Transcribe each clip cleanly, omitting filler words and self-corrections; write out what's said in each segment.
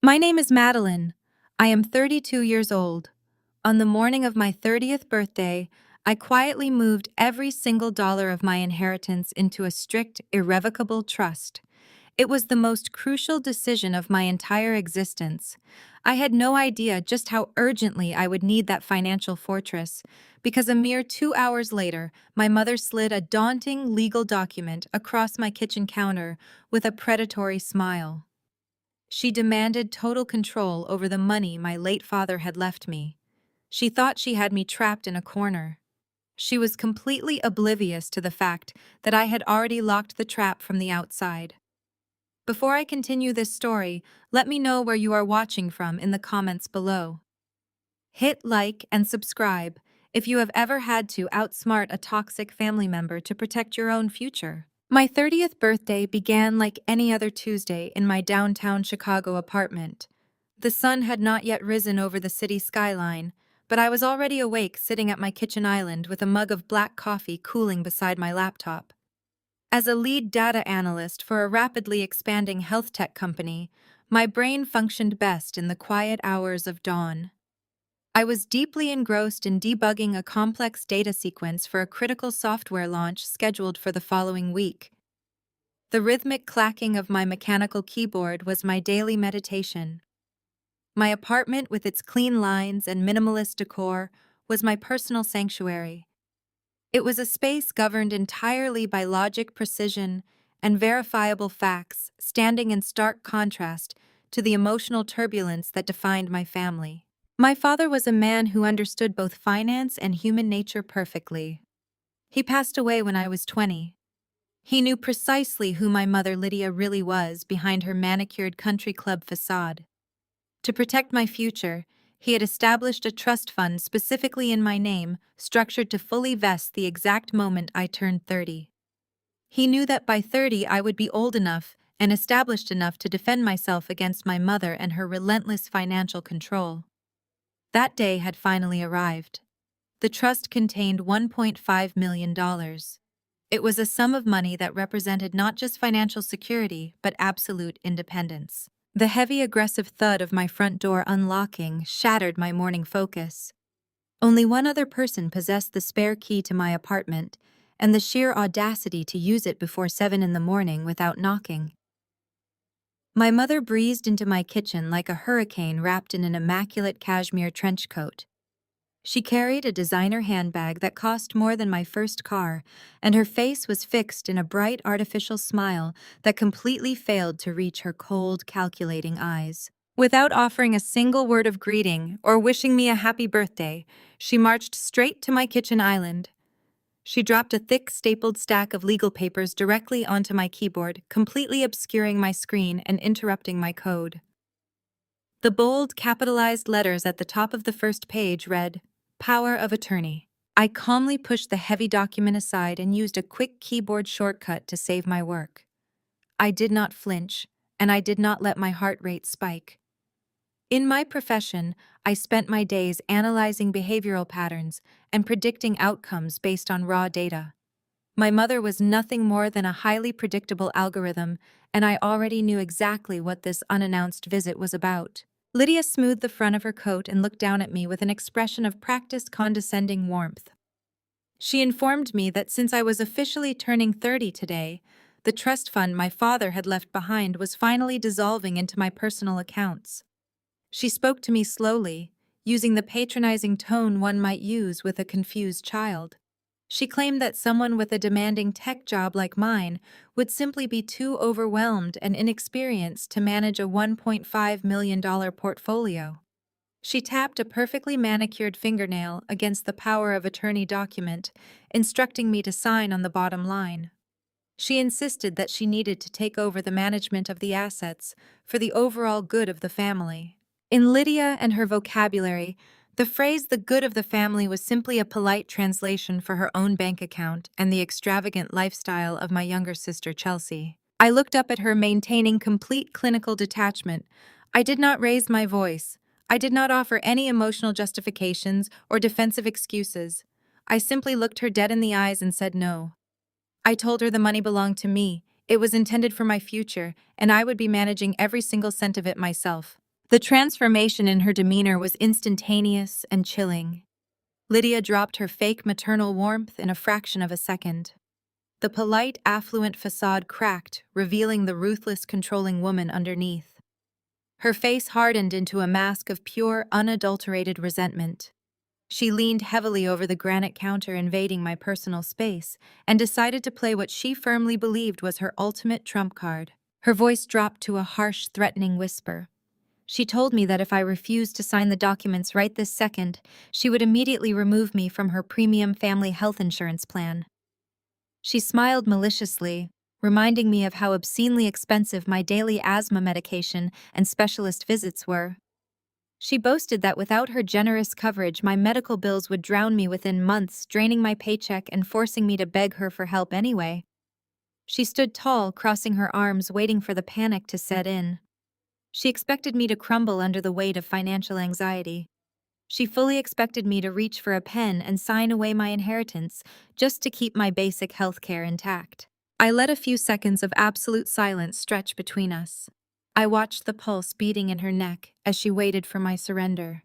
My name is Madeline. I am 32 years old. On the morning of my 30th birthday, I quietly moved every single dollar of my inheritance into a strict, irrevocable trust. It was the most crucial decision of my entire existence. I had no idea just how urgently I would need that financial fortress, because a mere 2 hours later, my mother slid a daunting legal document across my kitchen counter with a predatory smile. She demanded total control over the money my late father had left me. She thought she had me trapped in a corner. She was completely oblivious to the fact that I had already locked the trap from the outside. Before I continue this story, let me know where you are watching from in the comments below. Hit like and subscribe if you have ever had to outsmart a toxic family member to protect your own future. My 30th birthday began like any other Tuesday in my downtown Chicago apartment. The sun had not yet risen over the city skyline, but I was already awake sitting at my kitchen island with a mug of black coffee cooling beside my laptop. As a lead data analyst for a rapidly expanding health tech company, my brain functioned best in the quiet hours of dawn. I was deeply engrossed in debugging a complex data sequence for a critical software launch scheduled for the following week. The rhythmic clacking of my mechanical keyboard was my daily meditation. My apartment, with its clean lines and minimalist decor, was my personal sanctuary. It was a space governed entirely by logic, precision, and verifiable facts, standing in stark contrast to the emotional turbulence that defined my family. My father was a man who understood both finance and human nature perfectly. He passed away when I was 20. He knew precisely who my mother Lydia really was behind her manicured country club facade. To protect my future, he had established a trust fund specifically in my name, structured to fully vest the exact moment I turned 30. He knew that by 30 I would be old enough and established enough to defend myself against my mother and her relentless financial control. That day had finally arrived. The trust contained $1.5 million. It was a sum of money that represented not just financial security, but absolute independence. The heavy, aggressive thud of my front door unlocking shattered my morning focus. Only one other person possessed the spare key to my apartment, and the sheer audacity to use it before 7 in the morning without knocking. My mother breezed into my kitchen like a hurricane wrapped in an immaculate cashmere trench coat. She carried a designer handbag that cost more than my first car, and her face was fixed in a bright artificial smile that completely failed to reach her cold, calculating eyes. Without offering a single word of greeting or wishing me a happy birthday, she marched straight to my kitchen island. She dropped a thick, stapled stack of legal papers directly onto my keyboard, completely obscuring my screen and interrupting my code. The bold, capitalized letters at the top of the first page read, "Power of Attorney." I calmly pushed the heavy document aside and used a quick keyboard shortcut to save my work. I did not flinch, and I did not let my heart rate spike. In my profession, I spent my days analyzing behavioral patterns and predicting outcomes based on raw data. My mother was nothing more than a highly predictable algorithm, and I already knew exactly what this unannounced visit was about. Lydia smoothed the front of her coat and looked down at me with an expression of practiced condescending warmth. She informed me that since I was officially turning 30 today, the trust fund my father had left behind was finally dissolving into my personal accounts. She spoke to me slowly, using the patronizing tone one might use with a confused child. She claimed that someone with a demanding tech job like mine would simply be too overwhelmed and inexperienced to manage a $1.5 million portfolio. She tapped a perfectly manicured fingernail against the power of attorney document, instructing me to sign on the bottom line. She insisted that she needed to take over the management of the assets for the overall good of the family. In Lydia and her vocabulary, the phrase "the good of the family" was simply a polite translation for her own bank account and the extravagant lifestyle of my younger sister Chelsea. I looked up at her, maintaining complete clinical detachment. I did not raise my voice. I did not offer any emotional justifications or defensive excuses. I simply looked her dead in the eyes and said no. I told her the money belonged to me. It was intended for my future, and I would be managing every single cent of it myself. The transformation in her demeanor was instantaneous and chilling. Lydia dropped her fake maternal warmth in a fraction of a second. The polite, affluent facade cracked, revealing the ruthless, controlling woman underneath. Her face hardened into a mask of pure, unadulterated resentment. She leaned heavily over the granite counter, invading my personal space, and decided to play what she firmly believed was her ultimate trump card. Her voice dropped to a harsh, threatening whisper. She told me that if I refused to sign the documents right this second, she would immediately remove me from her premium family health insurance plan. She smiled maliciously, reminding me of how obscenely expensive my daily asthma medication and specialist visits were. She boasted that without her generous coverage, my medical bills would drown me within months, draining my paycheck and forcing me to beg her for help anyway. She stood tall, crossing her arms, waiting for the panic to set in. She expected me to crumble under the weight of financial anxiety. She fully expected me to reach for a pen and sign away my inheritance just to keep my basic health care intact. I let a few seconds of absolute silence stretch between us. I watched the pulse beating in her neck as she waited for my surrender.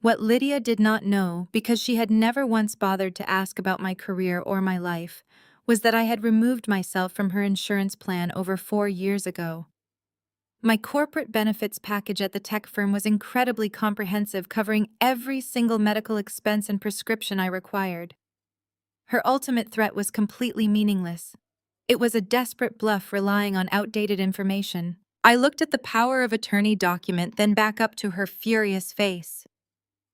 What Lydia did not know, because she had never once bothered to ask about my career or my life, was that I had removed myself from her insurance plan over 4 years ago. My corporate benefits package at the tech firm was incredibly comprehensive, covering every single medical expense and prescription I required. Her ultimate threat was completely meaningless. It was a desperate bluff relying on outdated information. I looked at the power of attorney document, then back up to her furious face.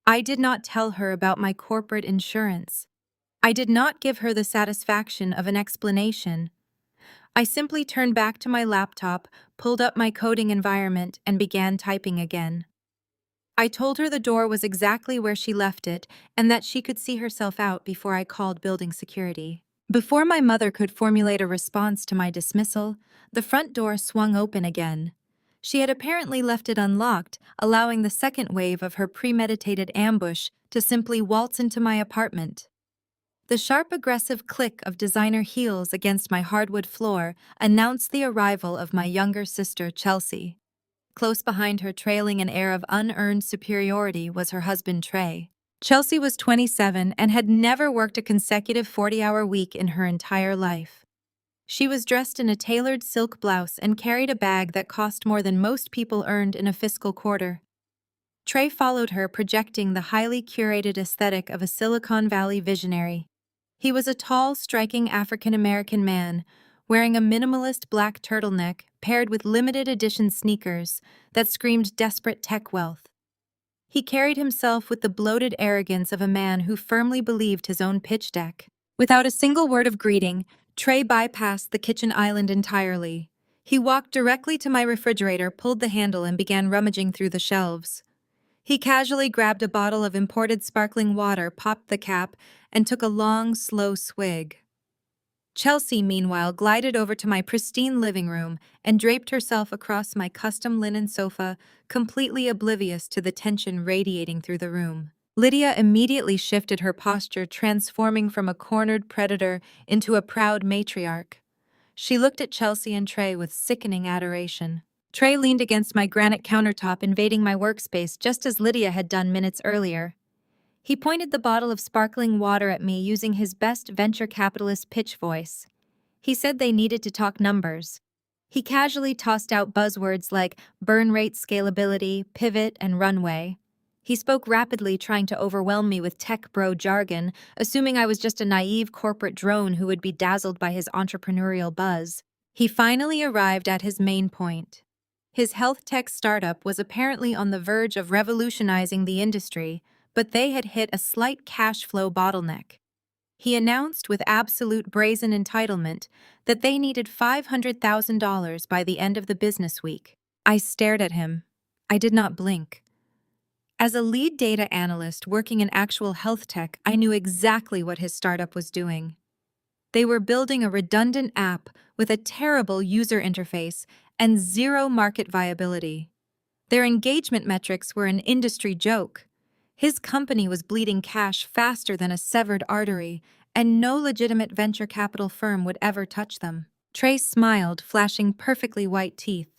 I did not tell her about my corporate insurance. I did not give her the satisfaction of an explanation. I simply turned back to my laptop, pulled up my coding environment, and began typing again. I told her the door was exactly where she left it and that she could see herself out before I called building security. Before my mother could formulate a response to my dismissal, the front door swung open again. She had apparently left it unlocked, allowing the second wave of her premeditated ambush to simply waltz into my apartment. The sharp, aggressive click of designer heels against my hardwood floor announced the arrival of my younger sister, Chelsea. Close behind her, trailing an air of unearned superiority, was her husband, Trey. Chelsea was 27 and had never worked a consecutive 40-hour week in her entire life. She was dressed in a tailored silk blouse and carried a bag that cost more than most people earned in a fiscal quarter. Trey followed her, projecting the highly curated aesthetic of a Silicon Valley visionary. He was a tall, striking African-American man, wearing a minimalist black turtleneck paired with limited-edition sneakers that screamed desperate tech wealth. He carried himself with the bloated arrogance of a man who firmly believed his own pitch deck. Without a single word of greeting, Trey bypassed the kitchen island entirely. He walked directly to my refrigerator, pulled the handle, and began rummaging through the shelves. He casually grabbed a bottle of imported sparkling water, popped the cap, and took a long, slow swig. Chelsea, meanwhile, glided over to my pristine living room and draped herself across my custom linen sofa, completely oblivious to the tension radiating through the room. Lydia immediately shifted her posture, transforming from a cornered predator into a proud matriarch. She looked at Chelsea and Trey with sickening adoration. Trey leaned against my granite countertop, invading my workspace just as Lydia had done minutes earlier. He pointed the bottle of sparkling water at me using his best venture capitalist pitch voice. He said they needed to talk numbers. He casually tossed out buzzwords like burn rate, scalability, pivot, and runway. He spoke rapidly, trying to overwhelm me with tech bro jargon, assuming I was just a naive corporate drone who would be dazzled by his entrepreneurial buzz. He finally arrived at his main point. His health tech startup was apparently on the verge of revolutionizing the industry, but they had hit a slight cash flow bottleneck. He announced with absolute brazen entitlement that they needed $500,000 by the end of the business week. I stared at him. I did not blink. As a lead data analyst working in actual health tech, I knew exactly what his startup was doing. They were building a redundant app with a terrible user interface and zero market viability. Their engagement metrics were an industry joke. His company was bleeding cash faster than a severed artery, and no legitimate venture capital firm would ever touch them. Trey smiled, flashing perfectly white teeth.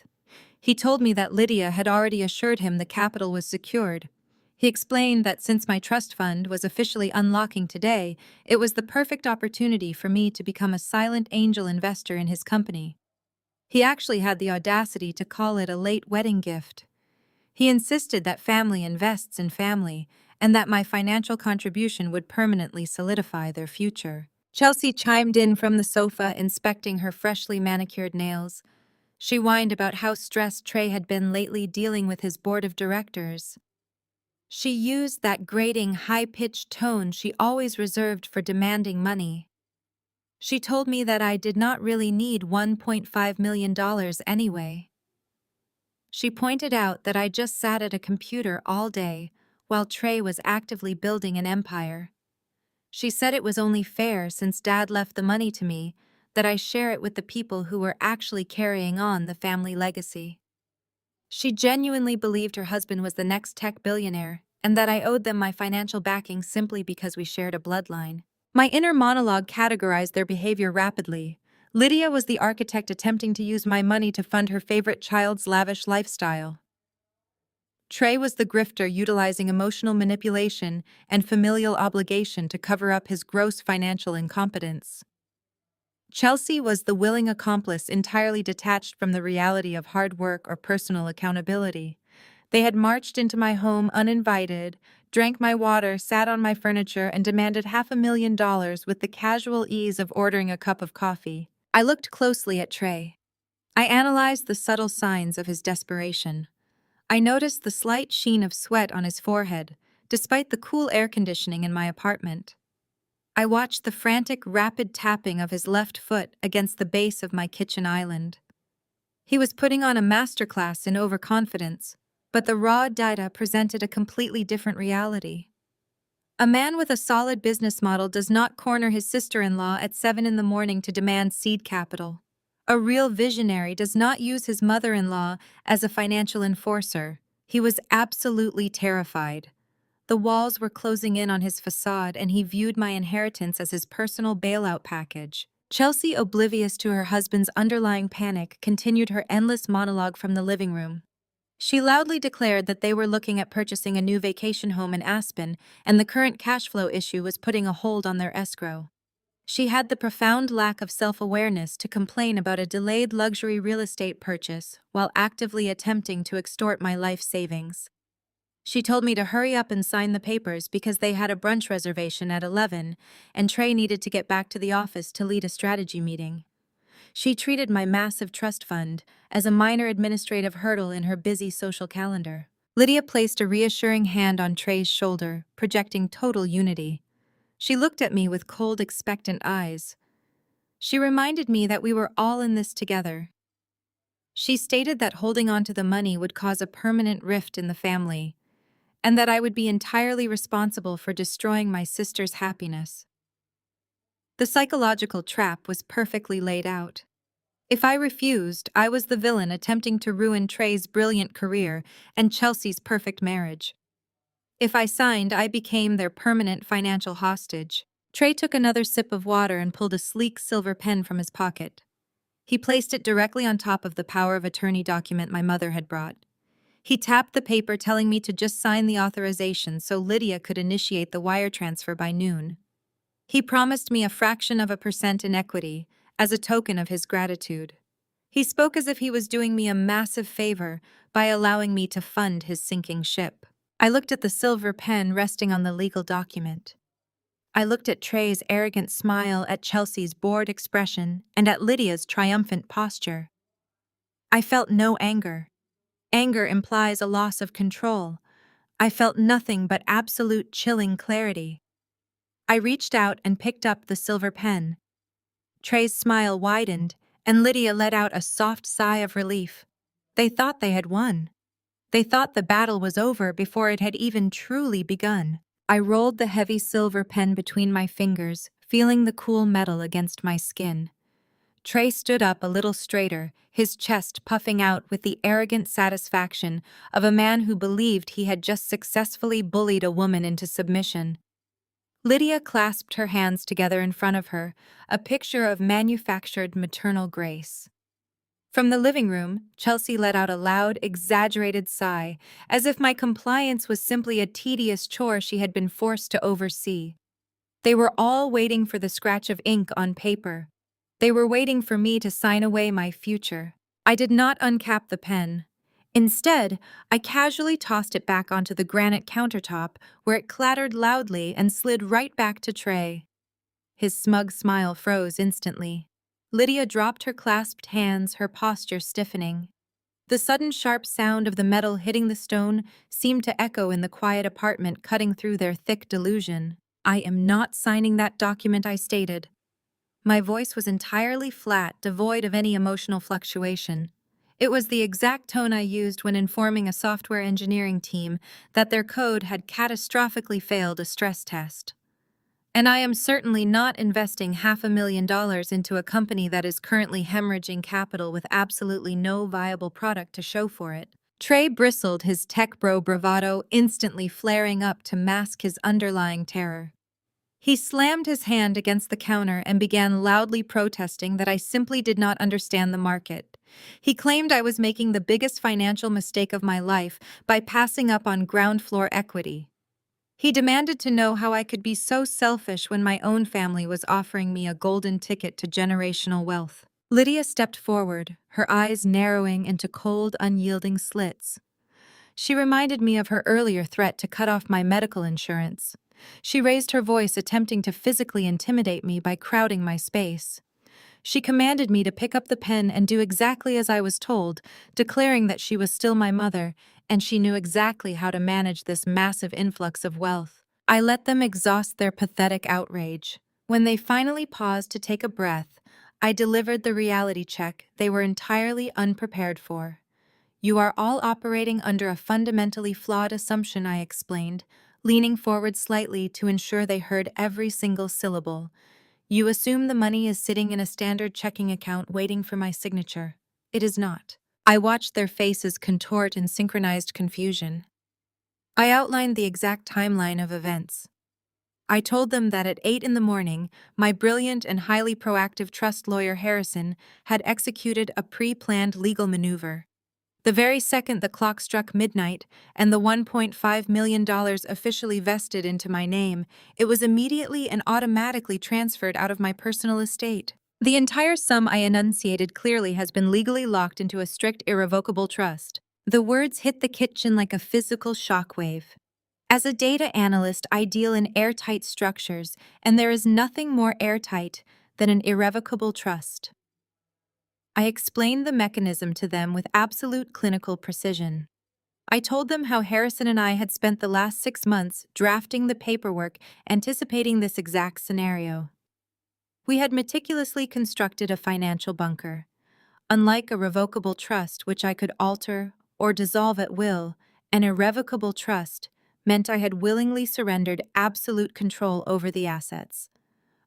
He told me that Lydia had already assured him the capital was secured. He explained that since my trust fund was officially unlocking today, it was the perfect opportunity for me to become a silent angel investor in his company. He actually had the audacity to call it a late wedding gift. He insisted that family invests in family, and that my financial contribution would permanently solidify their future. Chelsea chimed in from the sofa, inspecting her freshly manicured nails. She whined about how stressed Trey had been lately dealing with his board of directors. She used that grating, high-pitched tone she always reserved for demanding money. She told me that I did not really need $1.5 million anyway. She pointed out that I just sat at a computer all day, while Trey was actively building an empire. She said it was only fair, since Dad left the money to me, that I share it with the people who were actually carrying on the family legacy. She genuinely believed her husband was the next tech billionaire, and that I owed them my financial backing simply because we shared a bloodline. My inner monologue categorized their behavior rapidly. Lydia was the architect attempting to use my money to fund her favorite child's lavish lifestyle. Trey was the grifter utilizing emotional manipulation and familial obligation to cover up his gross financial incompetence. Chelsea was the willing accomplice entirely detached from the reality of hard work or personal accountability. They had marched into my home uninvited, drank my water, sat on my furniture, and demanded $500,000 with the casual ease of ordering a cup of coffee. I looked closely at Trey. I analyzed the subtle signs of his desperation. I noticed the slight sheen of sweat on his forehead, despite the cool air conditioning in my apartment. I watched the frantic, rapid tapping of his left foot against the base of my kitchen island. He was putting on a masterclass in overconfidence, but the raw data presented a completely different reality. A man with a solid business model does not corner his sister-in-law at 7 in the morning to demand seed capital. A real visionary does not use his mother-in-law as a financial enforcer. He was absolutely terrified. The walls were closing in on his facade, and he viewed my inheritance as his personal bailout package. Chelsea, oblivious to her husband's underlying panic, continued her endless monologue from the living room. She loudly declared that they were looking at purchasing a new vacation home in Aspen, and the current cash flow issue was putting a hold on their escrow. She had the profound lack of self-awareness to complain about a delayed luxury real estate purchase while actively attempting to extort my life savings. She told me to hurry up and sign the papers because they had a brunch reservation at 11, and Trey needed to get back to the office to lead a strategy meeting. She treated my massive trust fund as a minor administrative hurdle in her busy social calendar. Lydia placed a reassuring hand on Trey's shoulder, projecting total unity. She looked at me with cold, expectant eyes. She reminded me that we were all in this together. She stated that holding on to the money would cause a permanent rift in the family, and that I would be entirely responsible for destroying my sister's happiness. The psychological trap was perfectly laid out. If I refused, I was the villain attempting to ruin Trey's brilliant career and Chelsea's perfect marriage. If I signed, I became their permanent financial hostage. Trey took another sip of water and pulled a sleek silver pen from his pocket. He placed it directly on top of the power of attorney document my mother had brought. He tapped the paper, telling me to just sign the authorization so Lydia could initiate the wire transfer by noon. He promised me a fraction of a percent in equity as a token of his gratitude. He spoke as if he was doing me a massive favor by allowing me to fund his sinking ship. I looked at the silver pen resting on the legal document. I looked at Trey's arrogant smile, at Chelsea's bored expression, and at Lydia's triumphant posture. I felt no anger. Anger implies a loss of control. I felt nothing but absolute chilling clarity. I reached out and picked up the silver pen. Trey's smile widened, and Lydia let out a soft sigh of relief. They thought they had won. They thought the battle was over before it had even truly begun. I rolled the heavy silver pen between my fingers, feeling the cool metal against my skin. Trey stood up a little straighter, his chest puffing out with the arrogant satisfaction of a man who believed he had just successfully bullied a woman into submission. Lydia clasped her hands together in front of her, a picture of manufactured maternal grace. From the living room, Chelsea let out a loud, exaggerated sigh, as if my compliance was simply a tedious chore she had been forced to oversee. They were all waiting for the scratch of ink on paper. They were waiting for me to sign away my future. I did not uncap the pen. Instead, I casually tossed it back onto the granite countertop, where it clattered loudly and slid right back to Trey. His smug smile froze instantly. Lydia dropped her clasped hands, her posture stiffening. The sudden sharp sound of the metal hitting the stone seemed to echo in the quiet apartment, cutting through their thick delusion. "I am not signing that document," I stated. My voice was entirely flat, devoid of any emotional fluctuation. It was the exact tone I used when informing a software engineering team that their code had catastrophically failed a stress test. And I am certainly not investing $500,000 into a company that is currently hemorrhaging capital with absolutely no viable product to show for it. Trey bristled, his tech bro bravado instantly flaring up to mask his underlying terror. He slammed his hand against the counter and began loudly protesting that I simply did not understand the market. He claimed I was making the biggest financial mistake of my life by passing up on ground floor equity. He demanded to know how I could be so selfish when my own family was offering me a golden ticket to generational wealth. Lydia stepped forward, her eyes narrowing into cold, unyielding slits. She reminded me of her earlier threat to cut off my medical insurance. She raised her voice, attempting to physically intimidate me by crowding my space. She commanded me to pick up the pen and do exactly as I was told, declaring that she was still my mother, and she knew exactly how to manage this massive influx of wealth. I let them exhaust their pathetic outrage. When they finally paused to take a breath, I delivered the reality check they were entirely unprepared for. "You are all operating under a fundamentally flawed assumption," I explained, leaning forward slightly to ensure they heard every single syllable. "You assume the money is sitting in a standard checking account waiting for my signature. It is not." I watched their faces contort in synchronized confusion. I outlined the exact timeline of events. I told them that at 8 in the morning, my brilliant and highly proactive trust lawyer Harrison had executed a pre-planned legal maneuver. The very second the clock struck midnight and the $1.5 million officially vested into my name, it was immediately and automatically transferred out of my personal estate. The entire sum I enunciated clearly has been legally locked into a strict, irrevocable trust. The words hit the kitchen like a physical shockwave. As a data analyst, I deal in airtight structures, and there is nothing more airtight than an irrevocable trust. I explained the mechanism to them with absolute clinical precision. I told them how Harrison and I had spent the last 6 months drafting the paperwork anticipating this exact scenario. We had meticulously constructed a financial bunker. Unlike a revocable trust, which I could alter or dissolve at will, an irrevocable trust meant I had willingly surrendered absolute control over the assets.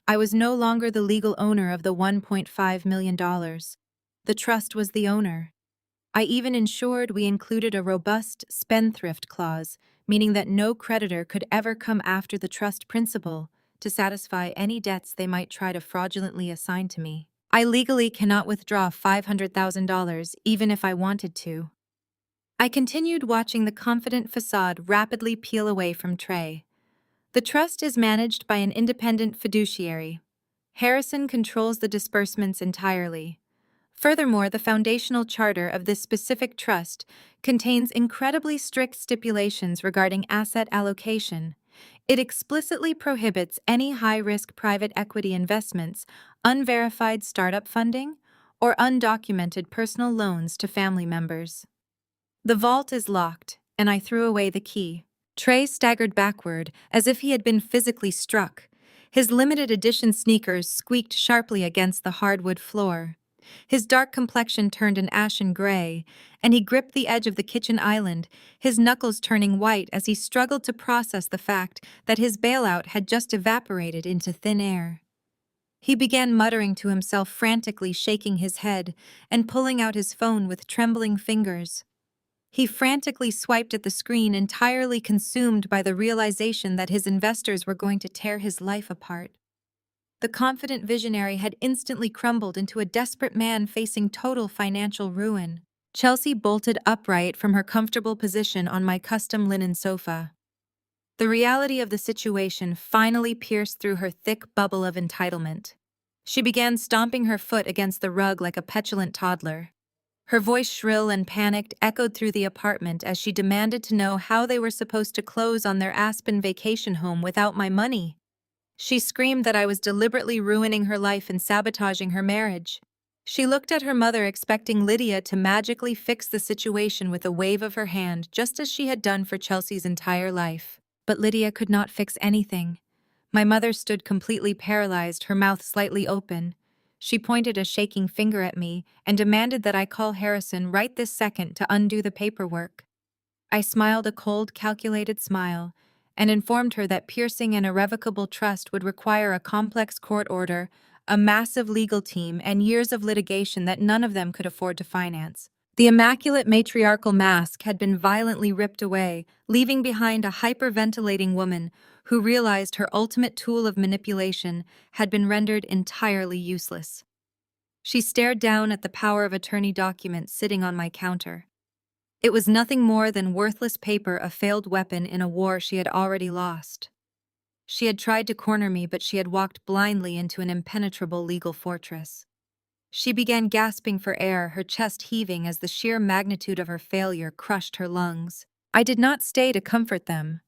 I was no longer the legal owner of the $1.5 million. The trust was the owner. I even ensured we included a robust spendthrift clause, meaning that no creditor could ever come after the trust principal to satisfy any debts they might try to fraudulently assign to me. I legally cannot withdraw $500,000 even if I wanted to. I continued watching the confident facade rapidly peel away from Trey. The trust is managed by an independent fiduciary. Harrison controls the disbursements entirely. Furthermore, the foundational charter of this specific trust contains incredibly strict stipulations regarding asset allocation. It explicitly prohibits any high-risk private equity investments, unverified startup funding, or undocumented personal loans to family members. The vault is locked, and I threw away the key. Trey staggered backward as if he had been physically struck. His limited edition sneakers squeaked sharply against the hardwood floor. His dark complexion turned an ashen gray, and he gripped the edge of the kitchen island, his knuckles turning white as he struggled to process the fact that his bailout had just evaporated into thin air. He began muttering to himself, frantically shaking his head and pulling out his phone with trembling fingers. He frantically swiped at the screen, entirely consumed by the realization that his investors were going to tear his life apart. The confident visionary had instantly crumbled into a desperate man facing total financial ruin. Chelsea bolted upright from her comfortable position on my custom linen sofa. The reality of the situation finally pierced through her thick bubble of entitlement. She began stomping her foot against the rug like a petulant toddler. Her voice, shrill and panicked, echoed through the apartment as she demanded to know how they were supposed to close on their Aspen vacation home without my money. She screamed that I was deliberately ruining her life and sabotaging her marriage. She looked at her mother, expecting Lydia to magically fix the situation with a wave of her hand, just as she had done for Chelsea's entire life. But Lydia could not fix anything. My mother stood completely paralyzed, her mouth slightly open. She pointed a shaking finger at me and demanded that I call Harrison right this second to undo the paperwork. I smiled a cold, calculated smile and informed her that piercing an irrevocable trust would require a complex court order, a massive legal team, and years of litigation that none of them could afford to finance. The immaculate matriarchal mask had been violently ripped away, leaving behind a hyperventilating woman who realized her ultimate tool of manipulation had been rendered entirely useless. She stared down at the power of attorney document sitting on my counter. It was nothing more than worthless paper, a failed weapon in a war she had already lost. She had tried to corner me, but she had walked blindly into an impenetrable legal fortress. She began gasping for air, her chest heaving as the sheer magnitude of her failure crushed her lungs. I did not stay to comfort them.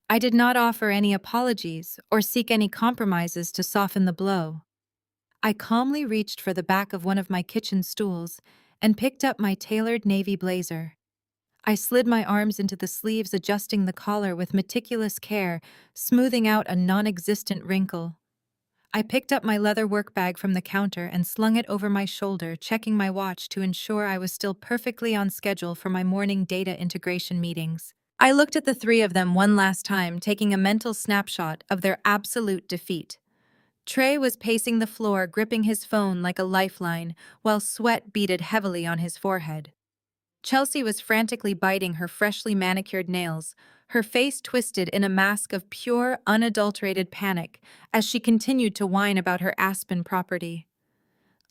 I did not offer any apologies or seek any compromises to soften the blow. I calmly reached for the back of one of my kitchen stools and picked up my tailored navy blazer. I slid my arms into the sleeves, adjusting the collar with meticulous care, smoothing out a non-existent wrinkle. I picked up my leather work bag from the counter and slung it over my shoulder, checking my watch to ensure I was still perfectly on schedule for my morning data integration meetings. I looked at the three of them one last time, taking a mental snapshot of their absolute defeat. Trey was pacing the floor, gripping his phone like a lifeline, while sweat beaded heavily on his forehead. Chelsea was frantically biting her freshly manicured nails, her face twisted in a mask of pure, unadulterated panic as she continued to whine about her Aspen property.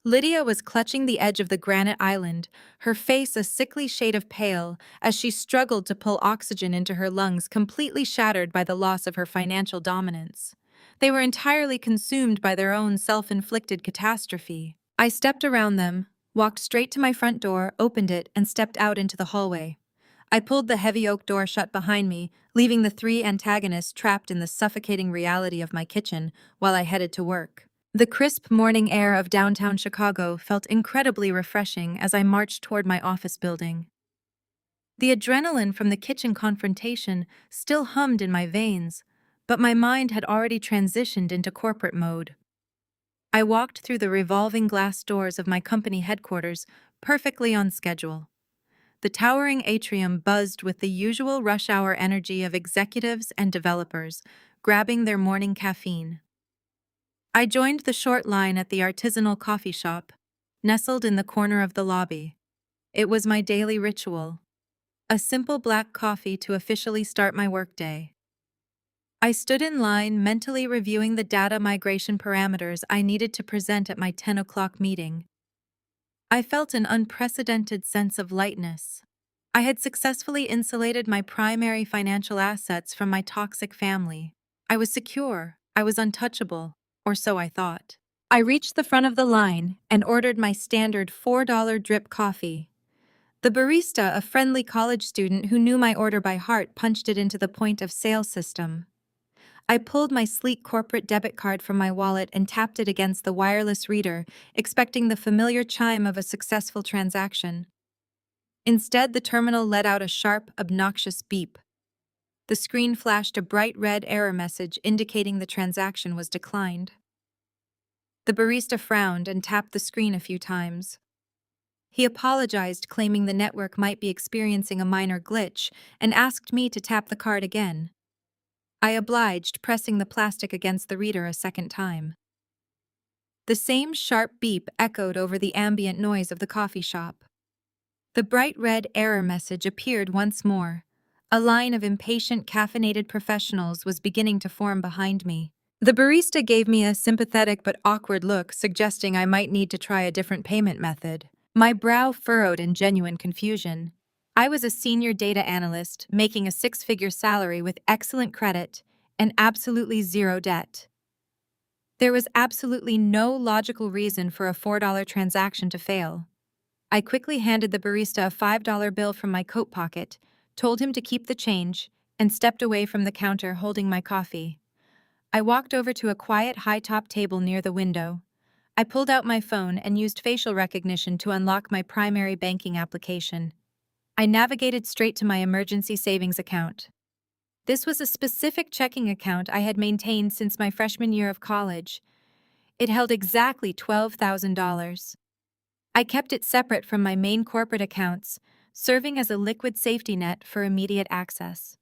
Lydia was clutching the edge of the granite island, her face a sickly shade of pale as she struggled to pull oxygen into her lungs, completely shattered by the loss of her financial dominance. They were entirely consumed by their own self-inflicted catastrophe. I stepped around them, walked straight to my front door, opened it, and stepped out into the hallway. I pulled the heavy oak door shut behind me, leaving the three antagonists trapped in the suffocating reality of my kitchen while I headed to work. The crisp morning air of downtown Chicago felt incredibly refreshing as I marched toward my office building. The adrenaline from the kitchen confrontation still hummed in my veins, but my mind had already transitioned into corporate mode. I walked through the revolving glass doors of my company headquarters, perfectly on schedule. The towering atrium buzzed with the usual rush hour energy of executives and developers, grabbing their morning caffeine. I joined the short line at the artisanal coffee shop, nestled in the corner of the lobby. It was my daily ritual, a simple black coffee to officially start my workday. I stood in line, mentally reviewing the data migration parameters I needed to present at my 10 o'clock meeting. I felt an unprecedented sense of lightness. I had successfully insulated my primary financial assets from my toxic family. I was secure, I was untouchable, or so I thought. I reached the front of the line and ordered my standard $4 drip coffee. The barista, a friendly college student who knew my order by heart, punched it into the point-of-sale system. I pulled my sleek corporate debit card from my wallet and tapped it against the wireless reader, expecting the familiar chime of a successful transaction. Instead, the terminal let out a sharp, obnoxious beep. The screen flashed a bright red error message indicating the transaction was declined. The barista frowned and tapped the screen a few times. He apologized, claiming the network might be experiencing a minor glitch, and asked me to tap the card again. I obliged, pressing the plastic against the reader a second time. The same sharp beep echoed over the ambient noise of the coffee shop. The bright red error message appeared once more. A line of impatient, caffeinated professionals was beginning to form behind me. The barista gave me a sympathetic but awkward look, suggesting I might need to try a different payment method. My brow furrowed in genuine confusion. I was a senior data analyst making a six-figure salary with excellent credit and absolutely zero debt. There was absolutely no logical reason for a $4 transaction to fail. I quickly handed the barista a $5 bill from my coat pocket, told him to keep the change, and stepped away from the counter holding my coffee. I walked over to a quiet high-top table near the window. I pulled out my phone and used facial recognition to unlock my primary banking application. I navigated straight to my emergency savings account. This was a specific checking account I had maintained since my freshman year of college. It held exactly $12,000. I kept it separate from my main corporate accounts, serving as a liquid safety net for immediate access.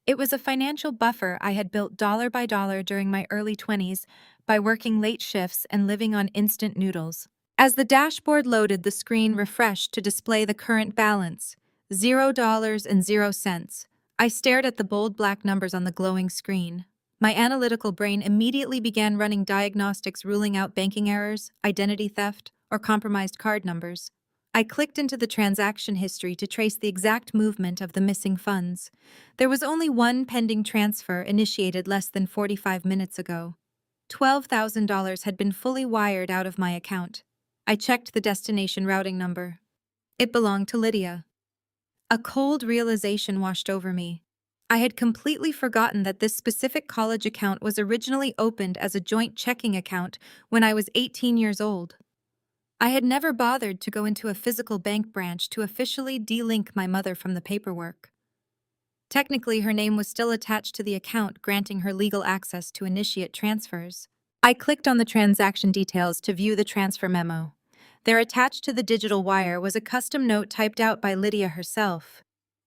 It was a financial buffer I had built dollar by dollar during my early 20s by working late shifts and living on instant noodles. As the dashboard loaded, the screen refreshed to display the current balance, $0.00. I stared at the bold black numbers on the glowing screen. My analytical brain immediately began running diagnostics ruling out banking errors, identity theft, or compromised card numbers. I clicked into the transaction history to trace the exact movement of the missing funds. There was only one pending transfer initiated less than 45 minutes ago. $12,000 had been fully wired out of my account. I checked the destination routing number. It belonged to Lydia. A cold realization washed over me. I had completely forgotten that this specific college account was originally opened as a joint checking account when I was 18 years old. I had never bothered to go into a physical bank branch to officially de-link my mother from the paperwork. Technically, her name was still attached to the account, granting her legal access to initiate transfers. I clicked on the transaction details to view the transfer memo. There, attached to the digital wire, was a custom note typed out by Lydia herself.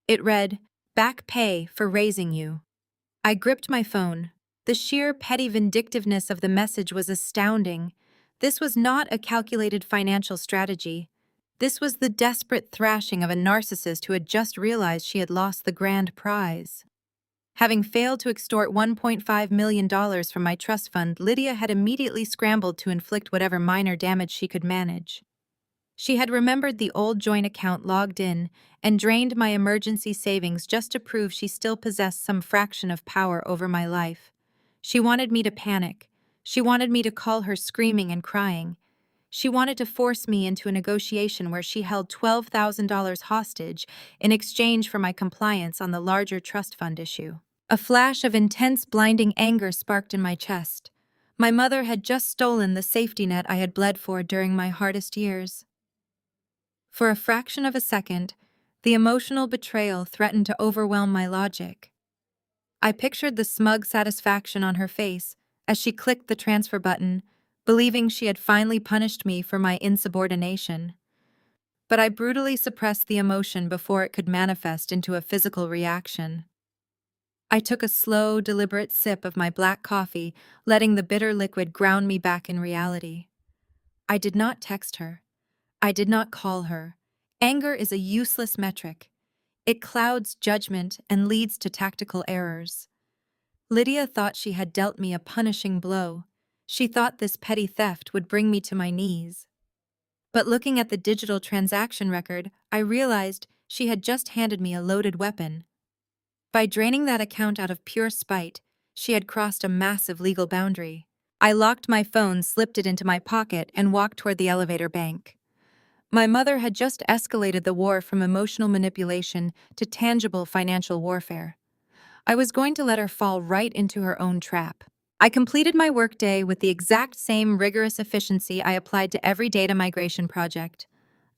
It read, "Back pay for raising you." I gripped my phone. The sheer petty vindictiveness of the message was astounding. This was not a calculated financial strategy. This was the desperate thrashing of a narcissist who had just realized she had lost the grand prize. Having failed to extort $1.5 million from my trust fund, Lydia had immediately scrambled to inflict whatever minor damage she could manage. She had remembered the old joint account, logged in, and drained my emergency savings just to prove she still possessed some fraction of power over my life. She wanted me to panic. She wanted me to call her screaming and crying. She wanted to force me into a negotiation where she held $12,000 hostage in exchange for my compliance on the larger trust fund issue. A flash of intense, blinding anger sparked in my chest. My mother had just stolen the safety net I had bled for during my hardest years. For a fraction of a second, the emotional betrayal threatened to overwhelm my logic. I pictured the smug satisfaction on her face as she clicked the transfer button, believing she had finally punished me for my insubordination. But I brutally suppressed the emotion before it could manifest into a physical reaction. I took a slow, deliberate sip of my black coffee, letting the bitter liquid ground me back in reality. I did not text her. I did not call her. Anger is a useless metric. It clouds judgment and leads to tactical errors. Lydia thought she had dealt me a punishing blow. She thought this petty theft would bring me to my knees. But looking at the digital transaction record, I realized she had just handed me a loaded weapon. By draining that account out of pure spite, she had crossed a massive legal boundary. I locked my phone, slipped it into my pocket, and walked toward the elevator bank. My mother had just escalated the war from emotional manipulation to tangible financial warfare. I was going to let her fall right into her own trap. I completed my workday with the exact same rigorous efficiency I applied to every data migration project.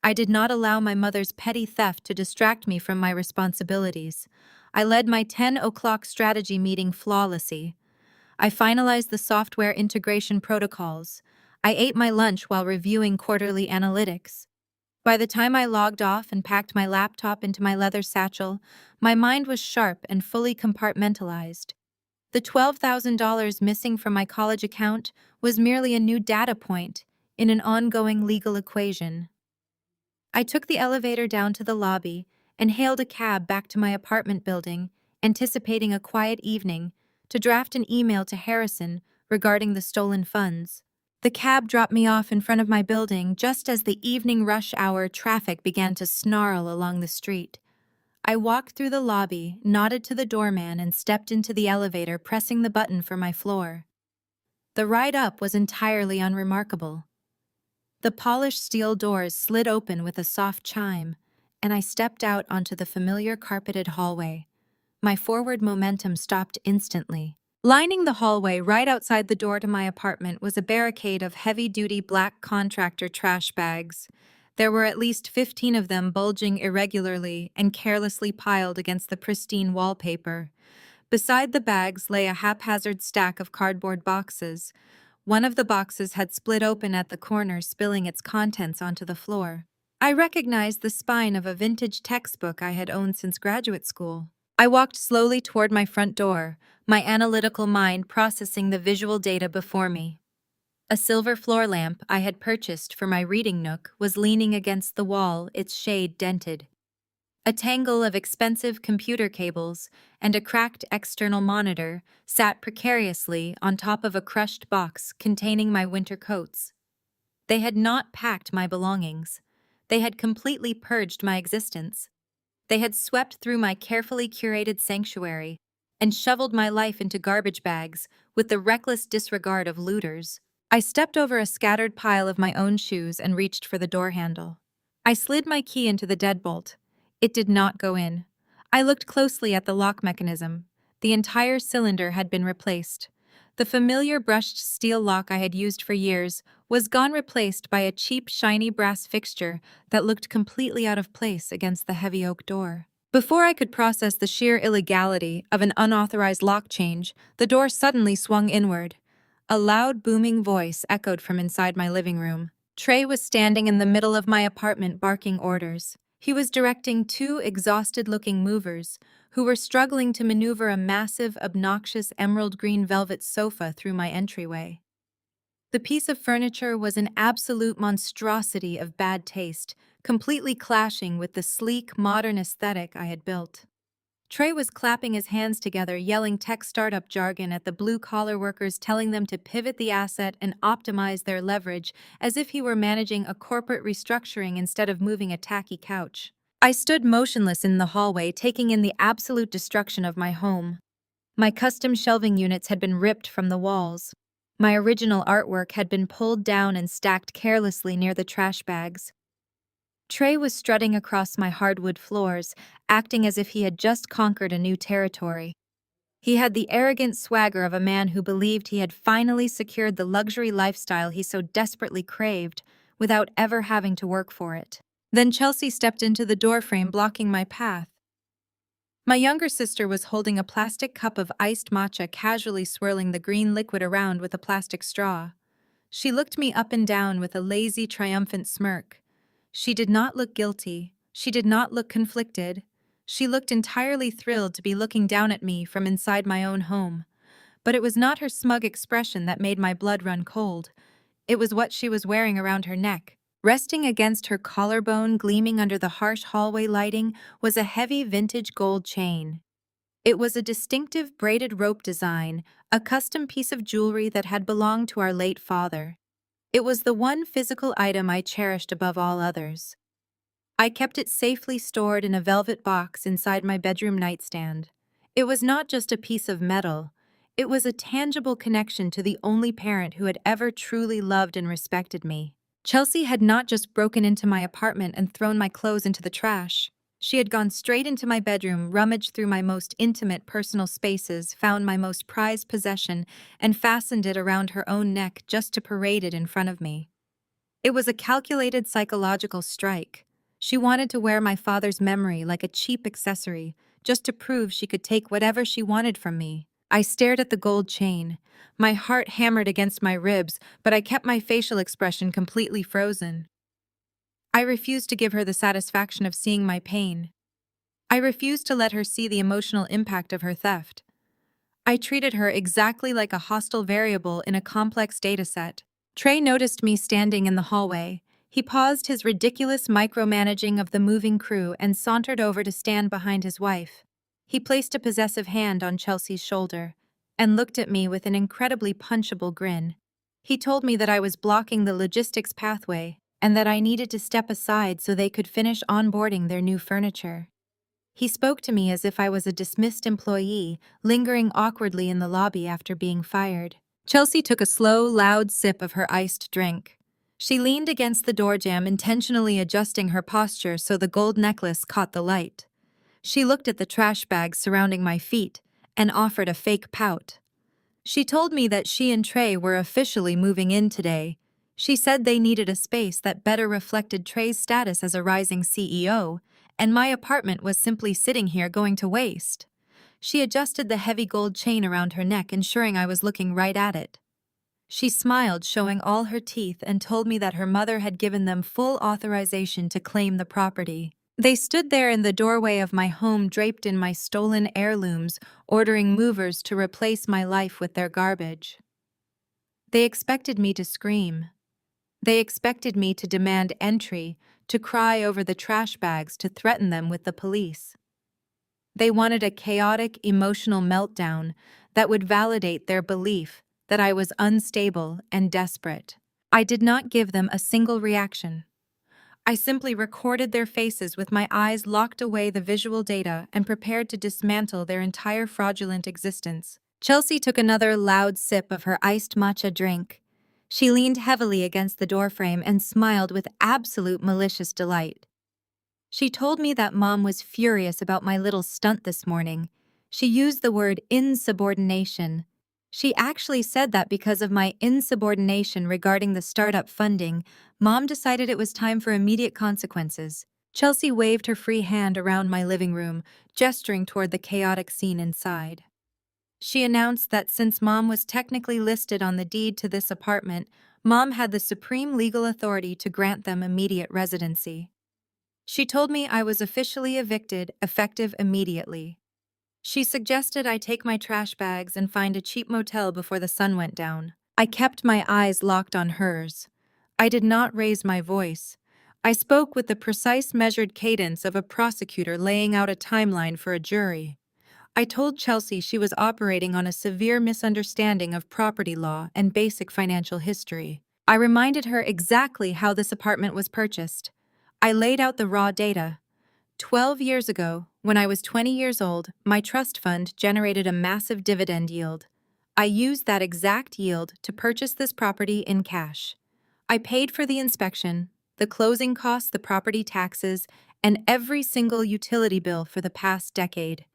I did not allow my mother's petty theft to distract me from my responsibilities. I led my 10 o'clock strategy meeting flawlessly. I finalized the software integration protocols. I ate my lunch while reviewing quarterly analytics. By the time I logged off and packed my laptop into my leather satchel, my mind was sharp and fully compartmentalized. The $12,000 missing from my college account was merely a new data point in an ongoing legal equation. I took the elevator down to the lobby and hailed a cab back to my apartment building, anticipating a quiet evening, to draft an email to Harrison regarding the stolen funds. The cab dropped me off in front of my building just as the evening rush hour traffic began to snarl along the street. I walked through the lobby, nodded to the doorman, and stepped into the elevator, pressing the button for my floor. The ride up was entirely unremarkable. The polished steel doors slid open with a soft chime, and I stepped out onto the familiar carpeted hallway. My forward momentum stopped instantly. Lining the hallway right outside the door to my apartment was a barricade of heavy-duty black contractor trash bags. There were at least 15 of them bulging irregularly and carelessly piled against the pristine wallpaper. Beside the bags lay a haphazard stack of cardboard boxes. One of the boxes had split open at the corner, spilling its contents onto the floor. I recognized the spine of a vintage textbook I had owned since graduate school. I walked slowly toward my front door, my analytical mind processing the visual data before me. A silver floor lamp I had purchased for my reading nook was leaning against the wall, its shade dented. A tangle of expensive computer cables and a cracked external monitor sat precariously on top of a crushed box containing my winter coats. They had not packed my belongings. They had completely purged my existence. They had swept through my carefully curated sanctuary and shoveled my life into garbage bags with the reckless disregard of looters. I stepped over a scattered pile of my own shoes and reached for the door handle. I slid my key into the deadbolt. It did not go in. I looked closely at the lock mechanism. The entire cylinder had been replaced. The familiar brushed steel lock I had used for years was gone, replaced by a cheap, shiny brass fixture that looked completely out of place against the heavy oak door. Before I could process the sheer illegality of an unauthorized lock change, the door suddenly swung inward. A loud, booming voice echoed from inside my living room. Trey was standing in the middle of my apartment barking orders. He was directing two exhausted-looking movers who were struggling to maneuver a massive, obnoxious emerald green velvet sofa through my entryway. The piece of furniture was an absolute monstrosity of bad taste, completely clashing with the sleek, modern aesthetic I had built. Trey was clapping his hands together, yelling tech startup jargon at the blue-collar workers, telling them to pivot the asset and optimize their leverage, as if he were managing a corporate restructuring instead of moving a tacky couch. I stood motionless in the hallway, taking in the absolute destruction of my home. My custom shelving units had been ripped from the walls. My original artwork had been pulled down and stacked carelessly near the trash bags. Trey was strutting across my hardwood floors, acting as if he had just conquered a new territory. He had the arrogant swagger of a man who believed he had finally secured the luxury lifestyle he so desperately craved, without ever having to work for it. Then Chelsea stepped into the doorframe, blocking my path. My younger sister was holding a plastic cup of iced matcha, casually swirling the green liquid around with a plastic straw. She looked me up and down with a lazy, triumphant smirk. She did not look guilty. She did not look conflicted. She looked entirely thrilled to be looking down at me from inside my own home. But it was not her smug expression that made my blood run cold. It was what she was wearing around her neck. Resting against her collarbone, gleaming under the harsh hallway lighting, was a heavy vintage gold chain. It was a distinctive braided rope design, a custom piece of jewelry that had belonged to our late father. It was the one physical item I cherished above all others. I kept it safely stored in a velvet box inside my bedroom nightstand. It was not just a piece of metal. It was a tangible connection to the only parent who had ever truly loved and respected me. Chelsea had not just broken into my apartment and thrown my clothes into the trash. She had gone straight into my bedroom, rummaged through my most intimate personal spaces, found my most prized possession, and fastened it around her own neck just to parade it in front of me. It was a calculated psychological strike. She wanted to wear my father's memory like a cheap accessory, just to prove she could take whatever she wanted from me. I stared at the gold chain. My heart hammered against my ribs, but I kept my facial expression completely frozen. I refused to give her the satisfaction of seeing my pain. I refused to let her see the emotional impact of her theft. I treated her exactly like a hostile variable in a complex dataset. Trey noticed me standing in the hallway. He paused his ridiculous micromanaging of the moving crew and sauntered over to stand behind his wife. He placed a possessive hand on Chelsea's shoulder. and looked at me with an incredibly punchable grin. He told me that I was blocking the logistics pathway and that I needed to step aside so they could finish onboarding their new furniture. He spoke to me as if I was a dismissed employee, lingering awkwardly in the lobby after being fired. Chelsea took a slow, loud sip of her iced drink. She leaned against the door jamb, intentionally adjusting her posture so the gold necklace caught the light. She looked at the trash bags surrounding my feet and offered a fake pout. She told me that she and Trey were officially moving in today. She said they needed a space that better reflected Trey's status as a rising CEO, and my apartment was simply sitting here going to waste. She adjusted the heavy gold chain around her neck, ensuring I was looking right at it. She smiled, showing all her teeth, and told me that her mother had given them full authorization to claim the property. They stood there in the doorway of my home, draped in my stolen heirlooms, ordering movers to replace my life with their garbage. They expected me to scream. They expected me to demand entry, to cry over the trash bags, to threaten them with the police. They wanted a chaotic, emotional meltdown that would validate their belief that I was unstable and desperate. I did not give them a single reaction. I simply recorded their faces with my eyes locked away the visual data and prepared to dismantle their entire fraudulent existence. Chelsea took another loud sip of her iced matcha drink. She leaned heavily against the doorframe and smiled with absolute malicious delight. She told me that Mom was furious about my little stunt this morning. She used the word insubordination. She actually said that because of my insubordination regarding the startup funding, Mom decided it was time for immediate consequences. Chelsea waved her free hand around my living room, gesturing toward the chaotic scene inside. She announced that since Mom was technically listed on the deed to this apartment, Mom had the supreme legal authority to grant them immediate residency. She told me I was officially evicted, effective immediately. She suggested I take my trash bags and find a cheap motel before the sun went down. I kept my eyes locked on hers. I did not raise my voice. I spoke with the precise, measured cadence of a prosecutor laying out a timeline for a jury. I told Chelsea she was operating on a severe misunderstanding of property law and basic financial history. I reminded her exactly how this apartment was purchased. I laid out the raw data. 12 years ago, when I was 20 years old, my trust fund generated a massive dividend yield. I used that exact yield to purchase this property in cash. I paid for the inspection, the closing costs, the property taxes, and every single utility bill for the past decade.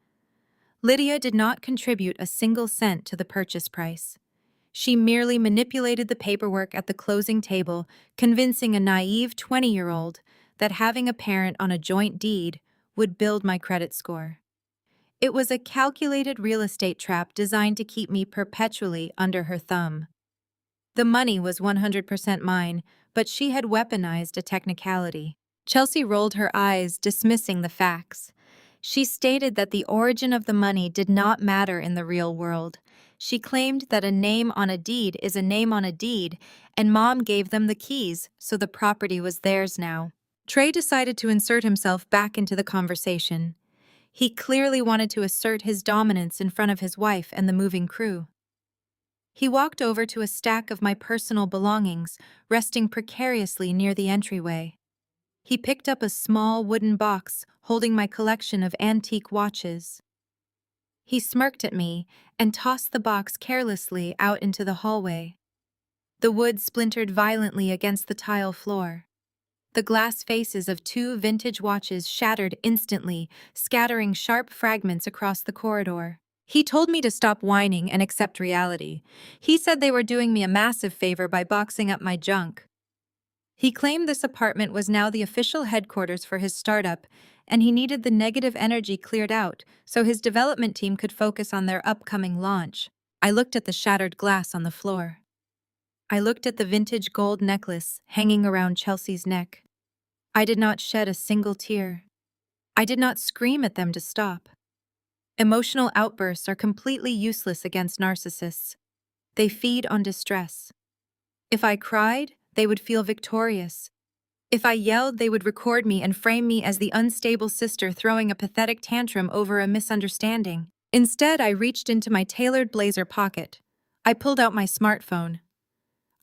Lydia did not contribute a single cent to the purchase price. She merely manipulated the paperwork at the closing table, convincing a naive 20-year-old that having a parent on a joint deed would build my credit score. It was a calculated real estate trap designed to keep me perpetually under her thumb. The money was 100% mine, but she had weaponized a technicality. Chelsea rolled her eyes, dismissing the facts. She stated that the origin of the money did not matter in the real world. She claimed that a name on a deed is a name on a deed, and Mom gave them the keys, so the property was theirs now. Trey decided to insert himself back into the conversation. He clearly wanted to assert his dominance in front of his wife and the moving crew. He walked over to a stack of my personal belongings, resting precariously near the entryway. He picked up a small wooden box holding my collection of antique watches. He smirked at me and tossed the box carelessly out into the hallway. The wood splintered violently against the tile floor. The glass faces of 2 vintage watches shattered instantly, scattering sharp fragments across the corridor. He told me to stop whining and accept reality. He said they were doing me a massive favor by boxing up my junk. He claimed this apartment was now the official headquarters for his startup, and he needed the negative energy cleared out so his development team could focus on their upcoming launch. I looked at the shattered glass on the floor. I looked at the vintage gold necklace hanging around Chelsea's neck. I did not shed a single tear. I did not scream at them to stop. Emotional outbursts are completely useless against narcissists. They feed on distress. If I cried, they would feel victorious. If I yelled, they would record me and frame me as the unstable sister throwing a pathetic tantrum over a misunderstanding. Instead, I reached into my tailored blazer pocket. I pulled out my smartphone.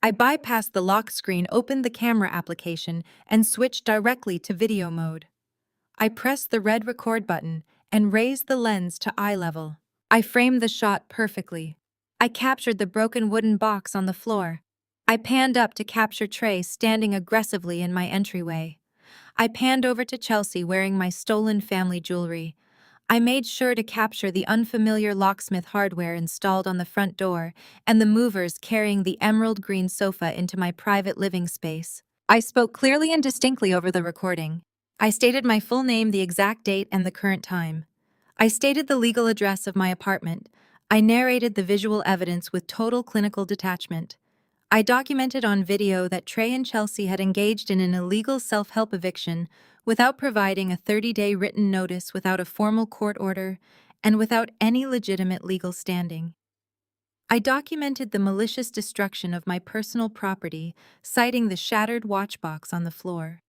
I bypassed the lock screen, opened the camera application, and switched directly to video mode. I pressed the red record button and raised the lens to eye level. I framed the shot perfectly. I captured the broken wooden box on the floor. I panned up to capture Trey standing aggressively in my entryway. I panned over to Chelsea wearing my stolen family jewelry. I made sure to capture the unfamiliar locksmith hardware installed on the front door and the movers carrying the emerald green sofa into my private living space. I spoke clearly and distinctly over the recording. I stated my full name, the exact date, and the current time. I stated the legal address of my apartment. I narrated the visual evidence with total clinical detachment. I documented on video that Trey and Chelsea had engaged in an illegal self-help eviction without providing a 30-day written notice, without a formal court order, and without any legitimate legal standing. I documented the malicious destruction of my personal property, citing the shattered watchbox on the floor.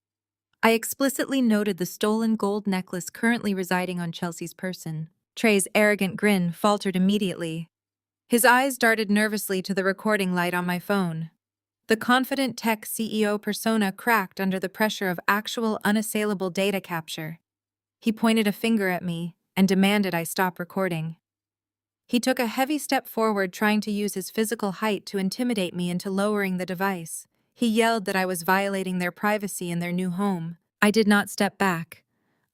I explicitly noted the stolen gold necklace currently residing on Chelsea's person. Trey's arrogant grin faltered immediately. His eyes darted nervously to the recording light on my phone. The confident tech CEO persona cracked under the pressure of actual unassailable data capture. He pointed a finger at me and demanded I stop recording. He took a heavy step forward, trying to use his physical height to intimidate me into lowering the device. He yelled that I was violating their privacy in their new home. I did not step back.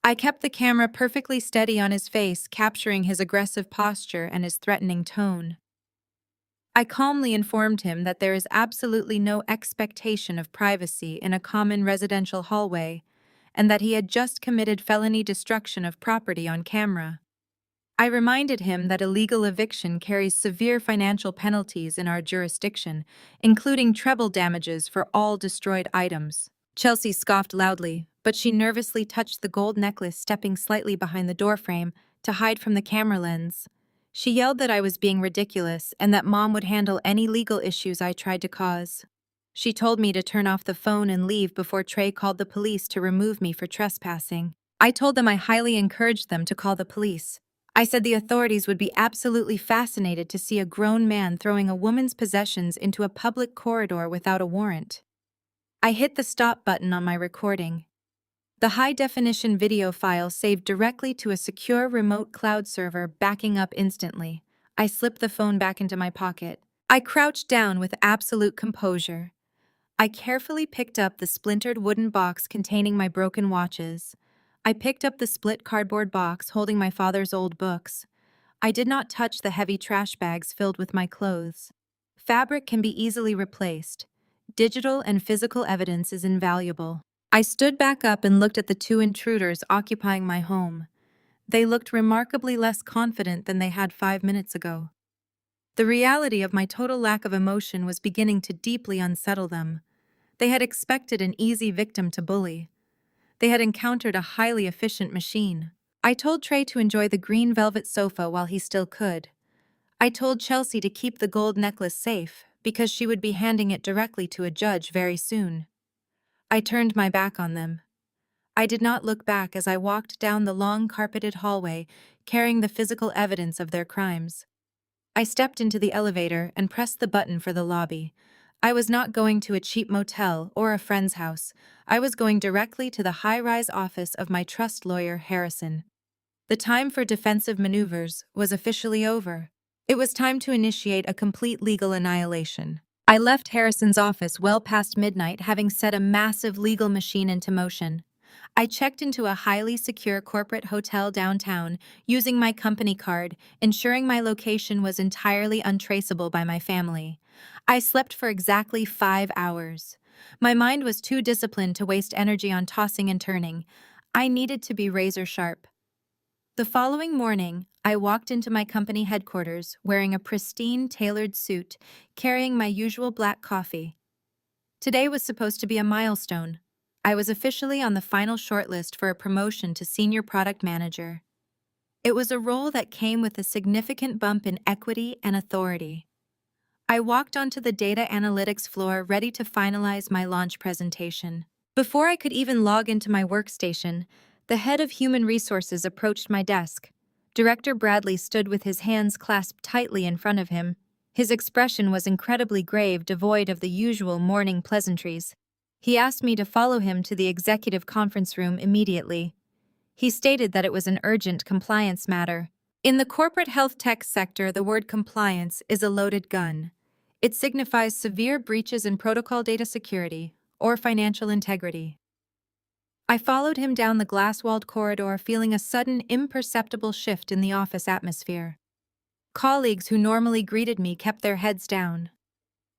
I kept the camera perfectly steady on his face, capturing his aggressive posture and his threatening tone. I calmly informed him that there is absolutely no expectation of privacy in a common residential hallway, and that he had just committed felony destruction of property on camera. I reminded him that illegal eviction carries severe financial penalties in our jurisdiction, including treble damages for all destroyed items. Chelsea scoffed loudly, but she nervously touched the gold necklace, stepping slightly behind the doorframe to hide from the camera lens. She yelled that I was being ridiculous and that Mom would handle any legal issues I tried to cause. She told me to turn off the phone and leave before Trey called the police to remove me for trespassing. I told them I highly encouraged them to call the police. I said the authorities would be absolutely fascinated to see a grown man throwing a woman's possessions into a public corridor without a warrant. I hit the stop button on my recording. The high-definition video file saved directly to a secure remote cloud server, backing up instantly. I slipped the phone back into my pocket. I crouched down with absolute composure. I carefully picked up the splintered wooden box containing my broken watches. I picked up the split cardboard box holding my father's old books. I did not touch the heavy trash bags filled with my clothes. Fabric can be easily replaced. Digital and physical evidence is invaluable. I stood back up and looked at the two intruders occupying my home. They looked remarkably less confident than they had 5 minutes ago. The reality of my total lack of emotion was beginning to deeply unsettle them. They had expected an easy victim to bully. They had encountered a highly efficient machine. I told Trey to enjoy the green velvet sofa while he still could. I told Chelsea to keep the gold necklace safe because she would be handing it directly to a judge very soon. I turned my back on them. I did not look back as I walked down the long carpeted hallway, carrying the physical evidence of their crimes. I stepped into the elevator and pressed the button for the lobby. I was not going to a cheap motel or a friend's house. I was going directly to the high-rise office of my trust lawyer, Harrison. The time for defensive maneuvers was officially over. It was time to initiate a complete legal annihilation. I left Harrison's office well past midnight, having set a massive legal machine into motion. I checked into a highly secure corporate hotel downtown using my company card, ensuring my location was entirely untraceable by my family. I slept for exactly 5 hours. My mind was too disciplined to waste energy on tossing and turning. I needed to be razor sharp. The following morning, I walked into my company headquarters wearing a pristine, tailored suit, carrying my usual black coffee. Today was supposed to be a milestone. I was officially on the final shortlist for a promotion to senior product manager. It was a role that came with a significant bump in equity and authority. I walked onto the data analytics floor, ready to finalize my launch presentation. Before I could even log into my workstation, the head of human resources approached my desk. Director Bradley stood with his hands clasped tightly in front of him. His expression was incredibly grave, devoid of the usual morning pleasantries. He asked me to follow him to the executive conference room immediately. He stated that it was an urgent compliance matter. In the corporate health tech sector, the word compliance is a loaded gun. It signifies severe breaches in protocol data security or financial integrity. I followed him down the glass-walled corridor, feeling a sudden, imperceptible shift in the office atmosphere. Colleagues who normally greeted me kept their heads down.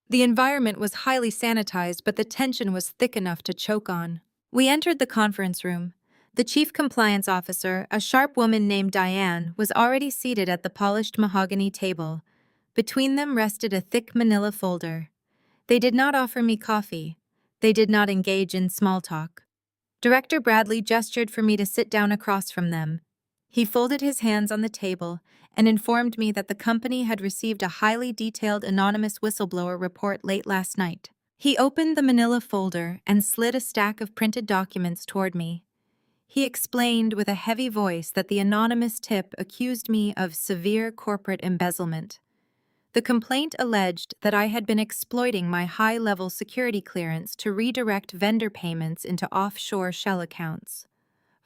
The environment was highly sanitized, but the tension was thick enough to choke on. We entered the conference room. The chief compliance officer, a sharp woman named Diane, was already seated at the polished mahogany table. Between them rested a thick manila folder. They did not offer me coffee. They did not engage in small talk. Director Bradley gestured for me to sit down across from them. He folded his hands on the table and informed me that the company had received a highly detailed anonymous whistleblower report late last night. He opened the manila folder and slid a stack of printed documents toward me. He explained with a heavy voice that the anonymous tip accused me of severe corporate embezzlement. The complaint alleged that I had been exploiting my high-level security clearance to redirect vendor payments into offshore shell accounts.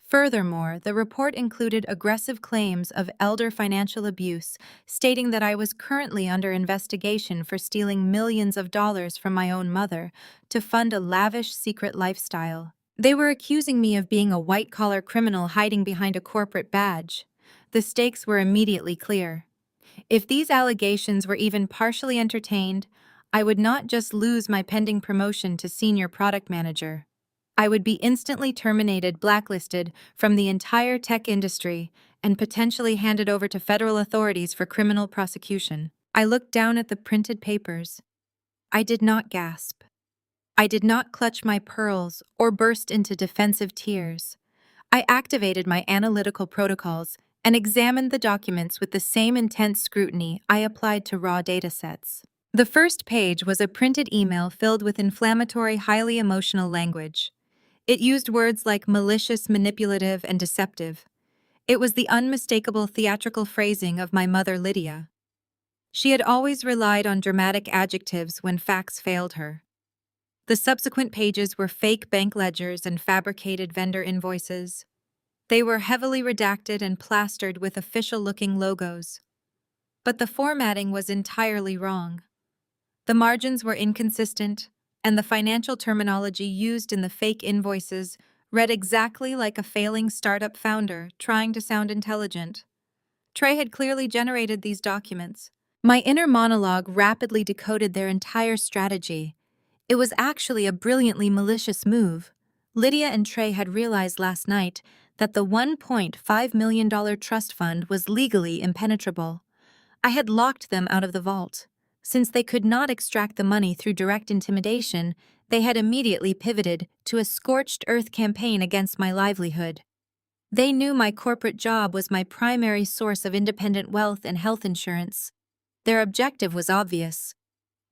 Furthermore, the report included aggressive claims of elder financial abuse, stating that I was currently under investigation for stealing millions of dollars from my own mother to fund a lavish secret lifestyle. They were accusing me of being a white-collar criminal hiding behind a corporate badge. The stakes were immediately clear. If these allegations were even partially entertained, I would not just lose my pending promotion to senior product manager. I would be instantly terminated, blacklisted from the entire tech industry, and potentially handed over to federal authorities for criminal prosecution. I looked down at the printed papers. I did not gasp. I did not clutch my pearls or burst into defensive tears. I activated my analytical protocols and examined the documents with the same intense scrutiny I applied to raw datasets. The first page was a printed email filled with inflammatory, highly emotional language. It used words like malicious, manipulative, and deceptive. It was the unmistakable theatrical phrasing of my mother, Lydia. She had always relied on dramatic adjectives when facts failed her. The subsequent pages were fake bank ledgers and fabricated vendor invoices. They were heavily redacted and plastered with official-looking logos. But the formatting was entirely wrong. The margins were inconsistent, and the financial terminology used in the fake invoices read exactly like a failing startup founder trying to sound intelligent. Trey had clearly generated these documents. My inner monologue rapidly decoded their entire strategy. It was actually a brilliantly malicious move. Lydia and Trey had realized last night that the $1.5 million trust fund was legally impenetrable. I had locked them out of the vault. Since they could not extract the money through direct intimidation, they had immediately pivoted to a scorched earth campaign against my livelihood. They knew my corporate job was my primary source of independent wealth and health insurance. Their objective was obvious.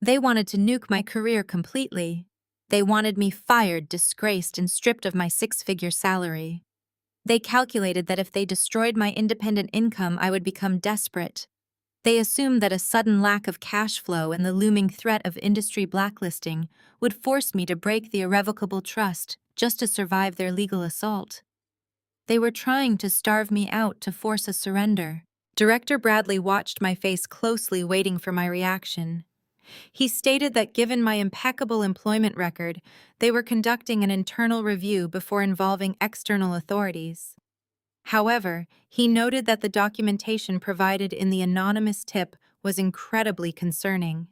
They wanted to nuke my career completely. They wanted me fired, disgraced, and stripped of my six-figure salary. They calculated that if they destroyed my independent income, I would become desperate. They assumed that a sudden lack of cash flow and the looming threat of industry blacklisting would force me to break the irrevocable trust just to survive their legal assault. They were trying to starve me out to force a surrender. Director Bradley watched my face closely, waiting for my reaction. He stated that given my impeccable employment record, they were conducting an internal review before involving external authorities. However, he noted that the documentation provided in the anonymous tip was incredibly concerning.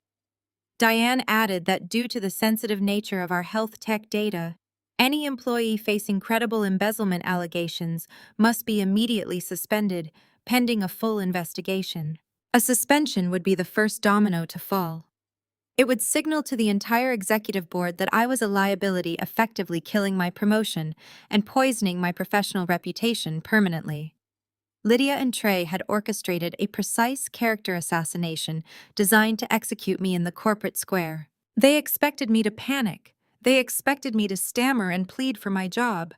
Diane added that due to the sensitive nature of our health tech data, any employee facing credible embezzlement allegations must be immediately suspended, pending a full investigation. A suspension would be the first domino to fall. It would signal to the entire executive board that I was a liability, effectively killing my promotion and poisoning my professional reputation permanently. Lydia and Trey had orchestrated a precise character assassination designed to execute me in the corporate square. They expected me to panic. They expected me to stammer and plead for my job.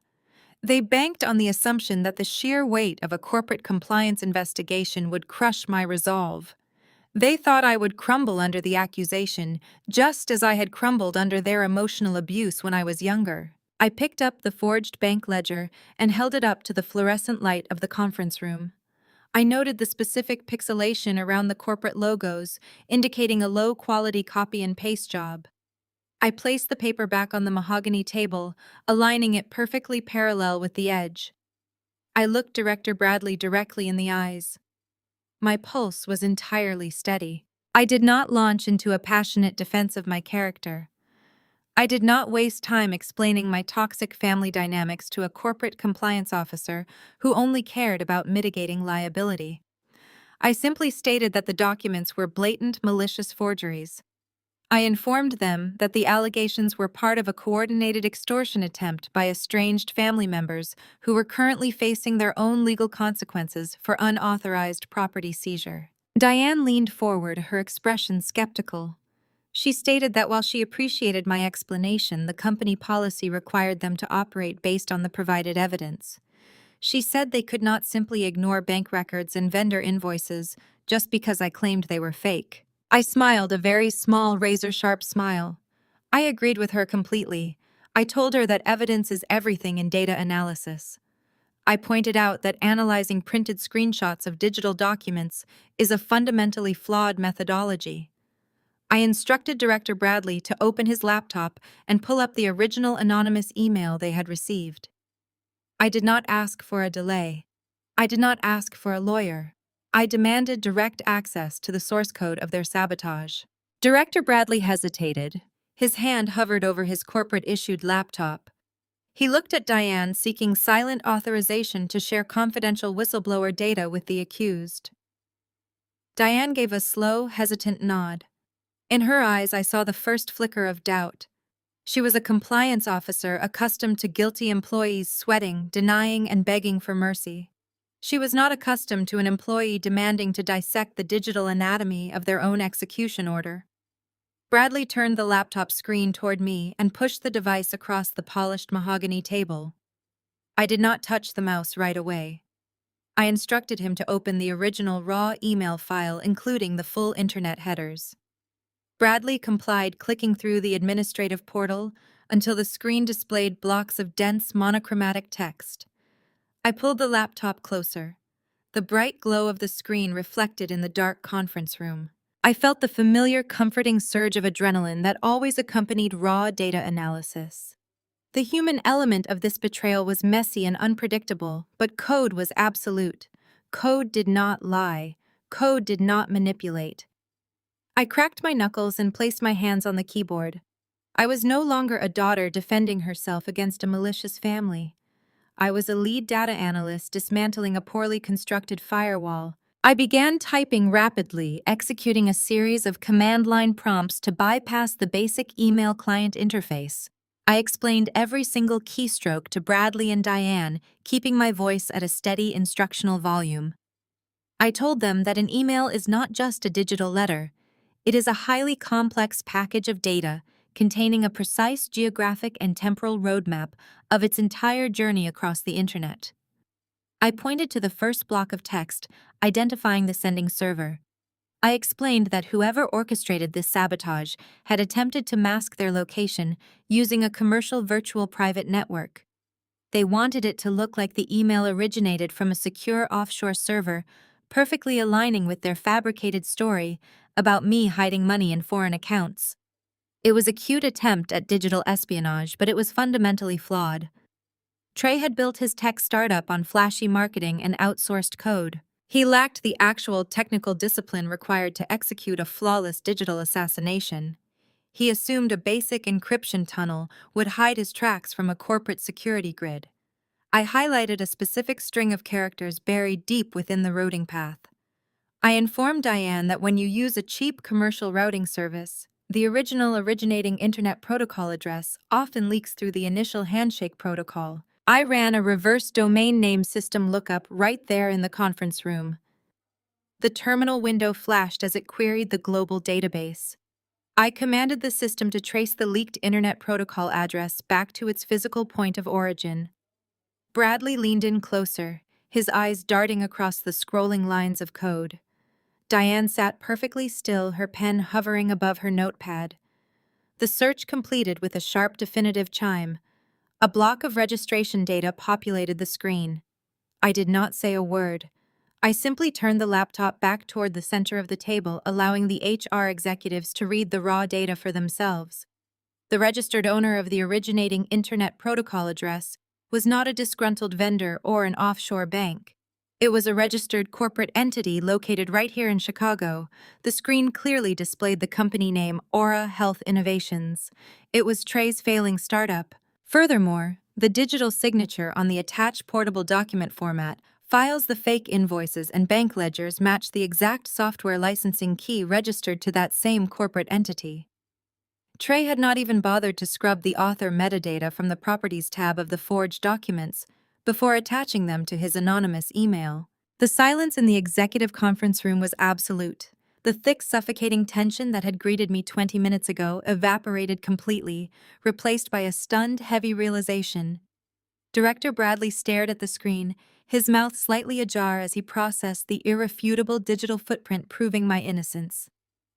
They banked on the assumption that the sheer weight of a corporate compliance investigation would crush my resolve. They thought I would crumble under the accusation, just as I had crumbled under their emotional abuse when I was younger. I picked up the forged bank ledger and held it up to the fluorescent light of the conference room. I noted the specific pixelation around the corporate logos, indicating a low-quality copy and paste job. I placed the paper back on the mahogany table, aligning it perfectly parallel with the edge. I looked Director Bradley directly in the eyes. My pulse was entirely steady. I did not launch into a passionate defense of my character. I did not waste time explaining my toxic family dynamics to a corporate compliance officer who only cared about mitigating liability. I simply stated that the documents were blatant, malicious forgeries. I informed them that the allegations were part of a coordinated extortion attempt by estranged family members who were currently facing their own legal consequences for unauthorized property seizure. Diane leaned forward, her expression skeptical. She stated that while she appreciated my explanation, the company policy required them to operate based on the provided evidence. She said they could not simply ignore bank records and vendor invoices just because I claimed they were fake. I smiled, a very small, razor-sharp smile. I agreed with her completely. I told her that evidence is everything in data analysis. I pointed out that analyzing printed screenshots of digital documents is a fundamentally flawed methodology. I instructed Director Bradley to open his laptop and pull up the original anonymous email they had received. I did not ask for a delay. I did not ask for a lawyer. I demanded direct access to the source code of their sabotage. Director Bradley hesitated. His hand hovered over his corporate-issued laptop. He looked at Diane, seeking silent authorization to share confidential whistleblower data with the accused. Diane gave a slow, hesitant nod. In her eyes, I saw the first flicker of doubt. She was a compliance officer accustomed to guilty employees sweating, denying, and begging for mercy. She was not accustomed to an employee demanding to dissect the digital anatomy of their own execution order. Bradley turned the laptop screen toward me and pushed the device across the polished mahogany table. I did not touch the mouse right away. I instructed him to open the original raw email file, including the full internet headers. Bradley complied, clicking through the administrative portal until the screen displayed blocks of dense, monochromatic text. I pulled the laptop closer. The bright glow of the screen reflected in the dark conference room. I felt the familiar, comforting surge of adrenaline that always accompanied raw data analysis. The human element of this betrayal was messy and unpredictable, but code was absolute. Code did not lie. Code did not manipulate. I cracked my knuckles and placed my hands on the keyboard. I was no longer a daughter defending herself against a malicious family. I was a lead data analyst dismantling a poorly constructed firewall. I began typing rapidly, executing a series of command line prompts to bypass the basic email client interface. I explained every single keystroke to Bradley and Diane, keeping my voice at a steady instructional volume. I told them that an email is not just a digital letter. It is a highly complex package of data containing a precise geographic and temporal roadmap of its entire journey across the internet. I pointed to the first block of text, identifying the sending server. I explained that whoever orchestrated this sabotage had attempted to mask their location using a commercial virtual private network. They wanted it to look like the email originated from a secure offshore server, perfectly aligning with their fabricated story about me hiding money in foreign accounts. It was a cute attempt at digital espionage, but it was fundamentally flawed. Trey had built his tech startup on flashy marketing and outsourced code. He lacked the actual technical discipline required to execute a flawless digital assassination. He assumed a basic encryption tunnel would hide his tracks from a corporate security grid. I highlighted a specific string of characters buried deep within the routing path. I informed Diane that when you use a cheap commercial routing service, the original originating Internet Protocol address often leaks through the initial handshake protocol. I ran a reverse domain name system lookup right there in the conference room. The terminal window flashed as it queried the global database. I commanded the system to trace the leaked Internet Protocol address back to its physical point of origin. Bradley leaned in closer, his eyes darting across the scrolling lines of code. Diane sat perfectly still, her pen hovering above her notepad. The search completed with a sharp, definitive chime. A block of registration data populated the screen. I did not say a word. I simply turned the laptop back toward the center of the table, allowing the HR executives to read the raw data for themselves. The registered owner of the originating Internet Protocol address was not a disgruntled vendor or an offshore bank. It was a registered corporate entity located right here in Chicago. The screen clearly displayed the company name Aura Health Innovations. It was Trey's failing startup. Furthermore, the digital signature on the attached portable document format files, the fake invoices, and bank ledgers matched the exact software licensing key registered to that same corporate entity. Trey had not even bothered to scrub the author metadata from the Properties tab of the forged documents before attaching them to his anonymous email. The silence in the executive conference room was absolute. The thick, suffocating tension that had greeted me 20 minutes ago evaporated completely, replaced by a stunned, heavy realization. Director Bradley stared at the screen, his mouth slightly ajar as he processed the irrefutable digital footprint proving my innocence.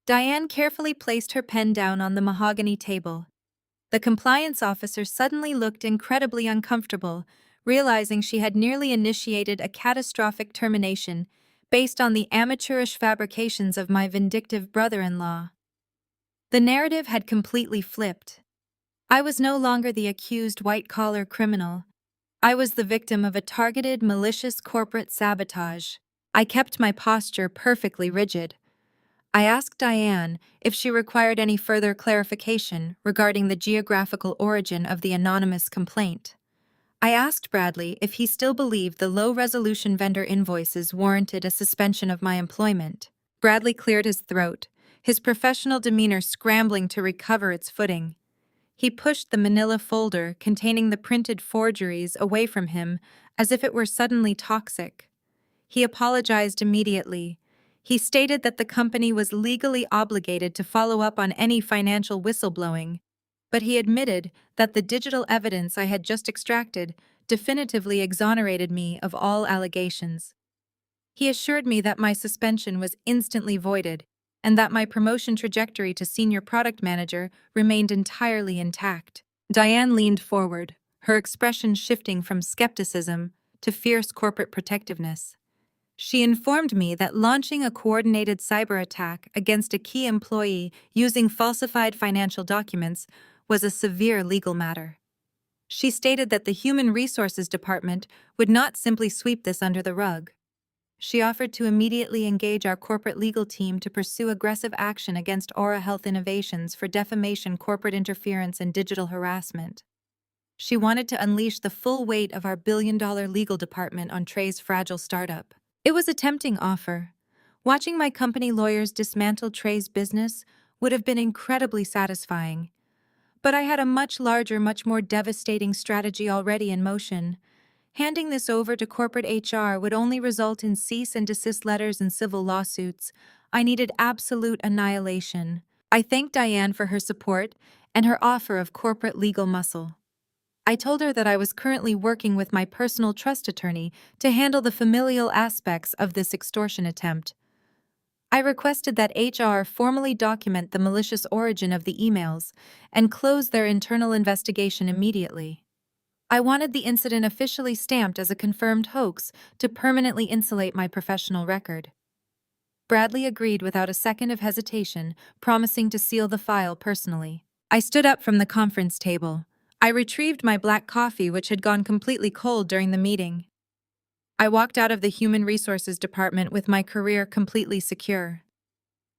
Diane carefully placed her pen down on the mahogany table. The compliance officer suddenly looked incredibly uncomfortable, realizing she had nearly initiated a catastrophic termination based on the amateurish fabrications of my vindictive brother-in-law. The narrative had completely flipped. I was no longer the accused white-collar criminal. I was the victim of a targeted, malicious corporate sabotage. I kept my posture perfectly rigid. I asked Diane if she required any further clarification regarding the geographical origin of the anonymous complaint. I asked Bradley if he still believed the low-resolution vendor invoices warranted a suspension of my employment. Bradley cleared his throat, his professional demeanor scrambling to recover its footing. He pushed the manila folder containing the printed forgeries away from him as if it were suddenly toxic. He apologized immediately. He stated that the company was legally obligated to follow up on any financial whistleblowing, but he admitted that the digital evidence I had just extracted definitively exonerated me of all allegations. He assured me that my suspension was instantly voided and that my promotion trajectory to senior product manager remained entirely intact. Diane leaned forward, her expression shifting from skepticism to fierce corporate protectiveness. She informed me that launching a coordinated cyber attack against a key employee using falsified financial documents was a severe legal matter. She stated that the Human Resources Department would not simply sweep this under the rug. She offered to immediately engage our corporate legal team to pursue aggressive action against Aura Health Innovations for defamation, corporate interference, and digital harassment. She wanted to unleash the full weight of our billion-dollar legal department on Trey's fragile startup. It was a tempting offer. Watching my company lawyers dismantle Trey's business would have been incredibly satisfying. But I had a much larger, much more devastating strategy already in motion. Handing this over to corporate HR would only result in cease and desist letters and civil lawsuits. I needed absolute annihilation. I thanked Diane for her support and her offer of corporate legal muscle. I told her that I was currently working with my personal trust attorney to handle the familial aspects of this extortion attempt. I requested that HR formally document the malicious origin of the emails and close their internal investigation immediately. I wanted the incident officially stamped as a confirmed hoax to permanently insulate my professional record. Bradley agreed without a second of hesitation, promising to seal the file personally. I stood up from the conference table. I retrieved my black coffee, which had gone completely cold during the meeting. I walked out of the Human Resources Department with my career completely secure.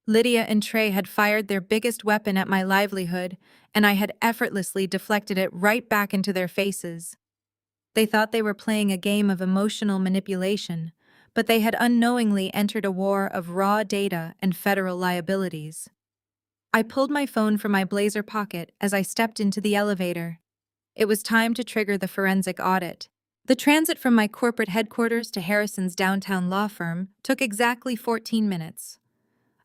Lydia and Trey had fired their biggest weapon at my livelihood, and I had effortlessly deflected it right back into their faces. They thought they were playing a game of emotional manipulation, but they had unknowingly entered a war of raw data and federal liabilities. I pulled my phone from my blazer pocket as I stepped into the elevator. It was time to trigger the forensic audit. The transit from my corporate headquarters to Harrison's downtown law firm took exactly 14 minutes.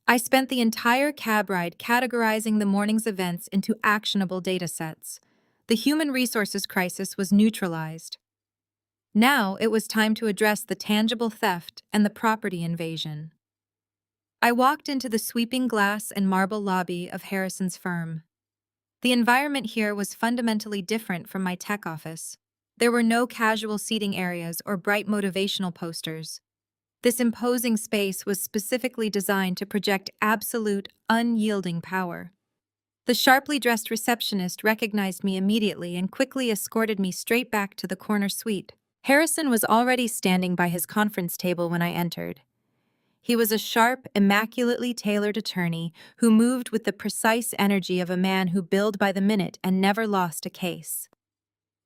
I spent the entire cab ride categorizing the morning's events into actionable data sets. The human resources crisis was neutralized. Now it was time to address the tangible theft and the property invasion. I walked into the sweeping glass and marble lobby of Harrison's firm. The environment here was fundamentally different from my tech office. There were no casual seating areas or bright motivational posters. This imposing space was specifically designed to project absolute, unyielding power. The sharply dressed receptionist recognized me immediately and quickly escorted me straight back to the corner suite. Harrison was already standing by his conference table when I entered. He was a sharp, immaculately tailored attorney who moved with the precise energy of a man who billed by the minute and never lost a case.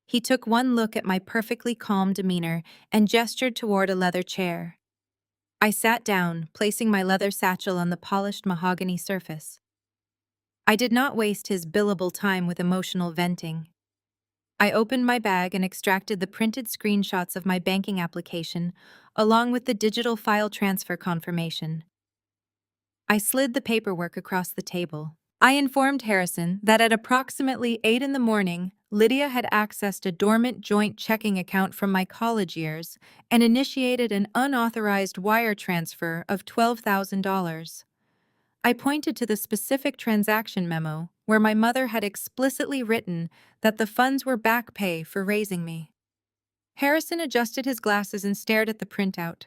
He took one look at my perfectly calm demeanor and gestured toward a leather chair. I sat down, placing my leather satchel on the polished mahogany surface. I did not waste his billable time with emotional venting. I opened my bag and extracted the printed screenshots of my banking application, along with the digital file transfer confirmation. I slid the paperwork across the table. I informed Harrison that at approximately 8 in the morning, Lydia had accessed a dormant joint checking account from my college years and initiated an unauthorized wire transfer of $12,000. I pointed to the specific transaction memo where my mother had explicitly written that the funds were back pay for raising me. Harrison adjusted his glasses and stared at the printout.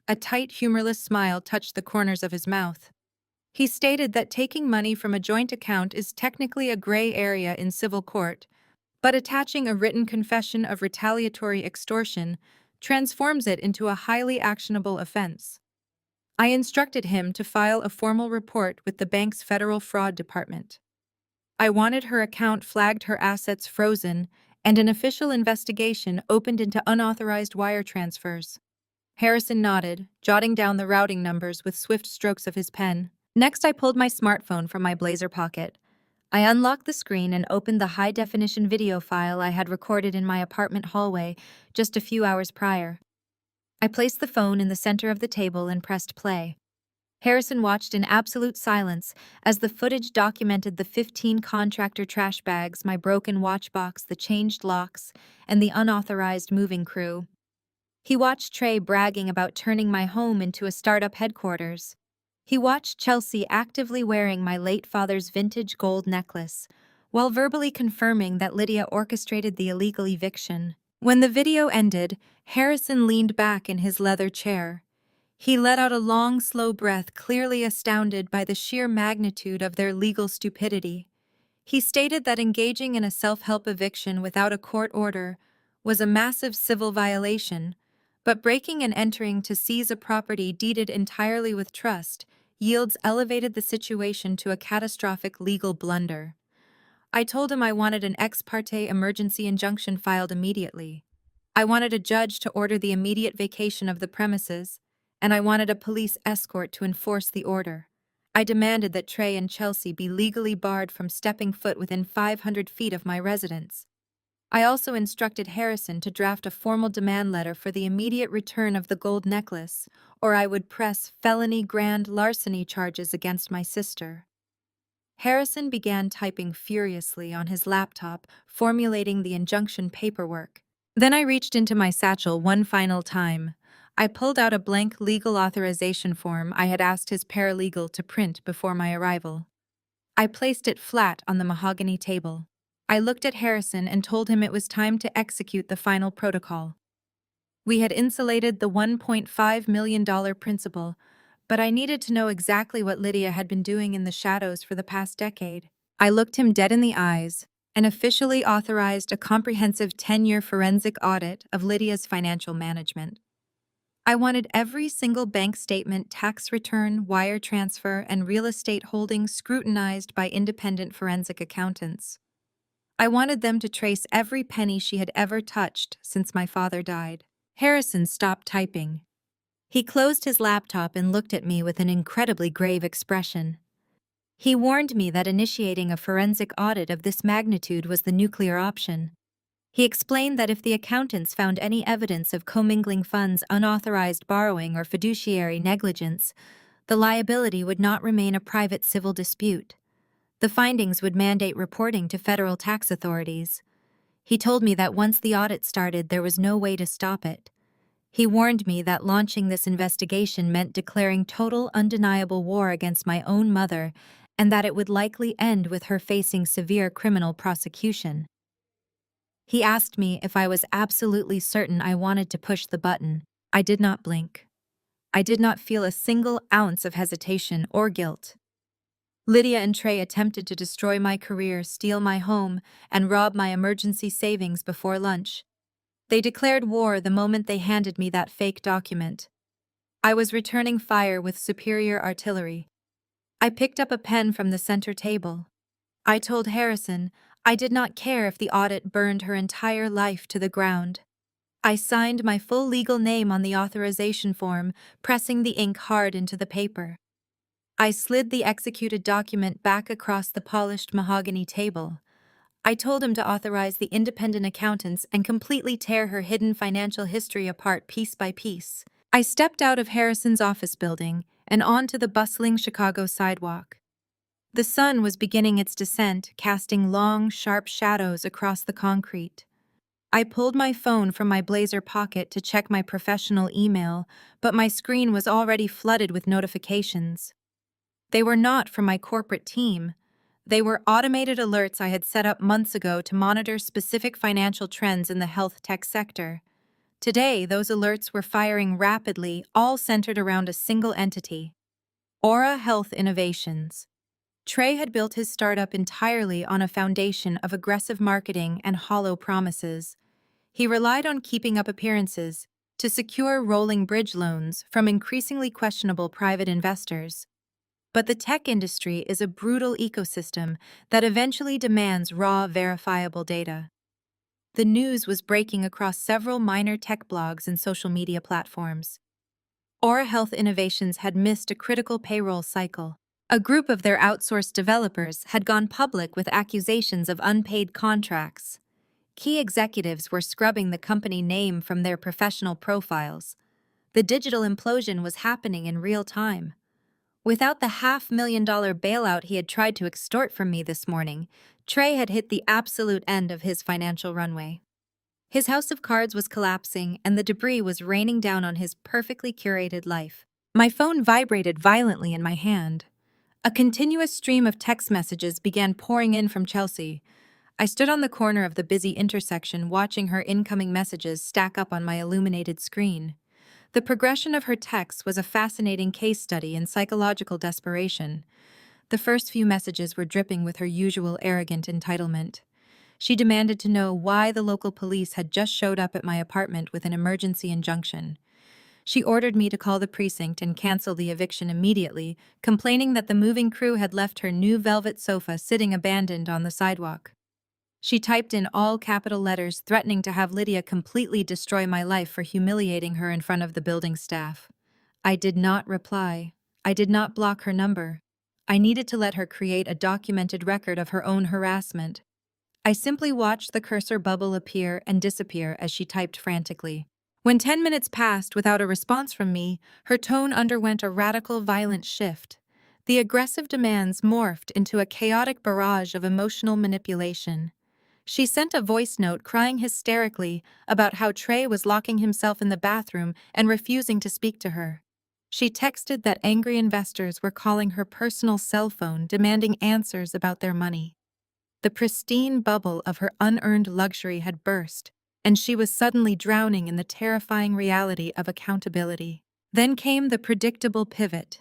A tight, humorless smile touched the corners of his mouth. He stated that taking money from a joint account is technically a gray area in civil court, but attaching a written confession of retaliatory extortion transforms it into a highly actionable offense. I instructed him to file a formal report with the bank's federal fraud department. I wanted her account flagged, her assets frozen, and an official investigation opened into unauthorized wire transfers. Harrison nodded, jotting down the routing numbers with swift strokes of his pen. Next, I pulled my smartphone from my blazer pocket. I unlocked the screen and opened the high-definition video file I had recorded in my apartment hallway just a few hours prior. I placed the phone in the center of the table and pressed play. Harrison watched in absolute silence as the footage documented the 15 contractor trash bags, my broken watch box, the changed locks, and the unauthorized moving crew. He watched Trey bragging about turning my home into a startup headquarters. He watched Chelsea actively wearing my late father's vintage gold necklace, while verbally confirming that Lydia orchestrated the illegal eviction. When the video ended, Harrison leaned back in his leather chair. He let out a long, slow breath, clearly astounded by the sheer magnitude of their legal stupidity. He stated that engaging in a self-help eviction without a court order was a massive civil violation, but breaking and entering to seize a property deeded entirely with trust yields elevated the situation to a catastrophic legal blunder. I told him I wanted an ex parte emergency injunction filed immediately. I wanted a judge to order the immediate vacation of the premises, and I wanted a police escort to enforce the order. I demanded that Trey and Chelsea be legally barred from stepping foot within 500 feet of my residence. I also instructed Harrison to draft a formal demand letter for the immediate return of the gold necklace, or I would press felony grand larceny charges against my sister. Harrison began typing furiously on his laptop, formulating the injunction paperwork. Then I reached into my satchel one final time. I pulled out a blank legal authorization form I had asked his paralegal to print before my arrival. I placed it flat on the mahogany table. I looked at Harrison and told him it was time to execute the final protocol. We had insulated the $1.5 million principal, but I needed to know exactly what Lydia had been doing in the shadows for the past decade. I looked him dead in the eyes and officially authorized a comprehensive 10-year forensic audit of Lydia's financial management. I wanted every single bank statement, tax return, wire transfer, and real estate holdings scrutinized by independent forensic accountants. I wanted them to trace every penny she had ever touched since my father died. Harrison stopped typing. He closed his laptop and looked at me with an incredibly grave expression. He warned me that initiating a forensic audit of this magnitude was the nuclear option. He explained that if the accountants found any evidence of commingling funds, unauthorized borrowing, or fiduciary negligence, the liability would not remain a private civil dispute. The findings would mandate reporting to federal tax authorities. He told me that once the audit started, there was no way to stop it. He warned me that launching this investigation meant declaring total, undeniable war against my own mother, and that it would likely end with her facing severe criminal prosecution. He asked me if I was absolutely certain I wanted to push the button. I did not blink. I did not feel a single ounce of hesitation or guilt. Lydia and Trey attempted to destroy my career, steal my home, and rob my emergency savings before lunch. They declared war the moment they handed me that fake document. I was returning fire with superior artillery. I picked up a pen from the center table. I told Harrison I did not care if the audit burned her entire life to the ground. I signed my full legal name on the authorization form, pressing the ink hard into the paper. I slid the executed document back across the polished mahogany table. I told him to authorize the independent accountants and completely tear her hidden financial history apart piece by piece. I stepped out of Harrison's office building and onto the bustling Chicago sidewalk. The sun was beginning its descent, casting long, sharp shadows across the concrete. I pulled my phone from my blazer pocket to check my professional email, but my screen was already flooded with notifications. They were not from my corporate team. They were automated alerts I had set up months ago to monitor specific financial trends in the health tech sector. Today, those alerts were firing rapidly, all centered around a single entity: Aura Health Innovations. Trey had built his startup entirely on a foundation of aggressive marketing and hollow promises. He relied on keeping up appearances to secure rolling bridge loans from increasingly questionable private investors. But the tech industry is a brutal ecosystem that eventually demands raw, verifiable data. The news was breaking across several minor tech blogs and social media platforms. Aura Health Innovations had missed a critical payroll cycle. A group of their outsourced developers had gone public with accusations of unpaid contracts. Key executives were scrubbing the company name from their professional profiles. The digital implosion was happening in real time. Without the $500,000 bailout he had tried to extort from me this morning, Trey had hit the absolute end of his financial runway. His house of cards was collapsing, and the debris was raining down on his perfectly curated life. My phone vibrated violently in my hand. A continuous stream of text messages began pouring in from Chelsea. I stood on the corner of the busy intersection watching her incoming messages stack up on my illuminated screen. The progression of her texts was a fascinating case study in psychological desperation. The first few messages were dripping with her usual arrogant entitlement. She demanded to know why the local police had just showed up at my apartment with an emergency injunction. She ordered me to call the precinct and cancel the eviction immediately, complaining that the moving crew had left her new velvet sofa sitting abandoned on the sidewalk. She typed in all capital letters, threatening to have Lydia completely destroy my life for humiliating her in front of the building staff. I did not reply. I did not block her number. I needed to let her create a documented record of her own harassment. I simply watched the cursor bubble appear and disappear as she typed frantically. When 10 minutes passed without a response from me, her tone underwent a radical, violent shift. The aggressive demands morphed into a chaotic barrage of emotional manipulation. She sent a voice note crying hysterically about how Trey was locking himself in the bathroom and refusing to speak to her. She texted that angry investors were calling her personal cell phone demanding answers about their money. The pristine bubble of her unearned luxury had burst, and she was suddenly drowning in the terrifying reality of accountability. Then came the predictable pivot.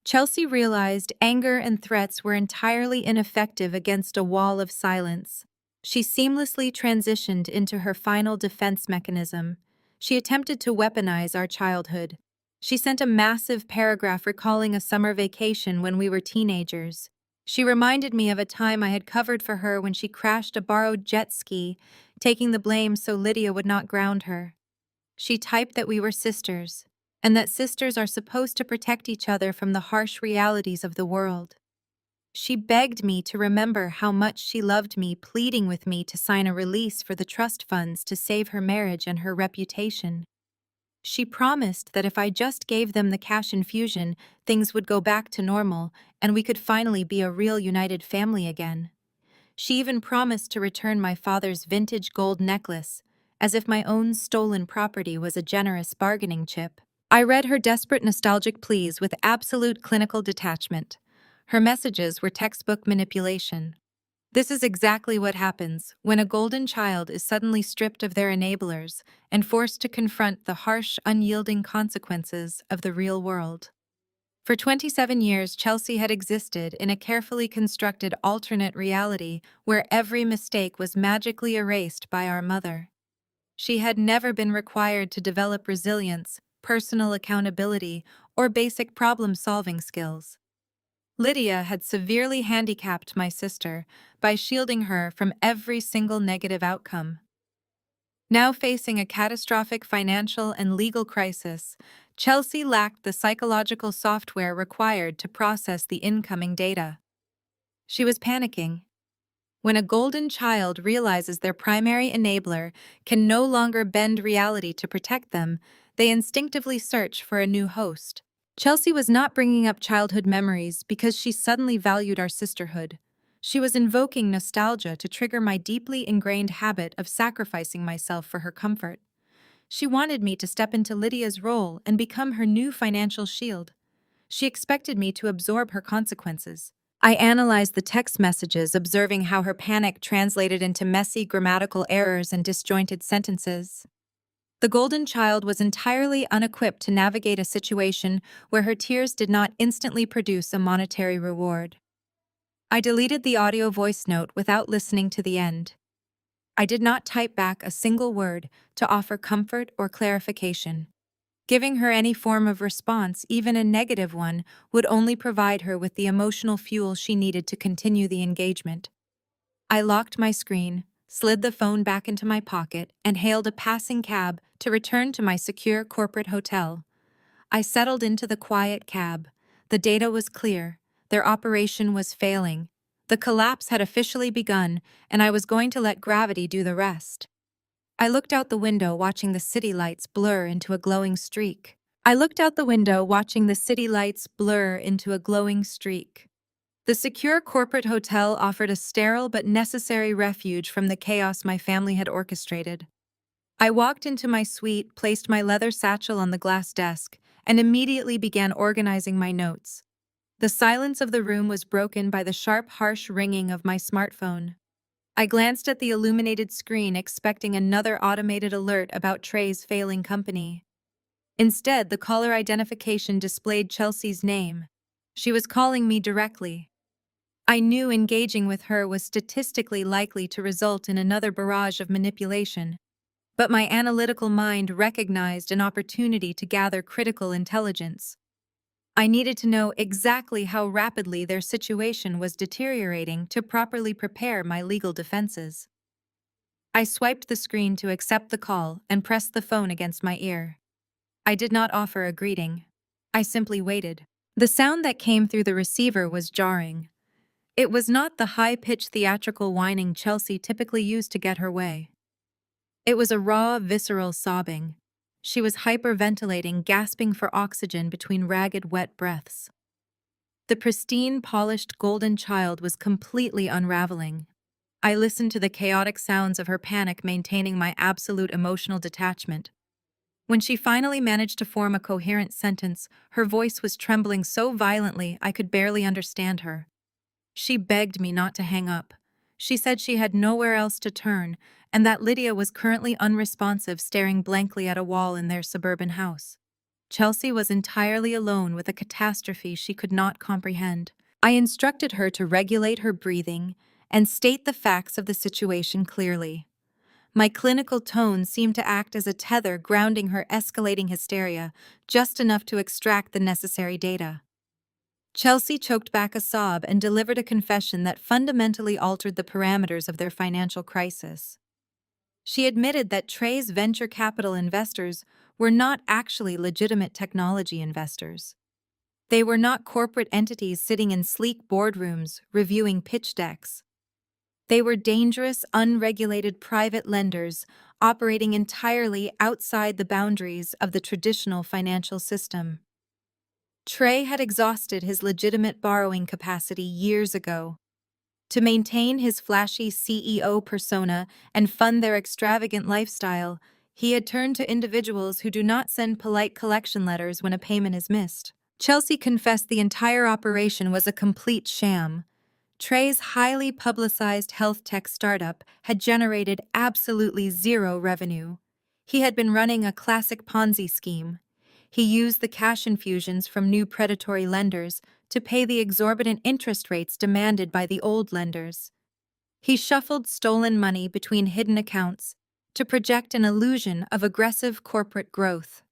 Chelsea realized anger and threats were entirely ineffective against a wall of silence. She seamlessly transitioned into her final defense mechanism. She attempted to weaponize our childhood. She sent a massive paragraph recalling a summer vacation when we were teenagers. She reminded me of a time I had covered for her when she crashed a borrowed jet ski, taking the blame so Lydia would not ground her. She typed that we were sisters, and that sisters are supposed to protect each other from the harsh realities of the world. She begged me to remember how much she loved me, pleading with me to sign a release for the trust funds to save her marriage and her reputation. She promised that if I just gave them the cash infusion, things would go back to normal and we could finally be a real united family again. She even promised to return my father's vintage gold necklace, as if my own stolen property was a generous bargaining chip. I read her desperate nostalgic pleas with absolute clinical detachment. Her messages were textbook manipulation. This is exactly what happens when a golden child is suddenly stripped of their enablers and forced to confront the harsh, unyielding consequences of the real world. For 27 years, Chelsea had existed in a carefully constructed alternate reality where every mistake was magically erased by our mother. She had never been required to develop resilience, personal accountability, or basic problem-solving skills. Lydia had severely handicapped my sister by shielding her from every single negative outcome. Now facing a catastrophic financial and legal crisis, Chelsea lacked the psychological software required to process the incoming data. She was panicking. When a golden child realizes their primary enabler can no longer bend reality to protect them, they instinctively search for a new host. Chelsea was not bringing up childhood memories because she suddenly valued our sisterhood. She was invoking nostalgia to trigger my deeply ingrained habit of sacrificing myself for her comfort. She wanted me to step into Lydia's role and become her new financial shield. She expected me to absorb her consequences. I analyzed the text messages, observing how her panic translated into messy grammatical errors and disjointed sentences. The golden child was entirely unequipped to navigate a situation where her tears did not instantly produce a monetary reward. I deleted the audio voice note without listening to the end. I did not type back a single word to offer comfort or clarification. Giving her any form of response, even a negative one, would only provide her with the emotional fuel she needed to continue the engagement. I locked my screen, slid the phone back into my pocket, and hailed a passing cab to return to my secure corporate hotel. I settled into the quiet cab. The data was clear. Their operation was failing. The collapse had officially begun, and I was going to let gravity do the rest. I looked out the window, watching the city lights blur into a glowing streak. The secure corporate hotel offered a sterile but necessary refuge from the chaos my family had orchestrated. I walked into my suite, placed my leather satchel on the glass desk, and immediately began organizing my notes. The silence of the room was broken by the sharp, harsh ringing of my smartphone. I glanced at the illuminated screen, expecting another automated alert about Trey's failing company. Instead, the caller identification displayed Chelsea's name. She was calling me directly. I knew engaging with her was statistically likely to result in another barrage of manipulation, but my analytical mind recognized an opportunity to gather critical intelligence. I needed to know exactly how rapidly their situation was deteriorating to properly prepare my legal defenses. I swiped the screen to accept the call and pressed the phone against my ear. I did not offer a greeting. I simply waited. The sound that came through the receiver was jarring. It was not the high-pitched theatrical whining Chelsea typically used to get her way. It was a raw, visceral sobbing. She was hyperventilating, gasping for oxygen between ragged, wet breaths. The pristine, polished golden child was completely unraveling. I listened to the chaotic sounds of her panic, maintaining my absolute emotional detachment. When she finally managed to form a coherent sentence, her voice was trembling so violently I could barely understand her. She begged me not to hang up. She said she had nowhere else to turn, and that Lydia was currently unresponsive, staring blankly at a wall in their suburban house. Chelsea was entirely alone with a catastrophe she could not comprehend. I instructed her to regulate her breathing and state the facts of the situation clearly. My clinical tone seemed to act as a tether, grounding her escalating hysteria, just enough to extract the necessary data. Chelsea choked back a sob and delivered a confession that fundamentally altered the parameters of their financial crisis. She admitted that Trey's venture capital investors were not actually legitimate technology investors. They were not corporate entities sitting in sleek boardrooms reviewing pitch decks. They were dangerous, unregulated private lenders operating entirely outside the boundaries of the traditional financial system. Trey had exhausted his legitimate borrowing capacity years ago. To maintain his flashy CEO persona and fund their extravagant lifestyle, he had turned to individuals who do not send polite collection letters when a payment is missed. Chelsea confessed the entire operation was a complete sham. Trey's highly publicized health tech startup had generated absolutely zero revenue. He had been running a classic Ponzi scheme. He used the cash infusions from new predatory lenders to pay the exorbitant interest rates demanded by the old lenders. He shuffled stolen money between hidden accounts to project an illusion of aggressive corporate growth.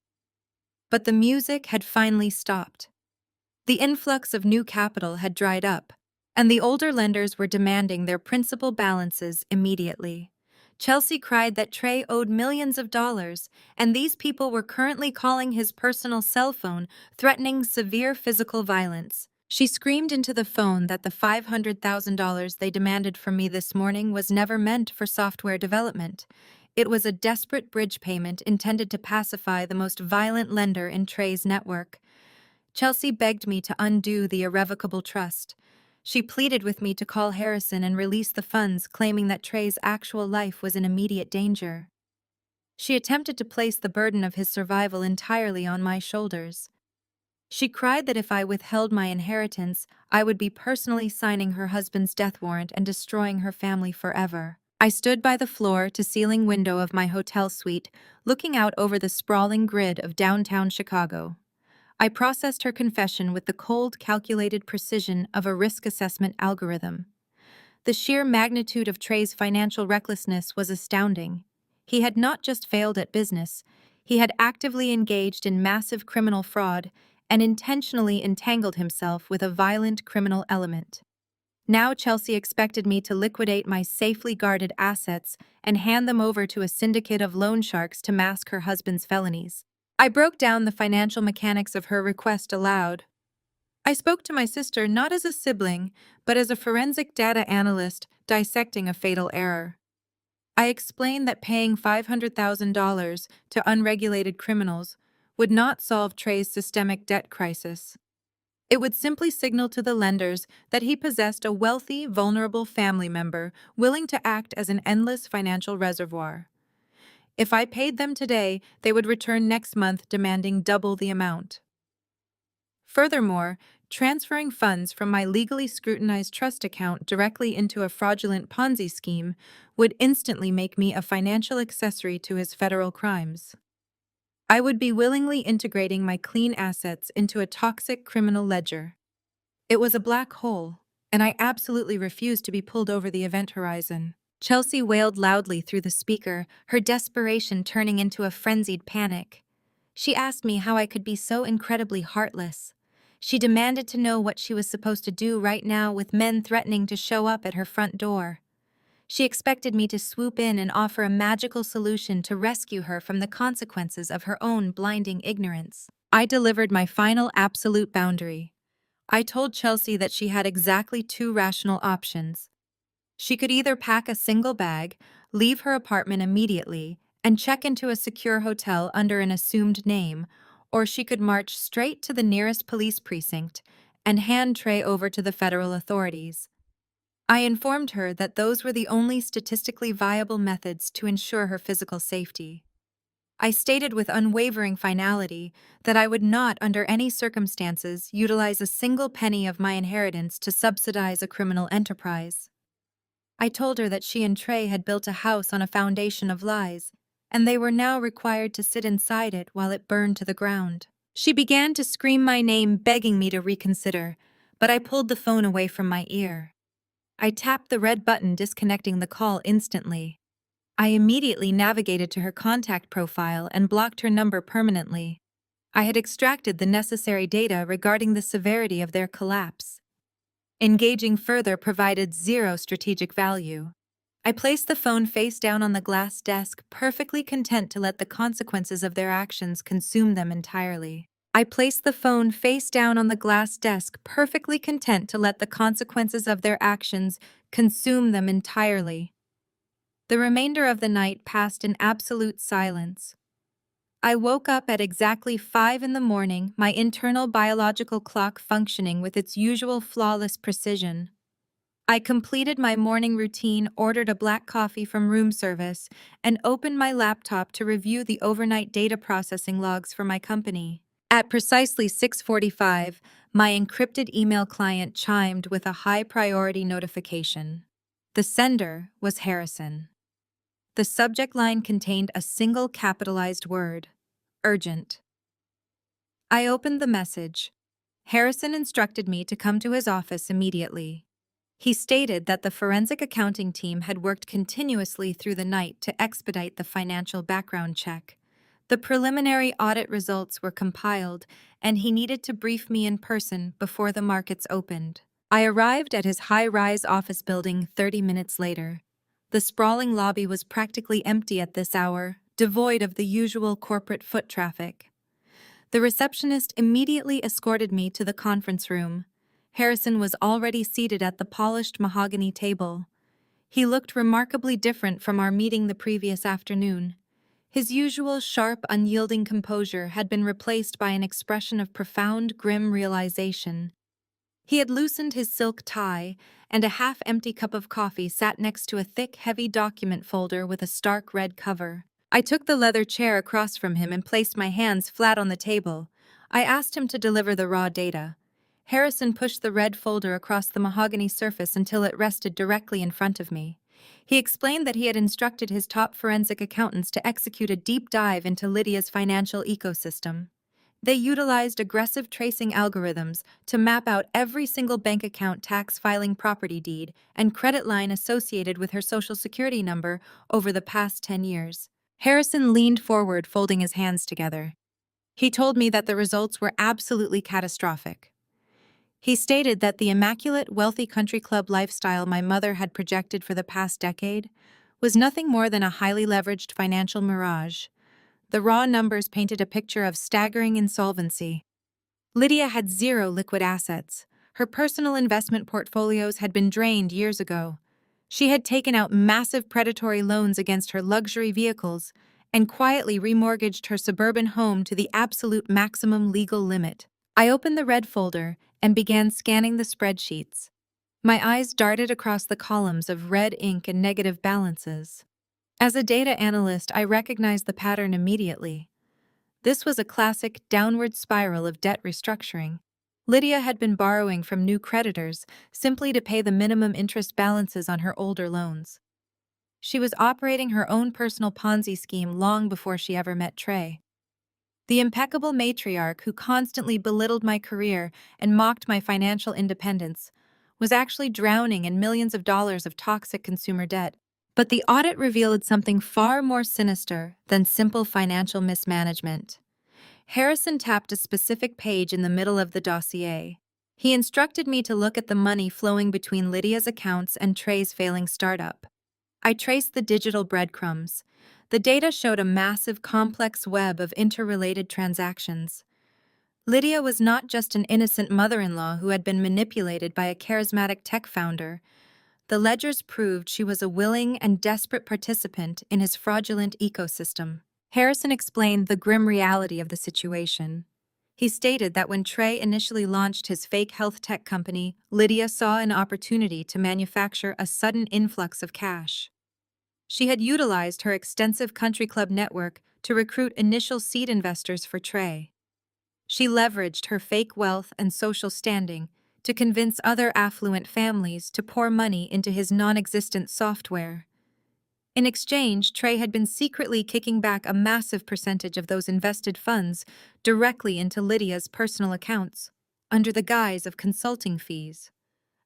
But the music had finally stopped. The influx of new capital had dried up, and the older lenders were demanding their principal balances immediately. Chelsea cried that Trey owed millions of dollars, and these people were currently calling his personal cell phone, threatening severe physical violence. She screamed into the phone that the $500,000 they demanded from me this morning was never meant for software development. It was a desperate bridge payment intended to pacify the most violent lender in Trey's network. Chelsea begged me to undo the irrevocable trust. She pleaded with me to call Harrison and release the funds, claiming that Trey's actual life was in immediate danger. She attempted to place the burden of his survival entirely on my shoulders. She cried that if I withheld my inheritance, I would be personally signing her husband's death warrant and destroying her family forever. I stood by the floor-to-ceiling window of my hotel suite, looking out over the sprawling grid of downtown Chicago. I processed her confession with the cold, calculated precision of a risk assessment algorithm. The sheer magnitude of Trey's financial recklessness was astounding. He had not just failed at business, he had actively engaged in massive criminal fraud and intentionally entangled himself with a violent criminal element. Now Chelsea expected me to liquidate my safely guarded assets and hand them over to a syndicate of loan sharks to mask her husband's felonies. I broke down the financial mechanics of her request aloud. I spoke to my sister not as a sibling, but as a forensic data analyst dissecting a fatal error. I explained that paying $500,000 to unregulated criminals would not solve Trey's systemic debt crisis. It would simply signal to the lenders that he possessed a wealthy, vulnerable family member willing to act as an endless financial reservoir. If I paid them today, they would return next month demanding double the amount. Furthermore, transferring funds from my legally scrutinized trust account directly into a fraudulent Ponzi scheme would instantly make me a financial accessory to his federal crimes. I would be willingly integrating my clean assets into a toxic criminal ledger. It was a black hole, and I absolutely refused to be pulled over the event horizon. Chelsea wailed loudly through the speaker, her desperation turning into a frenzied panic. She asked me how I could be so incredibly heartless. She demanded to know what she was supposed to do right now with men threatening to show up at her front door. She expected me to swoop in and offer a magical solution to rescue her from the consequences of her own blinding ignorance. I delivered my final absolute boundary. I told Chelsea that she had exactly two rational options. She could either pack a single bag, leave her apartment immediately, and check into a secure hotel under an assumed name, or she could march straight to the nearest police precinct and hand Trey over to the federal authorities. I informed her that those were the only statistically viable methods to ensure her physical safety. I stated with unwavering finality that I would not, under any circumstances, utilize a single penny of my inheritance to subsidize a criminal enterprise. I told her that she and Trey had built a house on a foundation of lies, and they were now required to sit inside it while it burned to the ground. She began to scream my name, begging me to reconsider, but I pulled the phone away from my ear. I tapped the red button, disconnecting the call instantly. I immediately navigated to her contact profile and blocked her number permanently. I had extracted the necessary data regarding the severity of their collapse. Engaging further provided zero strategic value. I placed the phone face down on the glass desk, perfectly content to let the consequences of their actions consume them entirely. I placed the phone face down on the glass desk, perfectly content to let the consequences of their actions consume them entirely. The remainder of the night passed in absolute silence. I woke up at exactly 5 in the morning, my internal biological clock functioning with its usual flawless precision. I completed my morning routine, ordered a black coffee from room service, and opened my laptop to review the overnight data processing logs for my company. At precisely 6:45, my encrypted email client chimed with a high-priority notification. The sender was Harrison. The subject line contained a single capitalized word: urgent. I opened the message. Harrison instructed me to come to his office immediately. He stated that the forensic accounting team had worked continuously through the night to expedite the financial background check. The preliminary audit results were compiled, and he needed to brief me in person before the markets opened. I arrived at his high-rise office building 30 minutes later. The sprawling lobby was practically empty at this hour, devoid of the usual corporate foot traffic. The receptionist immediately escorted me to the conference room. Harrison was already seated at the polished mahogany table. He looked remarkably different from our meeting the previous afternoon. His usual sharp, unyielding composure had been replaced by an expression of profound, grim realization. He had loosened his silk tie, and a half-empty cup of coffee sat next to a thick, heavy document folder with a stark red cover. I took the leather chair across from him and placed my hands flat on the table. I asked him to deliver the raw data. Harrison pushed the red folder across the mahogany surface until it rested directly in front of me. He explained that he had instructed his top forensic accountants to execute a deep dive into Lydia's financial ecosystem. They utilized aggressive tracing algorithms to map out every single bank account, tax filing, property deed, and credit line associated with her social security number over the past 10 years. Harrison leaned forward, folding his hands together. He told me that the results were absolutely catastrophic. He stated that the immaculate, wealthy country club lifestyle my mother had projected for the past decade was nothing more than a highly leveraged financial mirage. The raw numbers painted a picture of staggering insolvency. Lydia had zero liquid assets. Her personal investment portfolios had been drained years ago. She had taken out massive predatory loans against her luxury vehicles and quietly remortgaged her suburban home to the absolute maximum legal limit. I opened the red folder and began scanning the spreadsheets. My eyes darted across the columns of red ink and negative balances. As a data analyst, I recognized the pattern immediately. This was a classic downward spiral of debt restructuring. Lydia had been borrowing from new creditors simply to pay the minimum interest balances on her older loans. She was operating her own personal Ponzi scheme long before she ever met Trey. The impeccable matriarch who constantly belittled my career and mocked my financial independence was actually drowning in millions of dollars of toxic consumer debt. But the audit revealed something far more sinister than simple financial mismanagement. Harrison tapped a specific page in the middle of the dossier. He instructed me to look at the money flowing between Lydia's accounts and Trey's failing startup. I traced the digital breadcrumbs. The data showed a massive, complex web of interrelated transactions. Lydia was not just an innocent mother-in-law who had been manipulated by a charismatic tech founder. The ledgers proved she was a willing and desperate participant in his fraudulent ecosystem. Harrison explained the grim reality of the situation. He stated that when Trey initially launched his fake health tech company, Lydia saw an opportunity to manufacture a sudden influx of cash. She had utilized her extensive country club network to recruit initial seed investors for Trey. She leveraged her fake wealth and social standing to convince other affluent families to pour money into his non-existent software. In exchange, Trey had been secretly kicking back a massive percentage of those invested funds directly into Lydia's personal accounts, under the guise of consulting fees.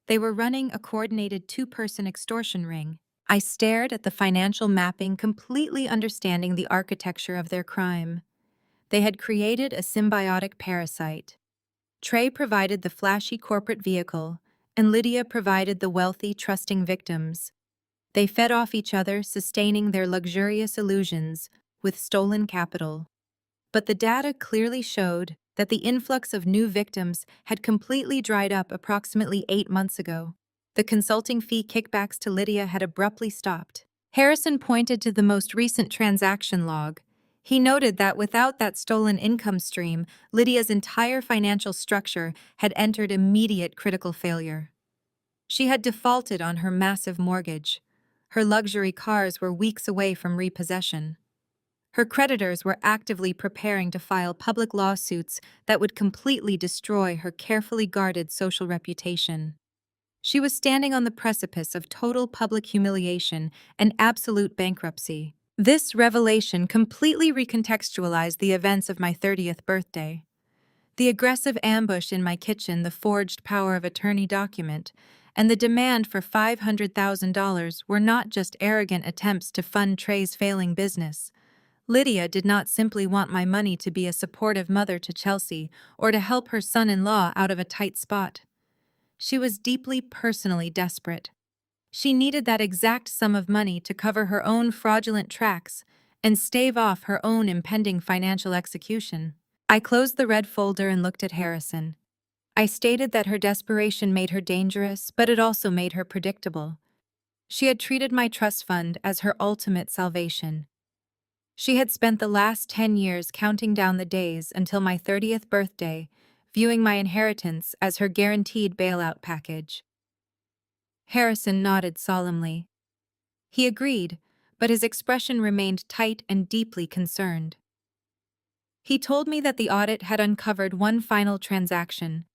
They were running a coordinated two-person extortion ring. I stared at the financial mapping, completely understanding the architecture of their crime. They had created a symbiotic parasite. Trey provided the flashy corporate vehicle, and Lydia provided the wealthy, trusting victims. They fed off each other, sustaining their luxurious illusions with stolen capital. But the data clearly showed that the influx of new victims had completely dried up approximately 8 months ago. The consulting fee kickbacks to Lydia had abruptly stopped. Harrison pointed to the most recent transaction log. He noted that without that stolen income stream, Lydia's entire financial structure had entered immediate critical failure. She had defaulted on her massive mortgage. Her luxury cars were weeks away from repossession. Her creditors were actively preparing to file public lawsuits that would completely destroy her carefully guarded social reputation. She was standing on the precipice of total public humiliation and absolute bankruptcy. This revelation completely recontextualized the events of my 30th birthday. The aggressive ambush in my kitchen, the forged power of attorney document, and the demand for $500,000 were not just arrogant attempts to fund Trey's failing business. Lydia did not simply want my money to be a supportive mother to Chelsea or to help her son-in-law out of a tight spot. She was deeply personally desperate. She needed that exact sum of money to cover her own fraudulent tracks and stave off her own impending financial execution. I closed the red folder and looked at Harrison. I stated that her desperation made her dangerous, but it also made her predictable. She had treated my trust fund as her ultimate salvation. She had spent the last 10 years counting down the days until my 30th birthday, viewing my inheritance as her guaranteed bailout package. Harrison nodded solemnly. He agreed, but his expression remained tight and deeply concerned. He told me that the audit had uncovered one final transaction,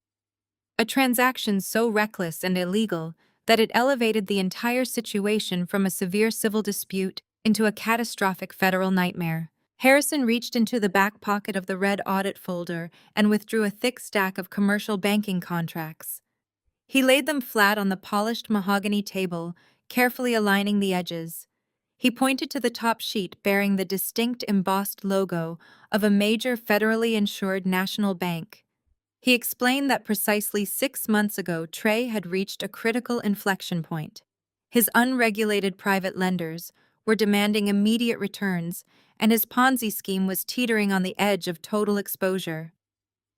a transaction so reckless and illegal that it elevated the entire situation from a severe civil dispute into a catastrophic federal nightmare. Harrison reached into the back pocket of the red audit folder and withdrew a thick stack of commercial banking contracts. He laid them flat on the polished mahogany table, carefully aligning the edges. He pointed to the top sheet bearing the distinct embossed logo of a major federally insured national bank. He explained that precisely 6 months ago, Trey had reached a critical inflection point. His unregulated private lenders were demanding immediate returns, and his Ponzi scheme was teetering on the edge of total exposure.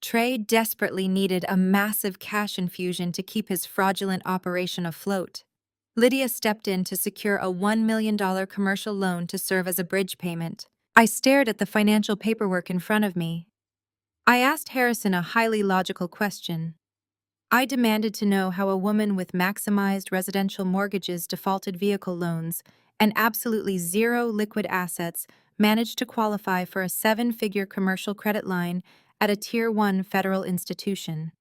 Trey desperately needed a massive cash infusion to keep his fraudulent operation afloat. Lydia stepped in to secure a $1 million commercial loan to serve as a bridge payment. I stared at the financial paperwork in front of me. I asked Harrison a highly logical question. I demanded to know how a woman with maximized residential mortgages, defaulted vehicle loans, and absolutely zero liquid assets managed to qualify for a 7-figure commercial credit line at a Tier 1 federal institution.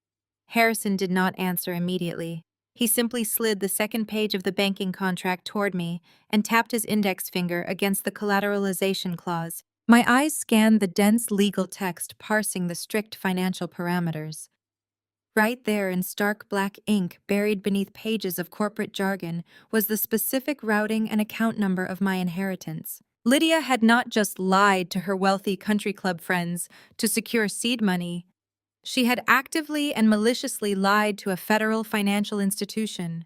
Harrison did not answer immediately. He simply slid the second page of the banking contract toward me and tapped his index finger against the collateralization clause. My eyes scanned the dense legal text, parsing the strict financial parameters. Right there in stark black ink, buried beneath pages of corporate jargon, was the specific routing and account number of my inheritance. Lydia had not just lied to her wealthy country club friends to secure seed money. She had actively and maliciously lied to a federal financial institution.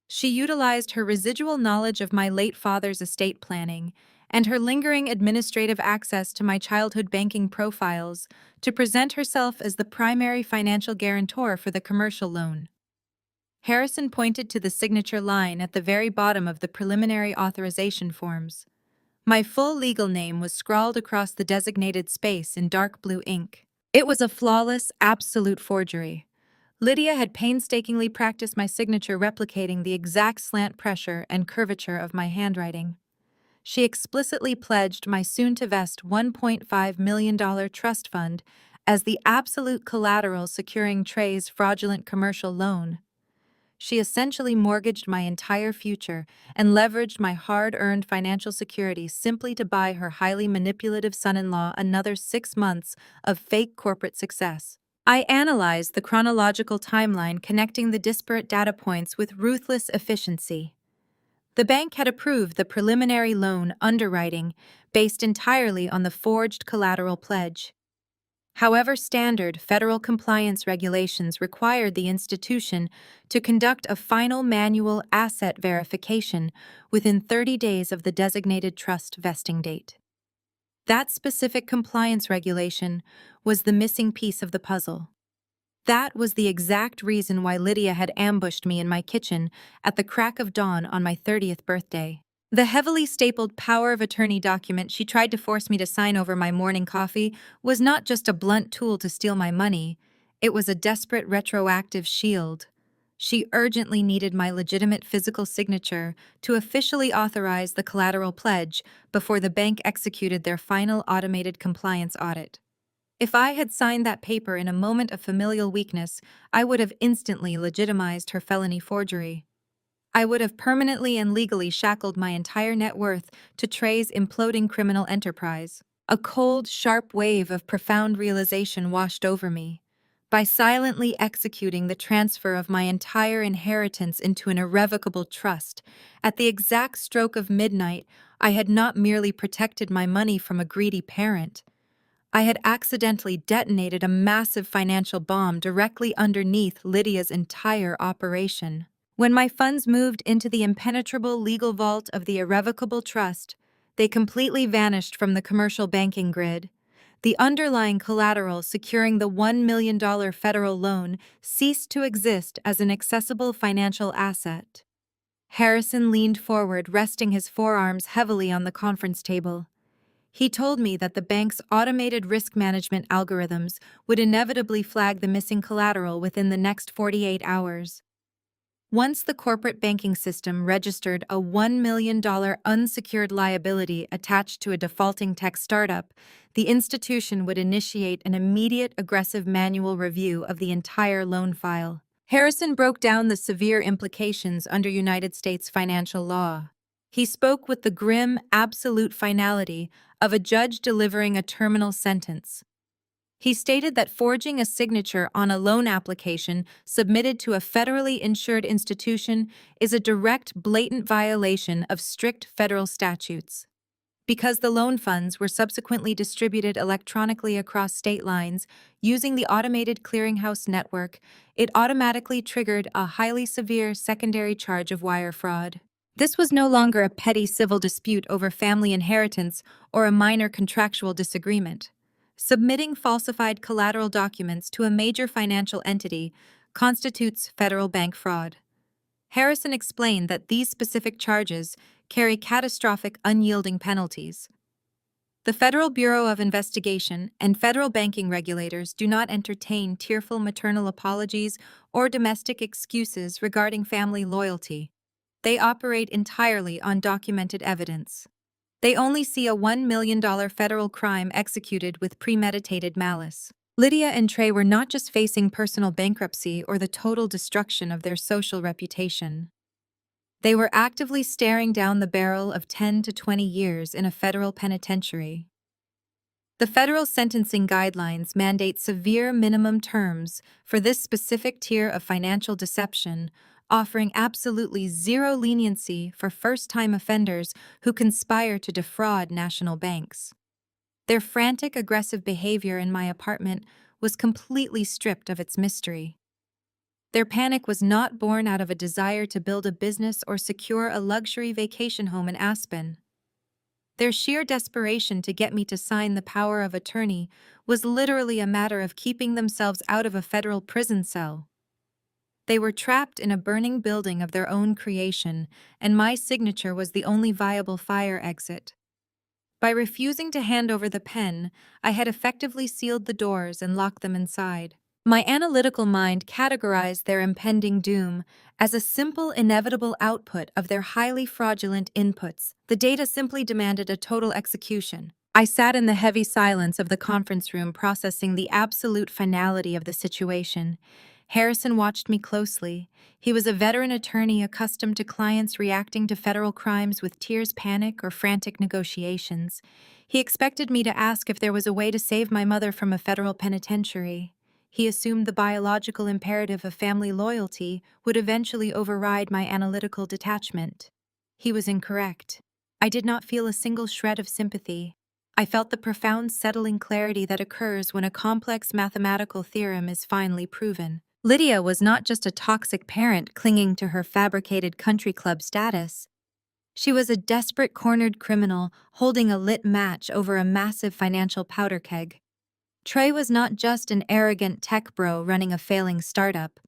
She utilized her residual knowledge of my late father's estate planning and her lingering administrative access to my childhood banking profiles to present herself as the primary financial guarantor for the commercial loan. Harrison pointed to the signature line at the very bottom of the preliminary authorization forms. My full legal name was scrawled across the designated space in dark blue ink. It was a flawless, absolute forgery. Lydia had painstakingly practiced my signature, replicating the exact slant pressure and curvature of my handwriting. She explicitly pledged my soon-to-vest $1.5 million trust fund as the absolute collateral securing Trey's fraudulent commercial loan. She essentially mortgaged my entire future and leveraged my hard-earned financial security simply to buy her highly manipulative son-in-law another 6 months of fake corporate success. I analyzed the chronological timeline, connecting the disparate data points with ruthless efficiency. The bank had approved the preliminary loan underwriting based entirely on the forged collateral pledge. However, standard federal compliance regulations required the institution to conduct a final manual asset verification within 30 days of the designated trust vesting date. That specific compliance regulation was the missing piece of the puzzle. That was the exact reason why Lydia had ambushed me in my kitchen at the crack of dawn on my 30th birthday. The heavily stapled power of attorney document she tried to force me to sign over my morning coffee was not just a blunt tool to steal my money, it was a desperate retroactive shield. She urgently needed my legitimate physical signature to officially authorize the collateral pledge before the bank executed their final automated compliance audit. If I had signed that paper in a moment of familial weakness, I would have instantly legitimized her felony forgery. I would have permanently and legally shackled my entire net worth to Trey's imploding criminal enterprise. A cold, sharp wave of profound realization washed over me. By silently executing the transfer of my entire inheritance into an irrevocable trust, at the exact stroke of midnight, I had not merely protected my money from a greedy parent. I had accidentally detonated a massive financial bomb directly underneath Lydia's entire operation. When my funds moved into the impenetrable legal vault of the irrevocable trust, they completely vanished from the commercial banking grid. The underlying collateral securing the $1 million federal loan ceased to exist as an accessible financial asset. Harrison leaned forward, resting his forearms heavily on the conference table. He told me that the bank's automated risk management algorithms would inevitably flag the missing collateral within the next 48 hours. Once the corporate banking system registered a $1 million unsecured liability attached to a defaulting tech startup, the institution would initiate an immediate aggressive manual review of the entire loan file. Harrison broke down the severe implications under United States financial law. He spoke with the grim, absolute finality of a judge delivering a terminal sentence. He stated that forging a signature on a loan application submitted to a federally insured institution is a direct, blatant violation of strict federal statutes. Because the loan funds were subsequently distributed electronically across state lines using the automated clearinghouse network, it automatically triggered a highly severe secondary charge of wire fraud. This was no longer a petty civil dispute over family inheritance or a minor contractual disagreement. Submitting falsified collateral documents to a major financial entity constitutes federal bank fraud. Harrison explained that these specific charges carry catastrophic, unyielding penalties. The Federal Bureau of Investigation and federal banking regulators do not entertain tearful maternal apologies or domestic excuses regarding family loyalty. They operate entirely on documented evidence. They only see a $1 million federal crime executed with premeditated malice. Lydia and Trey were not just facing personal bankruptcy or the total destruction of their social reputation. They were actively staring down the barrel of 10 to 20 years in a federal penitentiary. The federal sentencing guidelines mandate severe minimum terms for this specific tier of financial deception, offering absolutely zero leniency for first-time offenders who conspire to defraud national banks. Their frantic, aggressive behavior in my apartment was completely stripped of its mystery. Their panic was not born out of a desire to build a business or secure a luxury vacation home in Aspen. Their sheer desperation to get me to sign the power of attorney was literally a matter of keeping themselves out of a federal prison cell. They were trapped in a burning building of their own creation, and my signature was the only viable fire exit. By refusing to hand over the pen, I had effectively sealed the doors and locked them inside. My analytical mind categorized their impending doom as a simple, inevitable output of their highly fraudulent inputs. The data simply demanded a total execution. I sat in the heavy silence of the conference room processing the absolute finality of the situation. Harrison watched me closely. He was a veteran attorney accustomed to clients reacting to federal crimes with tears, panic, or frantic negotiations. He expected me to ask if there was a way to save my mother from a federal penitentiary. He assumed the biological imperative of family loyalty would eventually override my analytical detachment. He was incorrect. I did not feel a single shred of sympathy. I felt the profound settling clarity that occurs when a complex mathematical theorem is finally proven. Lydia was not just a toxic parent clinging to her fabricated country club status. She was a desperate cornered criminal holding a lit match over a massive financial powder keg. Trey was not just an arrogant tech bro running a failing startup.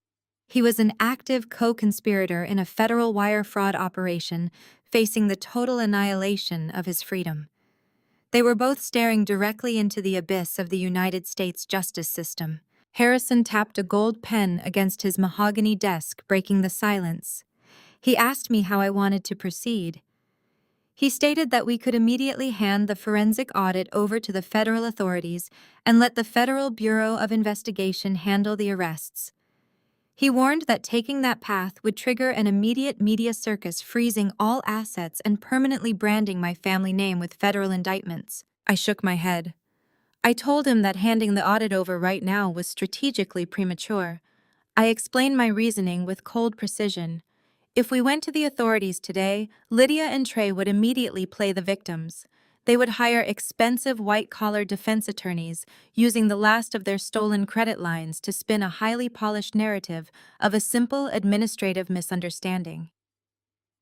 He was an active co-conspirator in a federal wire fraud operation facing the total annihilation of his freedom. They were both staring directly into the abyss of the United States justice system. Harrison tapped a gold pen against his mahogany desk, breaking the silence. He asked me how I wanted to proceed. He stated that we could immediately hand the forensic audit over to the federal authorities and let the Federal Bureau of Investigation handle the arrests. He warned that taking that path would trigger an immediate media circus, freezing all assets and permanently branding my family name with federal indictments. I shook my head. I told him that handing the audit over right now was strategically premature. I explained my reasoning with cold precision. If we went to the authorities today, Lydia and Trey would immediately play the victims. They would hire expensive white-collar defense attorneys, using the last of their stolen credit lines to spin a highly polished narrative of a simple administrative misunderstanding.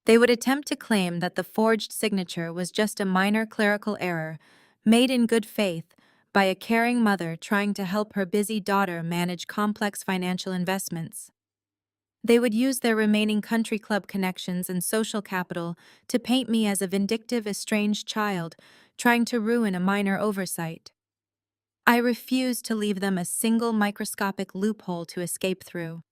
They would attempt to claim that the forged signature was just a minor clerical error, made in good faith by a caring mother trying to help her busy daughter manage complex financial investments. They would use their remaining country club connections and social capital to paint me as a vindictive, estranged child trying to ruin a minor oversight. I refused to leave them a single microscopic loophole to escape through.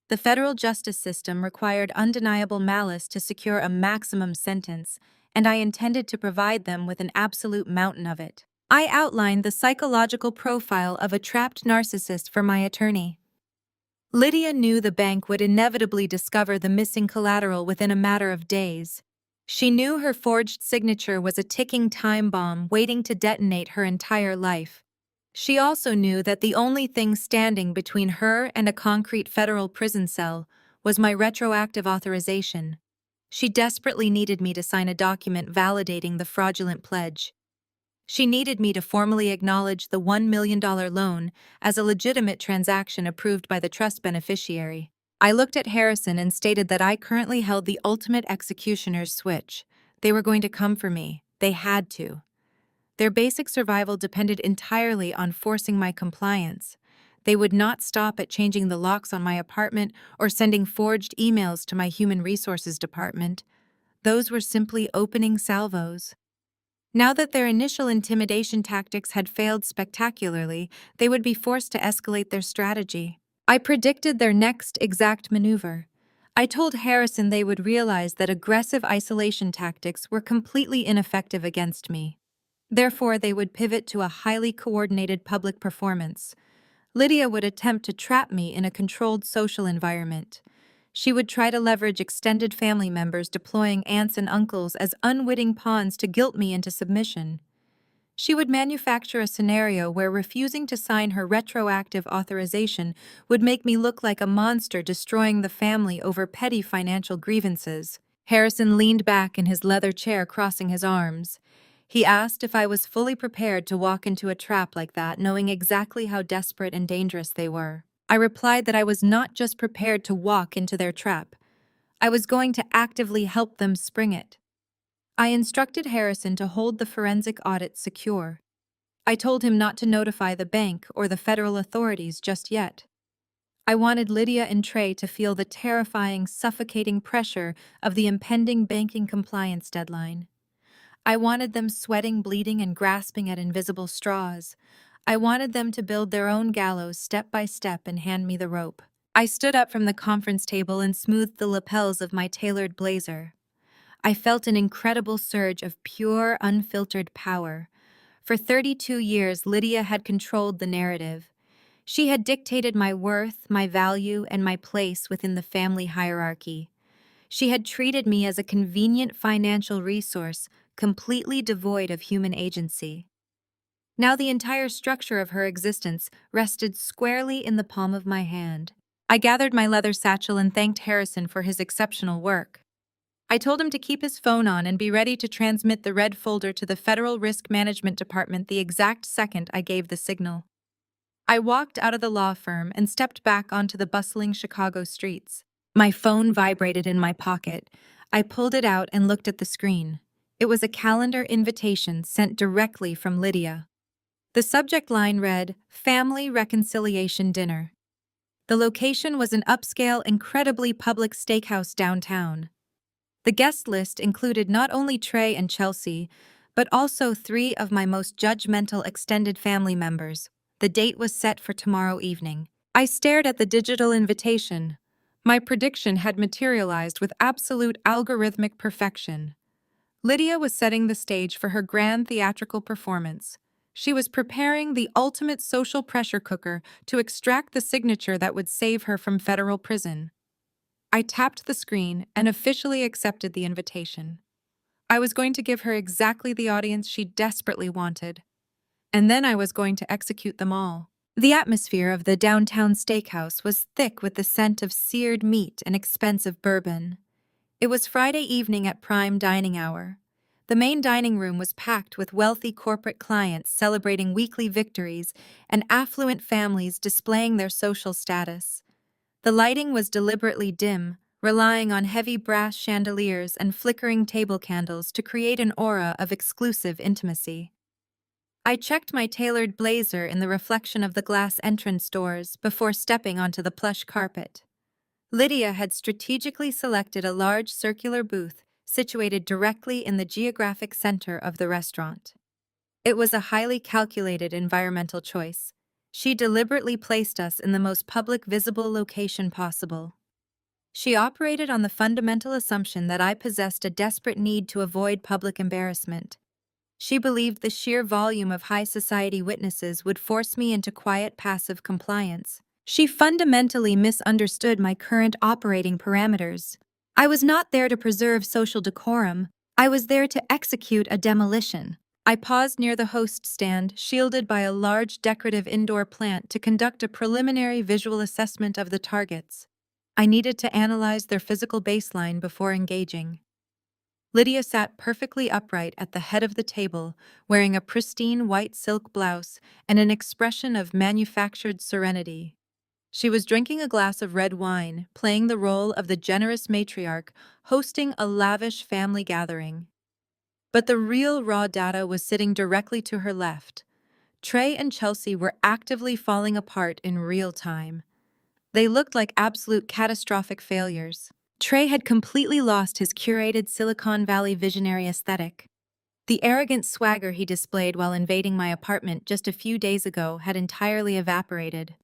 The federal justice system required undeniable malice to secure a maximum sentence, and I intended to provide them with an absolute mountain of it. I outlined the psychological profile of a trapped narcissist for my attorney. Lydia knew the bank would inevitably discover the missing collateral within a matter of days. She knew her forged signature was a ticking time bomb waiting to detonate her entire life. She also knew that the only thing standing between her and a concrete federal prison cell was my retroactive authorization. She desperately needed me to sign a document validating the fraudulent pledge. She needed me to formally acknowledge the $1 million loan as a legitimate transaction approved by the trust beneficiary. I looked at Harrison and stated that I currently held the ultimate executioner's switch. They were going to come for me. They had to. Their basic survival depended entirely on forcing my compliance. They would not stop at changing the locks on my apartment or sending forged emails to my human resources department. Those were simply opening salvos. Now that their initial intimidation tactics had failed spectacularly, they would be forced to escalate their strategy. I predicted their next exact maneuver. I told Harrison they would realize that aggressive isolation tactics were completely ineffective against me. Therefore, they would pivot to a highly coordinated public performance. Lydia would attempt to trap me in a controlled social environment. She would try to leverage extended family members, deploying aunts and uncles as unwitting pawns to guilt me into submission. She would manufacture a scenario where refusing to sign her retroactive authorization would make me look like a monster destroying the family over petty financial grievances. Harrison leaned back in his leather chair, crossing his arms. He asked if I was fully prepared to walk into a trap like that, knowing exactly how desperate and dangerous they were. I replied that I was not just prepared to walk into their trap. I was going to actively help them spring it. I instructed Harrison to hold the forensic audit secure. I told him not to notify the bank or the federal authorities just yet. I wanted Lydia and Trey to feel the terrifying, suffocating pressure of the impending banking compliance deadline. I wanted them sweating, bleeding, and grasping at invisible straws. I wanted them to build their own gallows step by step and hand me the rope. I stood up from the conference table and smoothed the lapels of my tailored blazer. I felt an incredible surge of pure, unfiltered power. For 32 years, Lydia had controlled the narrative. She had dictated my worth, my value, and my place within the family hierarchy. She had treated me as a convenient financial resource, completely devoid of human agency. Now the entire structure of her existence rested squarely in the palm of my hand. I gathered my leather satchel and thanked Harrison for his exceptional work. I told him to keep his phone on and be ready to transmit the red folder to the Federal Risk Management Department the exact second I gave the signal. I walked out of the law firm and stepped back onto the bustling Chicago streets. My phone vibrated in my pocket. I pulled it out and looked at the screen. It was a calendar invitation sent directly from Lydia. The subject line read, "Family Reconciliation Dinner." The location was an upscale, incredibly public steakhouse downtown. The guest list included not only Trey and Chelsea, but also 3 of my most judgmental extended family members. The date was set for tomorrow evening. I stared at the digital invitation. My prediction had materialized with absolute algorithmic perfection. Lydia was setting the stage for her grand theatrical performance. She was preparing the ultimate social pressure cooker to extract the signature that would save her from federal prison. I tapped the screen and officially accepted the invitation. I was going to give her exactly the audience she desperately wanted. And then I was going to execute them all. The atmosphere of the downtown steakhouse was thick with the scent of seared meat and expensive bourbon. It was Friday evening at prime dining hour. The main dining room was packed with wealthy corporate clients celebrating weekly victories and affluent families displaying their social status. The lighting was deliberately dim, relying on heavy brass chandeliers and flickering table candles to create an aura of exclusive intimacy. I checked my tailored blazer in the reflection of the glass entrance doors before stepping onto the plush carpet. Lydia had strategically selected a large circular booth situated directly in the geographic center of the restaurant. It was a highly calculated environmental choice. She deliberately placed us in the most public visible location possible. She operated on the fundamental assumption that I possessed a desperate need to avoid public embarrassment. She believed the sheer volume of high society witnesses would force me into quiet, passive compliance. She fundamentally misunderstood my current operating parameters. I was not there to preserve social decorum. I was there to execute a demolition. I paused near the host stand, shielded by a large decorative indoor plant, to conduct a preliminary visual assessment of the targets. I needed to analyze their physical baseline before engaging. Lydia sat perfectly upright at the head of the table, wearing a pristine white silk blouse and an expression of manufactured serenity. She was drinking a glass of red wine, playing the role of the generous matriarch hosting a lavish family gathering. But the real raw data was sitting directly to her left. Trey and Chelsea were actively falling apart in real time. They looked like absolute catastrophic failures. Trey had completely lost his curated Silicon Valley visionary aesthetic. The arrogant swagger he displayed while invading my apartment just a few days ago had entirely evaporated.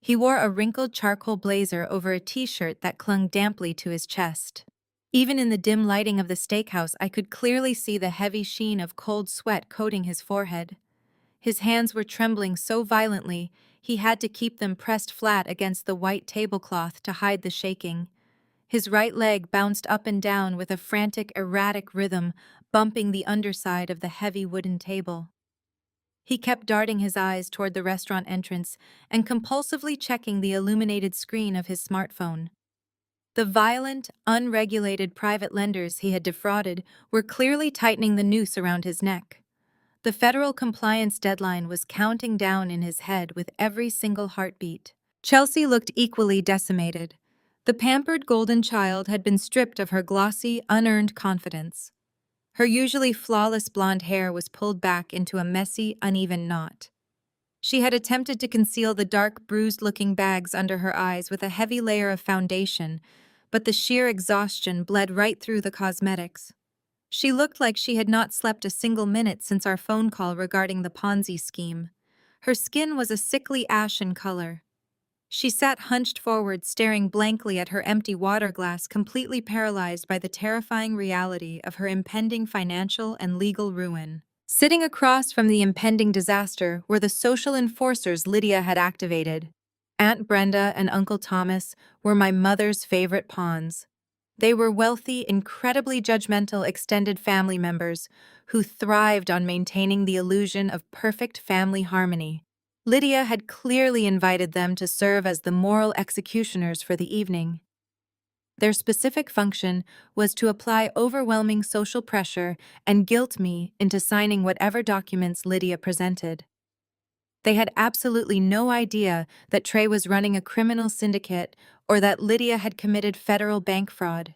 He wore a wrinkled charcoal blazer over a t-shirt that clung damply to his chest. Even in the dim lighting of the steakhouse, I could clearly see the heavy sheen of cold sweat coating his forehead. His hands were trembling so violently, he had to keep them pressed flat against the white tablecloth to hide the shaking. His right leg bounced up and down with a frantic, erratic rhythm, bumping the underside of the heavy wooden table. He kept darting his eyes toward the restaurant entrance and compulsively checking the illuminated screen of his smartphone. The violent, unregulated private lenders he had defrauded were clearly tightening the noose around his neck. The federal compliance deadline was counting down in his head with every single heartbeat. Chelsea looked equally decimated. The pampered golden child had been stripped of her glossy, unearned confidence. Her usually flawless blonde hair was pulled back into a messy, uneven knot. She had attempted to conceal the dark, bruised-looking bags under her eyes with a heavy layer of foundation, but the sheer exhaustion bled right through the cosmetics. She looked like she had not slept a single minute since our phone call regarding the Ponzi scheme. Her skin was a sickly ashen color. She sat hunched forward, staring blankly at her empty water glass, completely paralyzed by the terrifying reality of her impending financial and legal ruin. Sitting across from the impending disaster were the social enforcers Lydia had activated. Aunt Brenda and Uncle Thomas were my mother's favorite pawns. They were wealthy, incredibly judgmental extended family members who thrived on maintaining the illusion of perfect family harmony. Lydia had clearly invited them to serve as the moral executioners for the evening. Their specific function was to apply overwhelming social pressure and guilt me into signing whatever documents Lydia presented. They had absolutely no idea that Trey was running a criminal syndicate or that Lydia had committed federal bank fraud.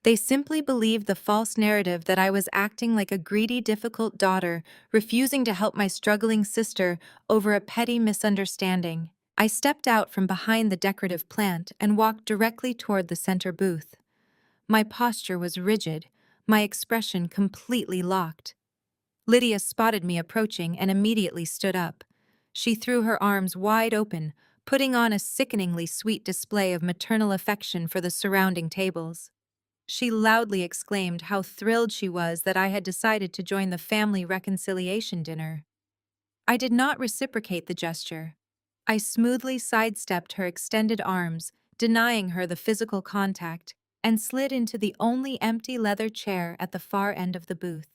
They simply believed the false narrative that I was acting like a greedy, difficult daughter, refusing to help my struggling sister over a petty misunderstanding. I stepped out from behind the decorative plant and walked directly toward the center booth. My posture was rigid, my expression completely locked. Lydia spotted me approaching and immediately stood up. She threw her arms wide open, putting on a sickeningly sweet display of maternal affection for the surrounding tables. She loudly exclaimed how thrilled she was that I had decided to join the family reconciliation dinner. I did not reciprocate the gesture. I smoothly sidestepped her extended arms, denying her the physical contact, and slid into the only empty leather chair at the far end of the booth.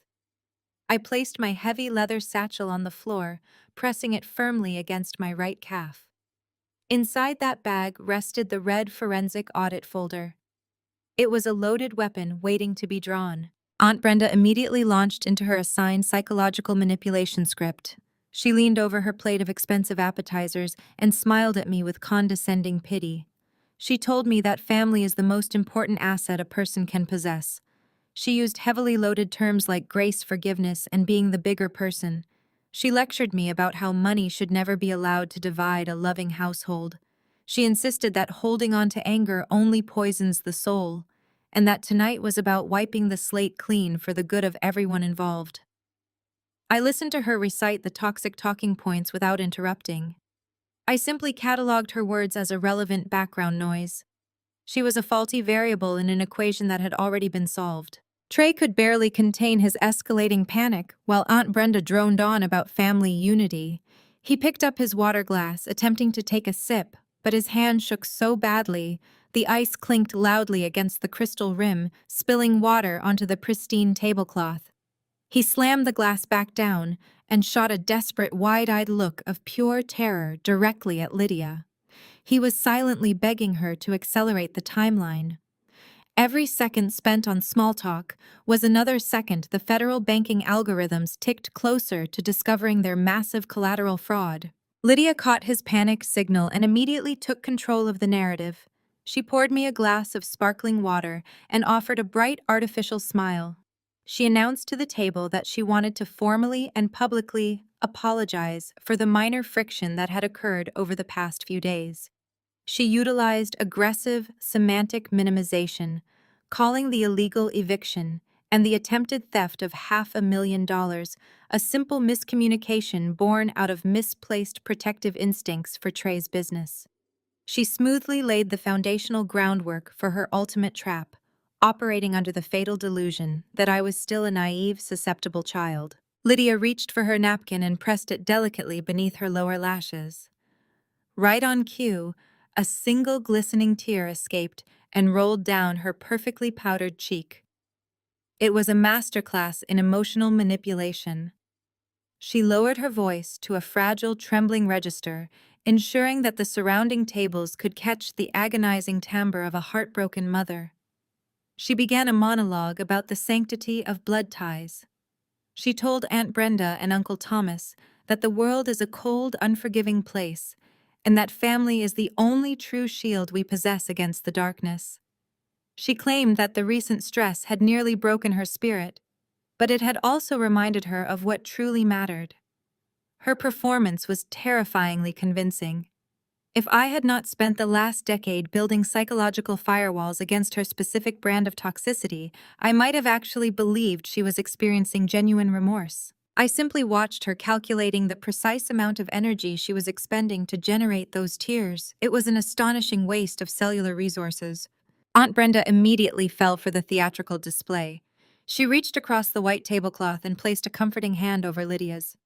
I placed my heavy leather satchel on the floor, pressing it firmly against my right calf. Inside that bag rested the red forensic audit folder. It was a loaded weapon waiting to be drawn. Aunt Brenda immediately launched into her assigned psychological manipulation script. She leaned over her plate of expensive appetizers and smiled at me with condescending pity. She told me that family is the most important asset a person can possess. She used heavily loaded terms like grace, forgiveness, and being the bigger person. She lectured me about how money should never be allowed to divide a loving household. She insisted that holding on to anger only poisons the soul, and that tonight was about wiping the slate clean for the good of everyone involved. I listened to her recite the toxic talking points without interrupting. I simply cataloged her words as irrelevant background noise. She was a faulty variable in an equation that had already been solved. Trey could barely contain his escalating panic while Aunt Brenda droned on about family unity. He picked up his water glass, attempting to take a sip, but his hand shook so badly, the ice clinked loudly against the crystal rim, spilling water onto the pristine tablecloth. He slammed the glass back down and shot a desperate, wide-eyed look of pure terror directly at Lydia. He was silently begging her to accelerate the timeline. Every second spent on small talk was another second the federal banking algorithms ticked closer to discovering their massive collateral fraud. Lydia caught his panic signal and immediately took control of the narrative. She poured me a glass of sparkling water and offered a bright artificial smile. She announced to the table that she wanted to formally and publicly apologize for the minor friction that had occurred over the past few days. She utilized aggressive semantic minimization, calling the illegal eviction and the attempted theft of $500,000 a simple miscommunication born out of misplaced protective instincts for Trey's business. She smoothly laid the foundational groundwork for her ultimate trap, operating under the fatal delusion that I was still a naive, susceptible child. Lydia reached for her napkin and pressed it delicately beneath her lower lashes. Right on cue, a single glistening tear escaped and rolled down her perfectly powdered cheek. It was a masterclass in emotional manipulation. She lowered her voice to a fragile, trembling register, ensuring that the surrounding tables could catch the agonizing timbre of a heartbroken mother. She began a monologue about the sanctity of blood ties. She told Aunt Brenda and Uncle Thomas that the world is a cold, unforgiving place, and that family is the only true shield we possess against the darkness. She claimed that the recent stress had nearly broken her spirit, but it had also reminded her of what truly mattered. Her performance was terrifyingly convincing. If I had not spent the last decade building psychological firewalls against her specific brand of toxicity, I might have actually believed she was experiencing genuine remorse. I simply watched her calculating the precise amount of energy she was expending to generate those tears. It was an astonishing waste of cellular resources. Aunt Brenda immediately fell for the theatrical display. She reached across the white tablecloth and placed a comforting hand over Lydia's.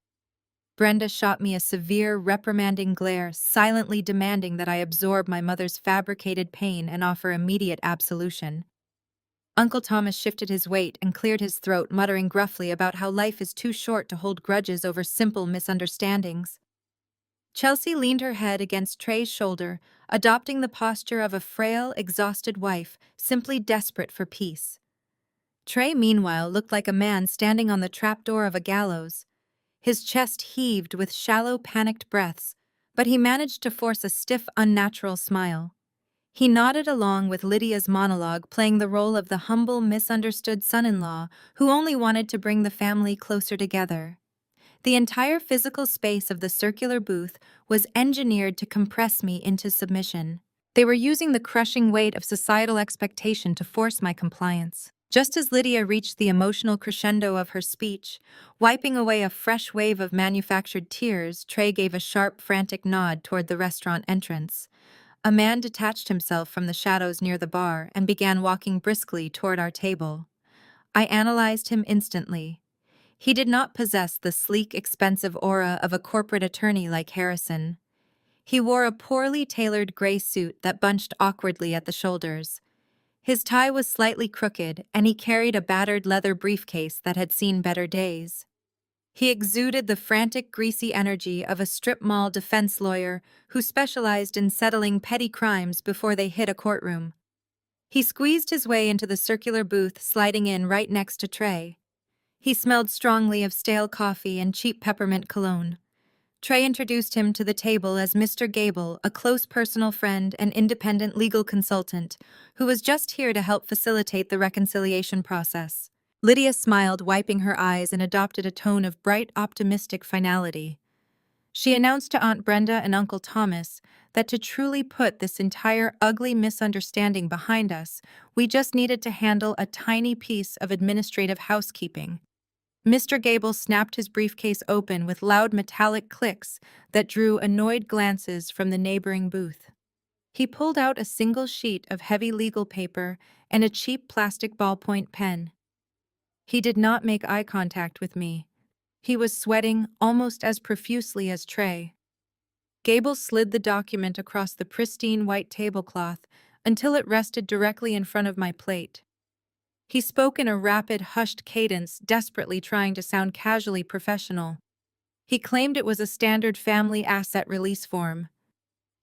Brenda shot me a severe, reprimanding glare, silently demanding that I absorb my mother's fabricated pain and offer immediate absolution. Uncle Thomas shifted his weight and cleared his throat, muttering gruffly about how life is too short to hold grudges over simple misunderstandings. Chelsea leaned her head against Trey's shoulder, adopting the posture of a frail, exhausted wife, simply desperate for peace. Trey, meanwhile, looked like a man standing on the trapdoor of a gallows. His chest heaved with shallow, panicked breaths, but he managed to force a stiff, unnatural smile. He nodded along with Lydia's monologue, playing the role of the humble, misunderstood son-in-law who only wanted to bring the family closer together. The entire physical space of the circular booth was engineered to compress me into submission. They were using the crushing weight of societal expectation to force my compliance. Just as Lydia reached the emotional crescendo of her speech, wiping away a fresh wave of manufactured tears, Trey gave a sharp, frantic nod toward the restaurant entrance. A man detached himself from the shadows near the bar and began walking briskly toward our table. I analyzed him instantly. He did not possess the sleek, expensive aura of a corporate attorney like Harrison. He wore a poorly tailored gray suit that bunched awkwardly at the shoulders. His tie was slightly crooked, and he carried a battered leather briefcase that had seen better days. He exuded the frantic, greasy energy of a strip mall defense lawyer who specialized in settling petty crimes before they hit a courtroom. He squeezed his way into the circular booth, sliding in right next to Trey. He smelled strongly of stale coffee and cheap peppermint cologne. Trey introduced him to the table as Mr. Gable, a close personal friend and independent legal consultant, who was just here to help facilitate the reconciliation process. Lydia smiled, wiping her eyes, and adopted a tone of bright, optimistic finality. She announced to Aunt Brenda and Uncle Thomas that to truly put this entire ugly misunderstanding behind us, we just needed to handle a tiny piece of administrative housekeeping. Mr. Gable snapped his briefcase open with loud metallic clicks that drew annoyed glances from the neighboring booth. He pulled out a single sheet of heavy legal paper and a cheap plastic ballpoint pen. He did not make eye contact with me. He was sweating almost as profusely as Trey. Gable slid the document across the pristine white tablecloth until it rested directly in front of my plate. He spoke in a rapid, hushed cadence, desperately trying to sound casually professional. He claimed it was a standard family asset release form.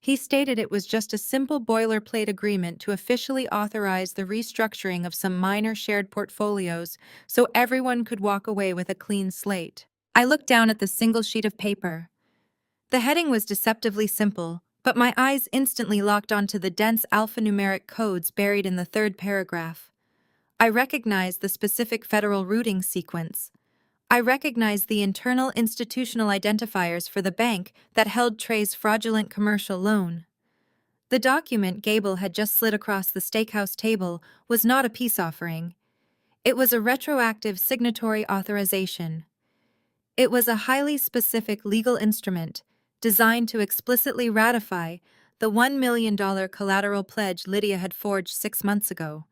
He stated it was just a simple boilerplate agreement to officially authorize the restructuring of some minor shared portfolios so everyone could walk away with a clean slate. I looked down at the single sheet of paper. The heading was deceptively simple, but my eyes instantly locked onto the dense alphanumeric codes buried in the third paragraph. I recognized the specific federal routing sequence. I recognized the internal institutional identifiers for the bank that held Trey's fraudulent commercial loan. The document Gable had just slid across the steakhouse table was not a peace offering. It was a retroactive signatory authorization. It was a highly specific legal instrument designed to explicitly ratify the $1 million collateral pledge Lydia had forged 6 months ago.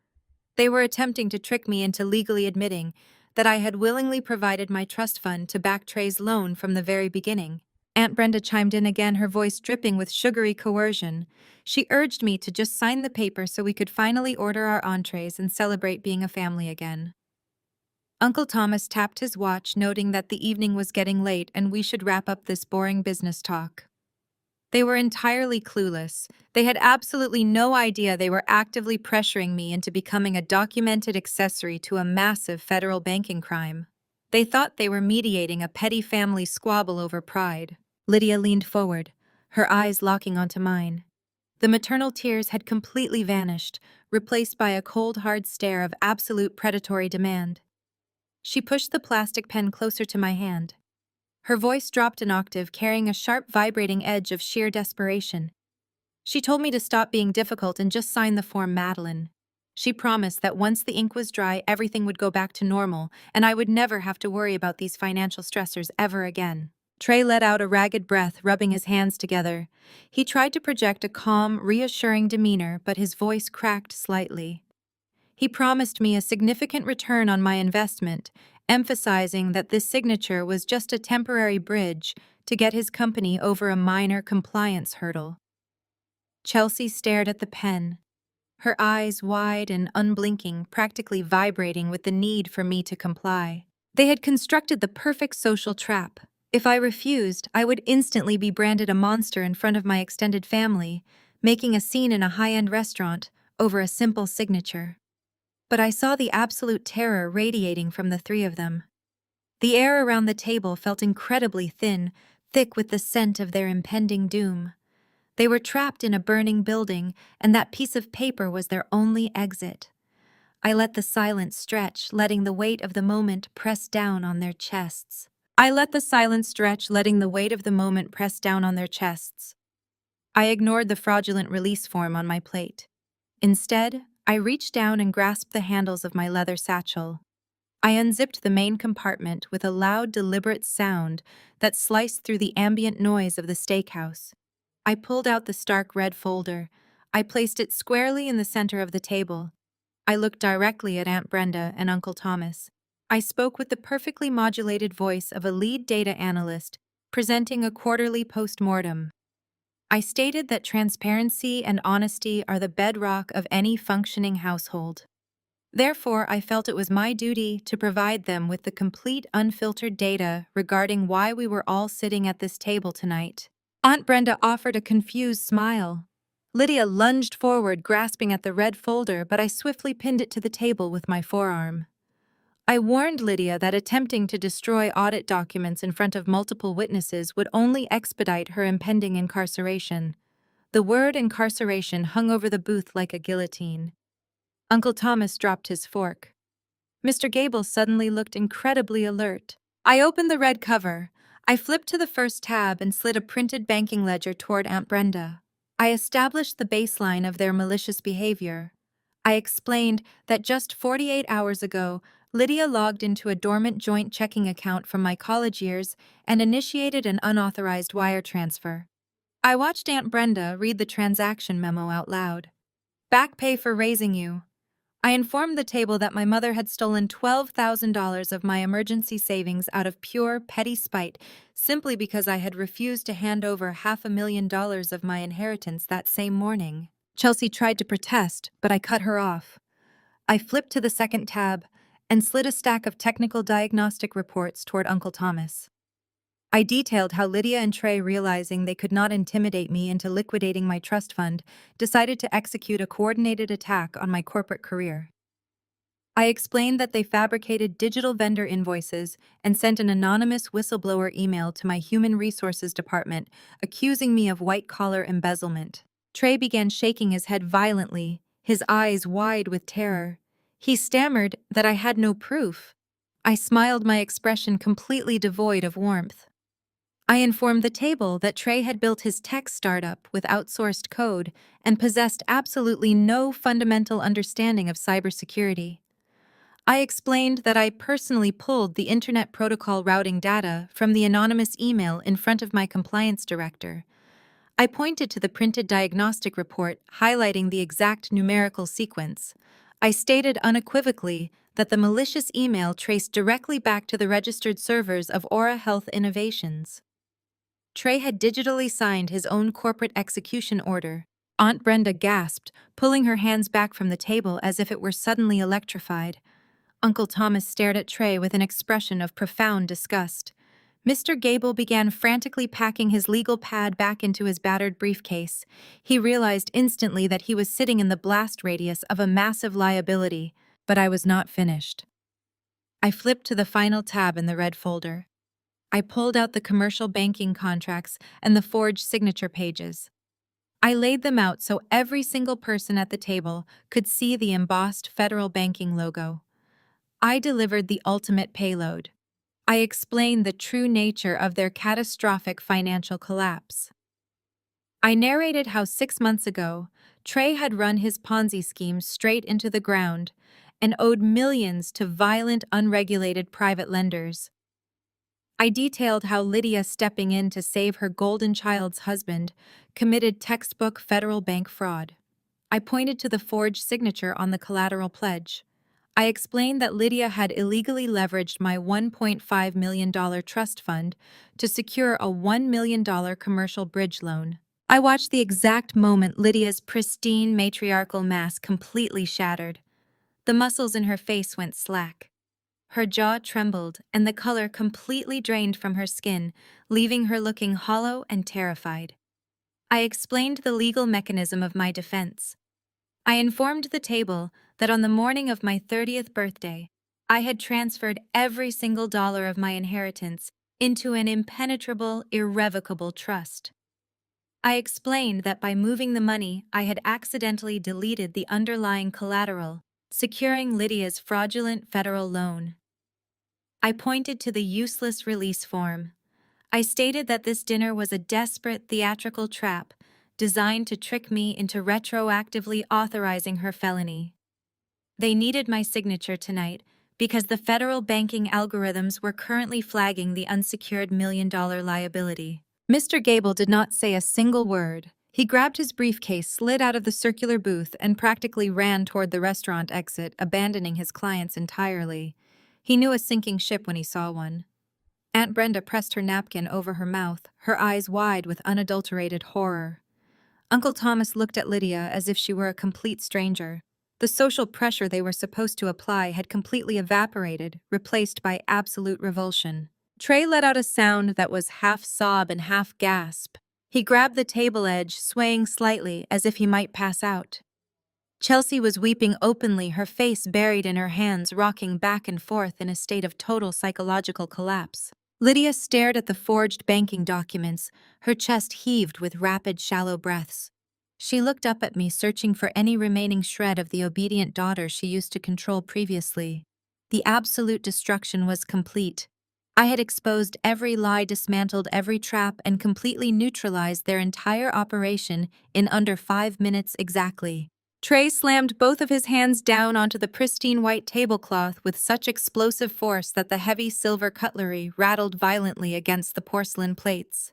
They were attempting to trick me into legally admitting that I had willingly provided my trust fund to back Trey's loan from the very beginning. Aunt Brenda chimed in again, her voice dripping with sugary coercion. She urged me to just sign the paper so we could finally order our entrees and celebrate being a family again. Uncle Thomas tapped his watch, noting that the evening was getting late and we should wrap up this boring business talk. They were entirely clueless. They had absolutely no idea they were actively pressuring me into becoming a documented accessory to a massive federal banking crime. They thought they were mediating a petty family squabble over pride. Lydia leaned forward, her eyes locking onto mine. The maternal tears had completely vanished, replaced by a cold, hard stare of absolute predatory demand. She pushed the plastic pen closer to my hand. Her voice dropped an octave, carrying a sharp, vibrating edge of sheer desperation. She told me to stop being difficult and just sign the form, Madeline. She promised that once the ink was dry, everything would go back to normal, and I would never have to worry about these financial stressors ever again. Trey let out a ragged breath, rubbing his hands together. He tried to project a calm, reassuring demeanor, but his voice cracked slightly. He promised me a significant return on my investment, emphasizing that this signature was just a temporary bridge to get his company over a minor compliance hurdle. Chelsea stared at the pen, her eyes wide and unblinking, practically vibrating with the need for me to comply. They had constructed the perfect social trap. If I refused, I would instantly be branded a monster in front of my extended family, making a scene in a high-end restaurant over a simple signature. But I saw the absolute terror radiating from the three of them. The air around the table felt incredibly thin, thick with the scent of their impending doom. They were trapped in a burning building, and that piece of paper was their only exit. I let the silence stretch, letting the weight of the moment press down on their chests. I ignored the fraudulent release form on my plate. Instead, I reached down and grasped the handles of my leather satchel. I unzipped the main compartment with a loud, deliberate sound that sliced through the ambient noise of the steakhouse. I pulled out the stark red folder. I placed it squarely in the center of the table. I looked directly at Aunt Brenda and Uncle Thomas. I spoke with the perfectly modulated voice of a lead data analyst presenting a quarterly postmortem. I stated that transparency and honesty are the bedrock of any functioning household. Therefore, I felt it was my duty to provide them with the complete unfiltered data regarding why we were all sitting at this table tonight. Aunt Brenda offered a confused smile. Lydia lunged forward, grasping at the red folder, but I swiftly pinned it to the table with my forearm. I warned Lydia that attempting to destroy audit documents in front of multiple witnesses would only expedite her impending incarceration. The word incarceration hung over the booth like a guillotine. Uncle Thomas dropped his fork. Mr. Gable suddenly looked incredibly alert. I opened the red cover. I flipped to the first tab and slid a printed banking ledger toward Aunt Brenda. I established the baseline of their malicious behavior. I explained that just 48 hours ago, Lydia logged into a dormant joint checking account from my college years and initiated an unauthorized wire transfer. I watched Aunt Brenda read the transaction memo out loud. Back pay for raising you. I informed the table that my mother had stolen $12,000 of my emergency savings out of pure, petty spite simply because I had refused to hand over $500,000 of my inheritance that same morning. Chelsea tried to protest, but I cut her off. I flipped to the second tab and slid a stack of technical diagnostic reports toward Uncle Thomas. I detailed how Lydia and Trey, realizing they could not intimidate me into liquidating my trust fund, decided to execute a coordinated attack on my corporate career. I explained that they fabricated digital vendor invoices and sent an anonymous whistleblower email to my human resources department accusing me of white-collar embezzlement. Trey began shaking his head violently, his eyes wide with terror. He stammered that I had no proof. I smiled, my expression completely devoid of warmth. I informed the table that Trey had built his tech startup with outsourced code and possessed absolutely no fundamental understanding of cybersecurity. I explained that I personally pulled the Internet Protocol routing data from the anonymous email in front of my compliance director. I pointed to the printed diagnostic report highlighting the exact numerical sequence. I stated unequivocally that the malicious email traced directly back to the registered servers of Aura Health Innovations. Trey had digitally signed his own corporate execution order. Aunt Brenda gasped, pulling her hands back from the table as if it were suddenly electrified. Uncle Thomas stared at Trey with an expression of profound disgust. Mr. Gable began frantically packing his legal pad back into his battered briefcase. He realized instantly that he was sitting in the blast radius of a massive liability, but I was not finished. I flipped to the final tab in the red folder. I pulled out the commercial banking contracts and the forged signature pages. I laid them out so every single person at the table could see the embossed federal banking logo. I delivered the ultimate payload. I explained the true nature of their catastrophic financial collapse. I narrated how 6 months ago, Trey had run his Ponzi scheme straight into the ground and owed millions to violent, unregulated private lenders. I detailed how Lydia, stepping in to save her golden child's husband, committed textbook federal bank fraud. I pointed to the forged signature on the collateral pledge. I explained that Lydia had illegally leveraged my $1.5 million trust fund to secure a $1 million commercial bridge loan. I watched the exact moment Lydia's pristine matriarchal mask completely shattered. The muscles in her face went slack. Her jaw trembled, and the color completely drained from her skin, leaving her looking hollow and terrified. I explained the legal mechanism of my defense. I informed the table that on the morning of my 30th birthday, I had transferred every single dollar of my inheritance into an impenetrable, irrevocable trust. I explained that by moving the money, I had accidentally deleted the underlying collateral, securing Lydia's fraudulent federal loan. I pointed to the useless release form. I stated that this dinner was a desperate theatrical trap designed to trick me into retroactively authorizing her felony. They needed my signature tonight because the federal banking algorithms were currently flagging the unsecured $1 million liability. Mr. Gable did not say a single word. He grabbed his briefcase, slid out of the circular booth, and practically ran toward the restaurant exit, abandoning his clients entirely. He knew a sinking ship when he saw one. Aunt Brenda pressed her napkin over her mouth, her eyes wide with unadulterated horror. Uncle Thomas looked at Lydia as if she were a complete stranger. The social pressure they were supposed to apply had completely evaporated, replaced by absolute revulsion. Trey let out a sound that was half sob and half gasp. He grabbed the table edge, swaying slightly as if he might pass out. Chelsea was weeping openly, her face buried in her hands, rocking back and forth in a state of total psychological collapse. Lydia stared at the forged banking documents, her chest heaved with rapid, shallow breaths. She looked up at me, searching for any remaining shred of the obedient daughter she used to control previously. The absolute destruction was complete. I had exposed every lie, dismantled every trap, and completely neutralized their entire operation in under 5 minutes exactly. Trey slammed both of his hands down onto the pristine white tablecloth with such explosive force that the heavy silver cutlery rattled violently against the porcelain plates.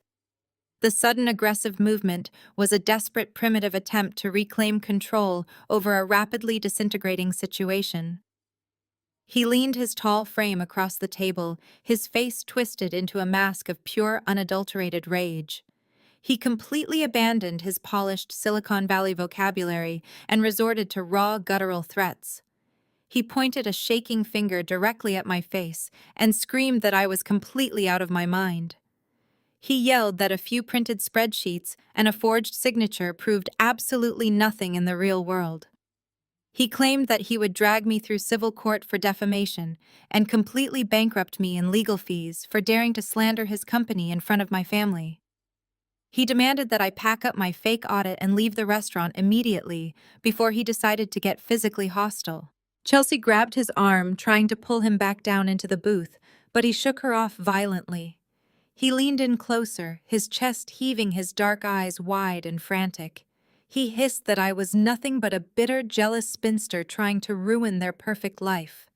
The sudden aggressive movement was a desperate primitive attempt to reclaim control over a rapidly disintegrating situation. He leaned his tall frame across the table, his face twisted into a mask of pure, unadulterated rage. He completely abandoned his polished Silicon Valley vocabulary and resorted to raw, guttural threats. He pointed a shaking finger directly at my face and screamed that I was completely out of my mind. He yelled that a few printed spreadsheets and a forged signature proved absolutely nothing in the real world. He claimed that he would drag me through civil court for defamation and completely bankrupt me in legal fees for daring to slander his company in front of my family. He demanded that I pack up my fake audit and leave the restaurant immediately before he decided to get physically hostile. Chelsea grabbed his arm, trying to pull him back down into the booth, but he shook her off violently. He leaned in closer, his chest heaving, his dark eyes wide and frantic. He hissed that I was nothing but a bitter, jealous spinster trying to ruin their perfect life.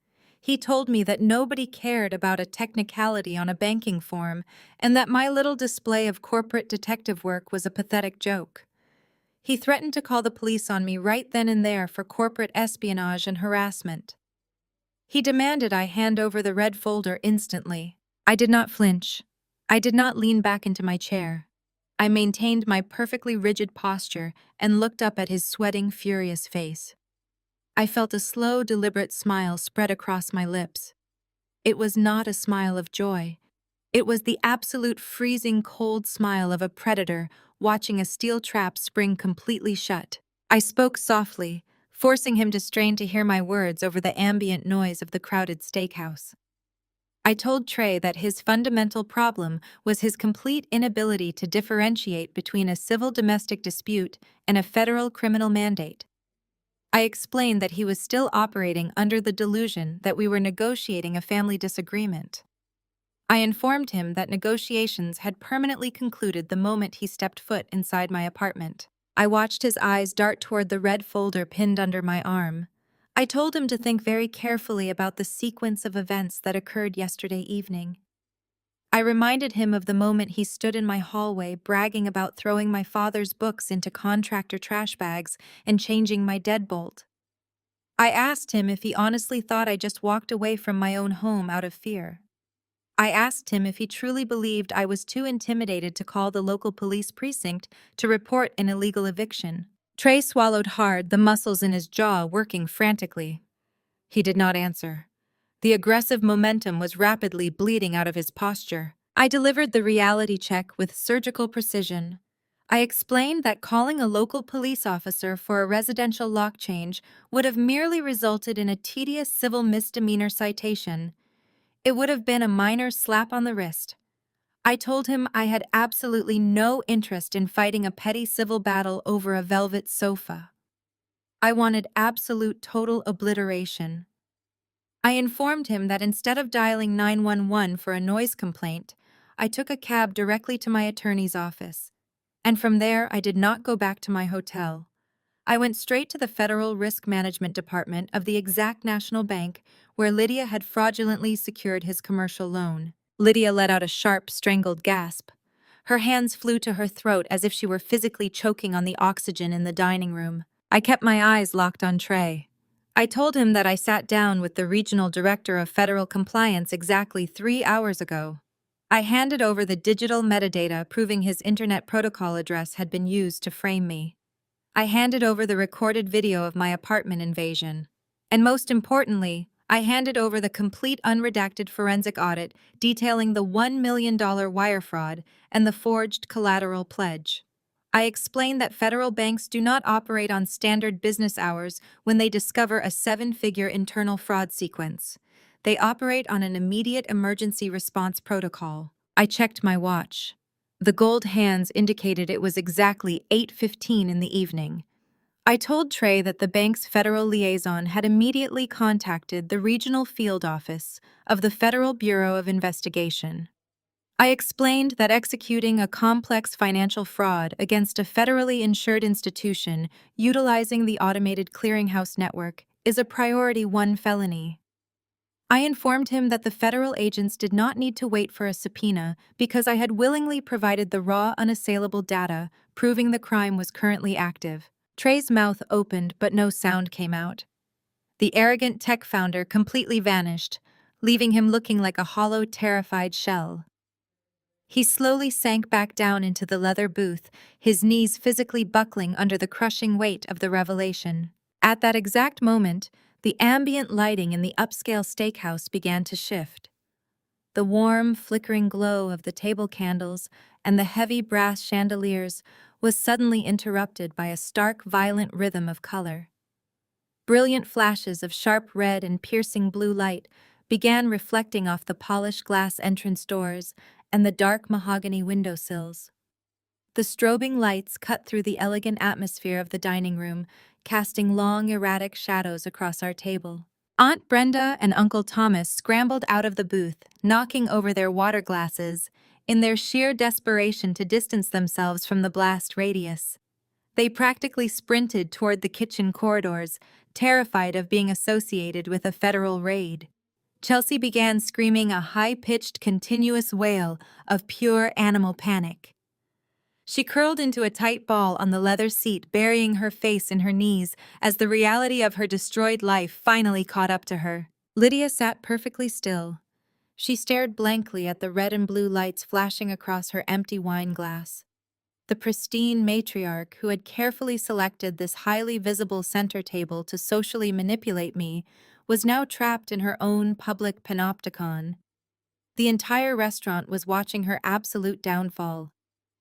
He told me that nobody cared about a technicality on a banking form and that my little display of corporate detective work was a pathetic joke. He threatened to call the police on me right then and there for corporate espionage and harassment. He demanded I hand over the red folder instantly. I did not flinch. I did not lean back into my chair. I maintained my perfectly rigid posture and looked up at his sweating, furious face. I felt a slow, deliberate smile spread across my lips. It was not a smile of joy. It was the absolute freezing cold smile of a predator watching a steel trap spring completely shut. I spoke softly, forcing him to strain to hear my words over the ambient noise of the crowded steakhouse. I told Trey that his fundamental problem was his complete inability to differentiate between a civil domestic dispute and a federal criminal mandate. I explained that he was still operating under the delusion that we were negotiating a family disagreement. I informed him that negotiations had permanently concluded the moment he stepped foot inside my apartment. I watched his eyes dart toward the red folder pinned under my arm. I told him to think very carefully about the sequence of events that occurred yesterday evening. I reminded him of the moment he stood in my hallway bragging about throwing my father's books into contractor trash bags and changing my deadbolt. I asked him if he honestly thought I just walked away from my own home out of fear. I asked him if he truly believed I was too intimidated to call the local police precinct to report an illegal eviction. Trey swallowed hard, the muscles in his jaw working frantically. He did not answer. The aggressive momentum was rapidly bleeding out of his posture. I delivered the reality check with surgical precision. I explained that calling a local police officer for a residential lock change would have merely resulted in a tedious civil misdemeanor citation. It would have been a minor slap on the wrist. I told him I had absolutely no interest in fighting a petty civil battle over a velvet sofa. I wanted absolute total obliteration. I informed him that instead of dialing 911 for a noise complaint, I took a cab directly to my attorney's office. And from there, I did not go back to my hotel. I went straight to the Federal Risk Management Department of the exact national bank where Lydia had fraudulently secured his commercial loan. Lydia let out a sharp, strangled gasp. Her hands flew to her throat as if she were physically choking on the oxygen in the dining room. I kept my eyes locked on Trey. I told him that I sat down with the regional director of federal compliance exactly 3 hours ago. I handed over the digital metadata proving his internet protocol address had been used to frame me. I handed over the recorded video of my apartment invasion. And most importantly, I handed over the complete unredacted forensic audit detailing the $1 million wire fraud and the forged collateral pledge. I explained that federal banks do not operate on standard business hours when they discover a 7-figure internal fraud sequence. They operate on an immediate emergency response protocol. I checked my watch. The gold hands indicated it was exactly 8:15 in the evening. I told Trey that the bank's federal liaison had immediately contacted the regional field office of the Federal Bureau of Investigation. I explained that executing a complex financial fraud against a federally insured institution utilizing the automated clearinghouse network is a Priority 1 felony. I informed him that the federal agents did not need to wait for a subpoena because I had willingly provided the raw, unassailable data proving the crime was currently active. Trey's mouth opened, but no sound came out. The arrogant tech founder completely vanished, leaving him looking like a hollow, terrified shell. He slowly sank back down into the leather booth, his knees physically buckling under the crushing weight of the revelation. At that exact moment, the ambient lighting in the upscale steakhouse began to shift. The warm, flickering glow of the table candles and the heavy brass chandeliers was suddenly interrupted by a stark, violent rhythm of color. Brilliant flashes of sharp red and piercing blue light began reflecting off the polished glass entrance doors and the dark mahogany windowsills. The strobing lights cut through the elegant atmosphere of the dining room, casting long, erratic shadows across our table. Aunt Brenda and Uncle Thomas scrambled out of the booth, knocking over their water glasses, in their sheer desperation to distance themselves from the blast radius. They practically sprinted toward the kitchen corridors, terrified of being associated with a federal raid. Chelsea began screaming a high-pitched, continuous wail of pure animal panic. She curled into a tight ball on the leather seat, burying her face in her knees as the reality of her destroyed life finally caught up to her. Lydia sat perfectly still. She stared blankly at the red and blue lights flashing across her empty wine glass. The pristine matriarch who had carefully selected this highly visible center table to socially manipulate me was now trapped in her own public panopticon. The entire restaurant was watching her absolute downfall.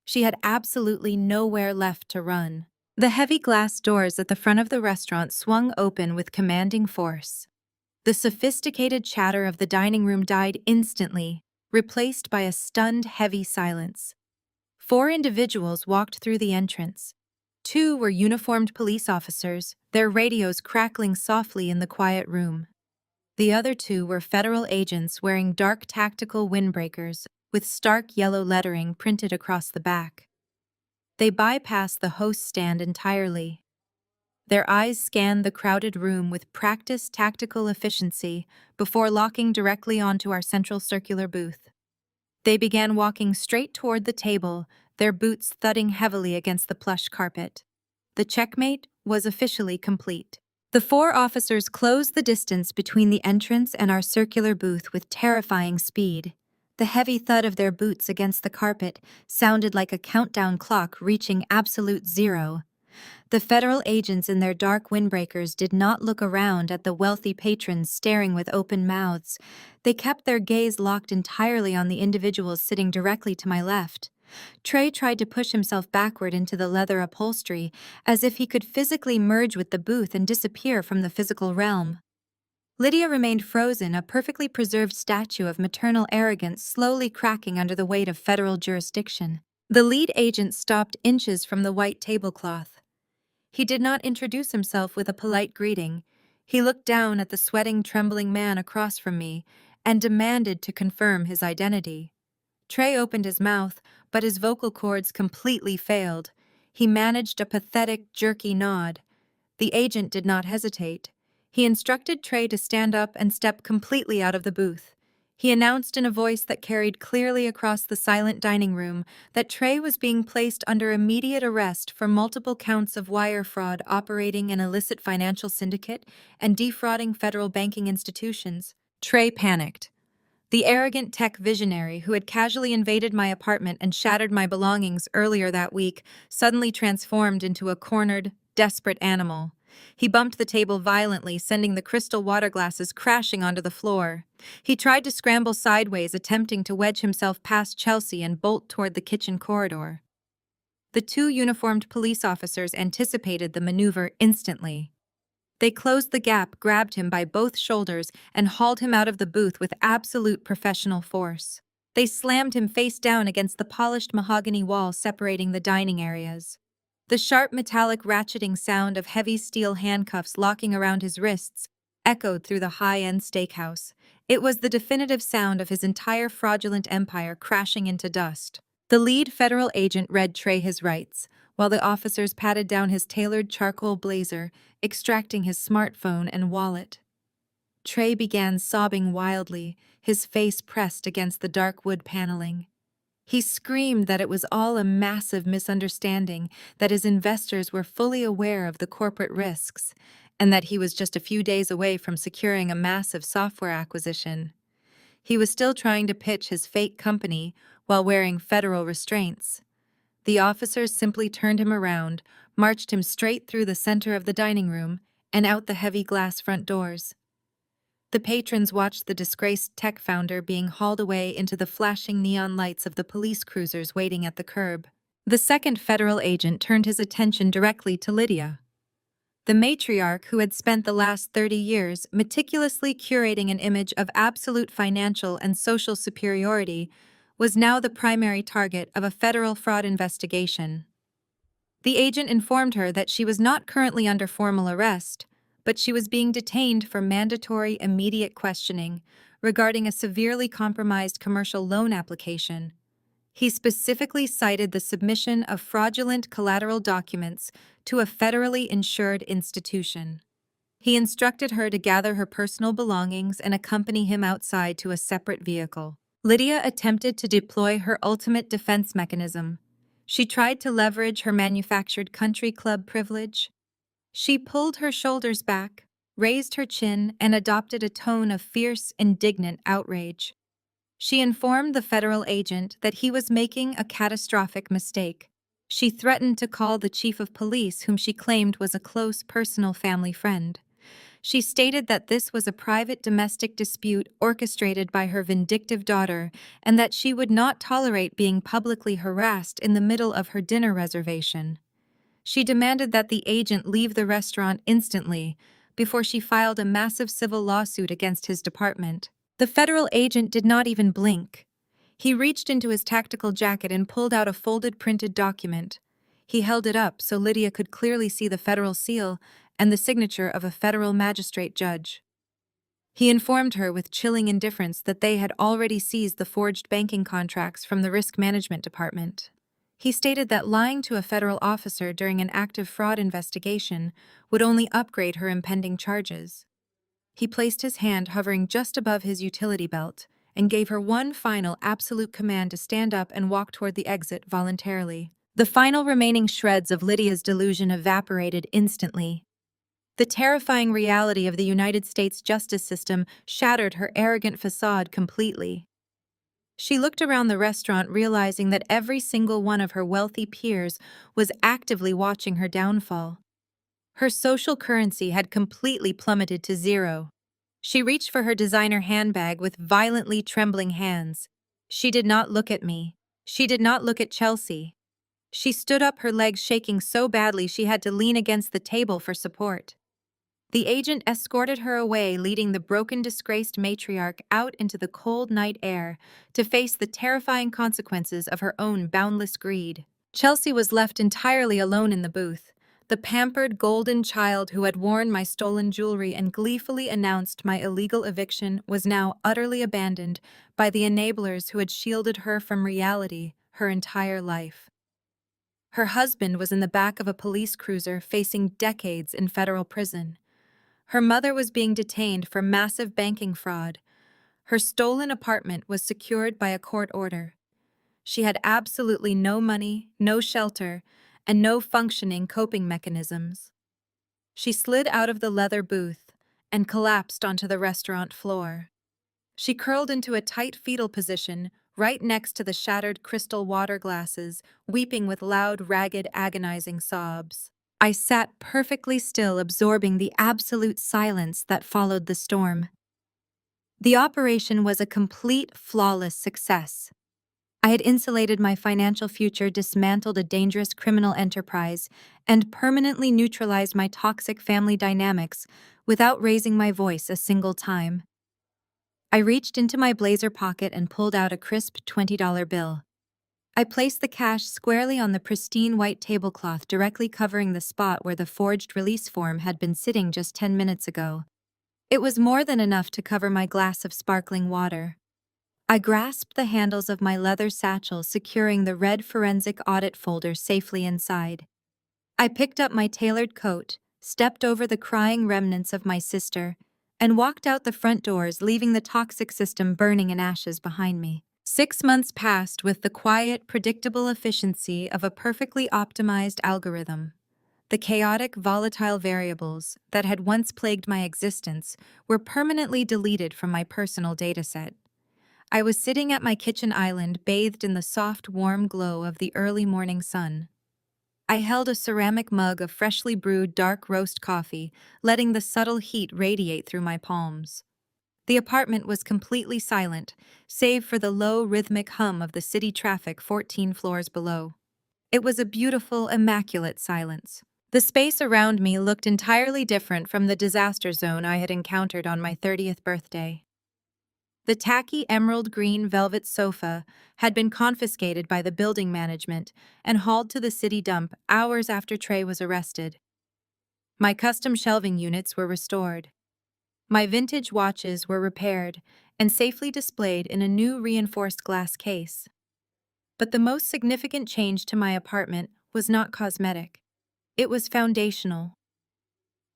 She had absolutely nowhere left to run. The heavy glass doors at the front of the restaurant swung open with commanding force. The sophisticated chatter of the dining room died instantly, replaced by a stunned, heavy silence. 4 individuals walked through the entrance. 2 were uniformed police officers, their radios crackling softly in the quiet room. The other 2 were federal agents wearing dark tactical windbreakers with stark yellow lettering printed across the back. They bypassed the host stand entirely. Their eyes scanned the crowded room with practiced tactical efficiency before locking directly onto our central circular booth. They began walking straight toward the table, their boots thudding heavily against the plush carpet. The checkmate was officially complete. The 4 officers closed the distance between the entrance and our circular booth with terrifying speed. The heavy thud of their boots against the carpet sounded like a countdown clock reaching absolute zero. The federal agents in their dark windbreakers did not look around at the wealthy patrons staring with open mouths. They kept their gaze locked entirely on the individuals sitting directly to my left. Trey tried to push himself backward into the leather upholstery, as if he could physically merge with the booth and disappear from the physical realm. Lydia remained frozen, a perfectly preserved statue of maternal arrogance slowly cracking under the weight of federal jurisdiction. The lead agent stopped inches from the white tablecloth. He did not introduce himself with a polite greeting. He looked down at the sweating, trembling man across from me and demanded to confirm his identity. Trey opened his mouth, but his vocal cords completely failed. He managed a pathetic, jerky nod. The agent did not hesitate. He instructed Trey to stand up and step completely out of the booth. He announced in a voice that carried clearly across the silent dining room that Trey was being placed under immediate arrest for multiple counts of wire fraud, operating an illicit financial syndicate, and defrauding federal banking institutions. Trey panicked. The arrogant tech visionary who had casually invaded my apartment and shattered my belongings earlier that week suddenly transformed into a cornered, desperate animal. He bumped the table violently, sending the crystal water glasses crashing onto the floor. He tried to scramble sideways, attempting to wedge himself past Chelsea and bolt toward the kitchen corridor. The two uniformed police officers anticipated the maneuver instantly. They closed the gap, grabbed him by both shoulders, and hauled him out of the booth with absolute professional force. They slammed him face down against the polished mahogany wall separating the dining areas. The sharp metallic ratcheting sound of heavy steel handcuffs locking around his wrists echoed through the high-end steakhouse. It was the definitive sound of his entire fraudulent empire crashing into dust. The lead federal agent read Trey his rights, while the officers patted down his tailored charcoal blazer, extracting his smartphone and wallet. Trey began sobbing wildly, his face pressed against the dark wood paneling. He screamed that it was all a massive misunderstanding, that his investors were fully aware of the corporate risks, and that he was just a few days away from securing a massive software acquisition. He was still trying to pitch his fake company while wearing federal restraints. The officers simply turned him around, marched him straight through the center of the dining room, and out the heavy glass front doors. The patrons watched the disgraced tech founder being hauled away into the flashing neon lights of the police cruisers waiting at the curb. The second federal agent turned his attention directly to Lydia. The matriarch who had spent the last 30 years meticulously curating an image of absolute financial and social superiority was now the primary target of a federal fraud investigation. The agent informed her that she was not currently under formal arrest, but she was being detained for mandatory immediate questioning regarding a severely compromised commercial loan application. He specifically cited the submission of fraudulent collateral documents to a federally insured institution. He instructed her to gather her personal belongings and accompany him outside to a separate vehicle. Lydia attempted to deploy her ultimate defense mechanism. She tried to leverage her manufactured country club privilege. She pulled her shoulders back, raised her chin, and adopted a tone of fierce, indignant outrage. She informed the federal agent that he was making a catastrophic mistake. She threatened to call the chief of police, whom she claimed was a close personal family friend. She stated that this was a private domestic dispute orchestrated by her vindictive daughter and that she would not tolerate being publicly harassed in the middle of her dinner reservation. She demanded that the agent leave the restaurant instantly before she filed a massive civil lawsuit against his department. The federal agent did not even blink. He reached into his tactical jacket and pulled out a folded printed document. He held it up so Lydia could clearly see the federal seal and the signature of a federal magistrate judge. He informed her with chilling indifference that they had already seized the forged banking contracts from the risk management department. He stated that lying to a federal officer during an active fraud investigation would only upgrade her impending charges. He placed his hand hovering just above his utility belt and gave her one final absolute command to stand up and walk toward the exit voluntarily. The final remaining shreds of Lydia's delusion evaporated instantly. The terrifying reality of the United States justice system shattered her arrogant facade completely. She looked around the restaurant, realizing that every single one of her wealthy peers was actively watching her downfall. Her social currency had completely plummeted to zero. She reached for her designer handbag with violently trembling hands. She did not look at me. She did not look at Chelsea. She stood up, her legs shaking so badly she had to lean against the table for support. The agent escorted her away, leading the broken, disgraced matriarch out into the cold night air to face the terrifying consequences of her own boundless greed. Chelsea was left entirely alone in the booth. The pampered golden child who had worn my stolen jewelry and gleefully announced my illegal eviction was now utterly abandoned by the enablers who had shielded her from reality, her entire life. Her husband was in the back of a police cruiser facing decades in federal prison. Her mother was being detained for massive banking fraud. Her stolen apartment was secured by a court order. She had absolutely no money, no shelter, and no functioning coping mechanisms. She slid out of the leather booth and collapsed onto the restaurant floor. She curled into a tight fetal position right next to the shattered crystal water glasses, weeping with loud, ragged, agonizing sobs. I sat perfectly still, absorbing the absolute silence that followed the storm. The operation was a complete, flawless success. I had insulated my financial future, dismantled a dangerous criminal enterprise, and permanently neutralized my toxic family dynamics without raising my voice a single time. I reached into my blazer pocket and pulled out a crisp $20 bill. I placed the cash squarely on the pristine white tablecloth, directly covering the spot where the forged release form had been sitting just 10 minutes ago. It was more than enough to cover my glass of sparkling water. I grasped the handles of my leather satchel, securing the red forensic audit folder safely inside. I picked up my tailored coat, stepped over the crying remnants of my sister, and walked out the front doors, leaving the toxic system burning in ashes behind me. 6 months passed with the quiet, predictable efficiency of a perfectly optimized algorithm. The chaotic, volatile variables that had once plagued my existence were permanently deleted from my personal dataset. I was sitting at my kitchen island, bathed in the soft, warm glow of the early morning sun. I held a ceramic mug of freshly brewed dark roast coffee, letting the subtle heat radiate through my palms. The apartment was completely silent, save for the low, rhythmic hum of the city traffic 14 floors below. It was a beautiful, immaculate silence. The space around me looked entirely different from the disaster zone I had encountered on my 30th birthday. The tacky emerald green velvet sofa had been confiscated by the building management and hauled to the city dump hours after Trey was arrested. My custom shelving units were restored. My vintage watches were repaired and safely displayed in a new reinforced glass case. But the most significant change to my apartment was not cosmetic. It was foundational.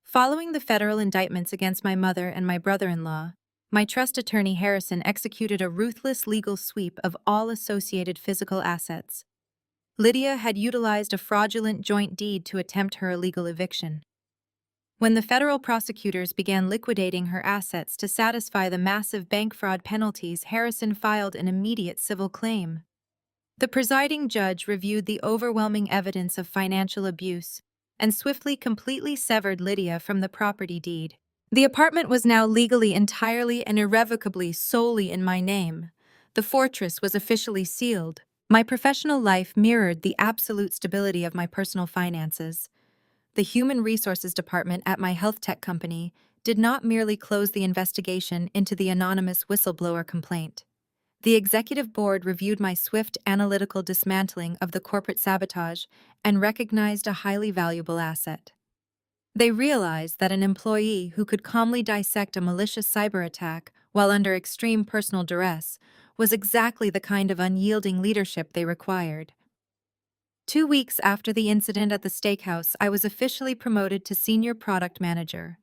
Following the federal indictments against my mother and my brother-in-law, my trust attorney Harrison executed a ruthless legal sweep of all associated physical assets. Lydia had utilized a fraudulent joint deed to attempt her illegal eviction. When the federal prosecutors began liquidating her assets to satisfy the massive bank fraud penalties, Harrison filed an immediate civil claim. The presiding judge reviewed the overwhelming evidence of financial abuse and swiftly completely severed Lydia from the property deed. The apartment was now legally, entirely, and irrevocably solely in my name. The fortress was officially sealed. My professional life mirrored the absolute stability of my personal finances. The Human Resources Department at my health tech company did not merely close the investigation into the anonymous whistleblower complaint. The executive board reviewed my swift, analytical dismantling of the corporate sabotage and recognized a highly valuable asset. They realized that an employee who could calmly dissect a malicious cyber attack while under extreme personal duress was exactly the kind of unyielding leadership they required. 2 weeks after the incident at the steakhouse, I was officially promoted to senior product manager.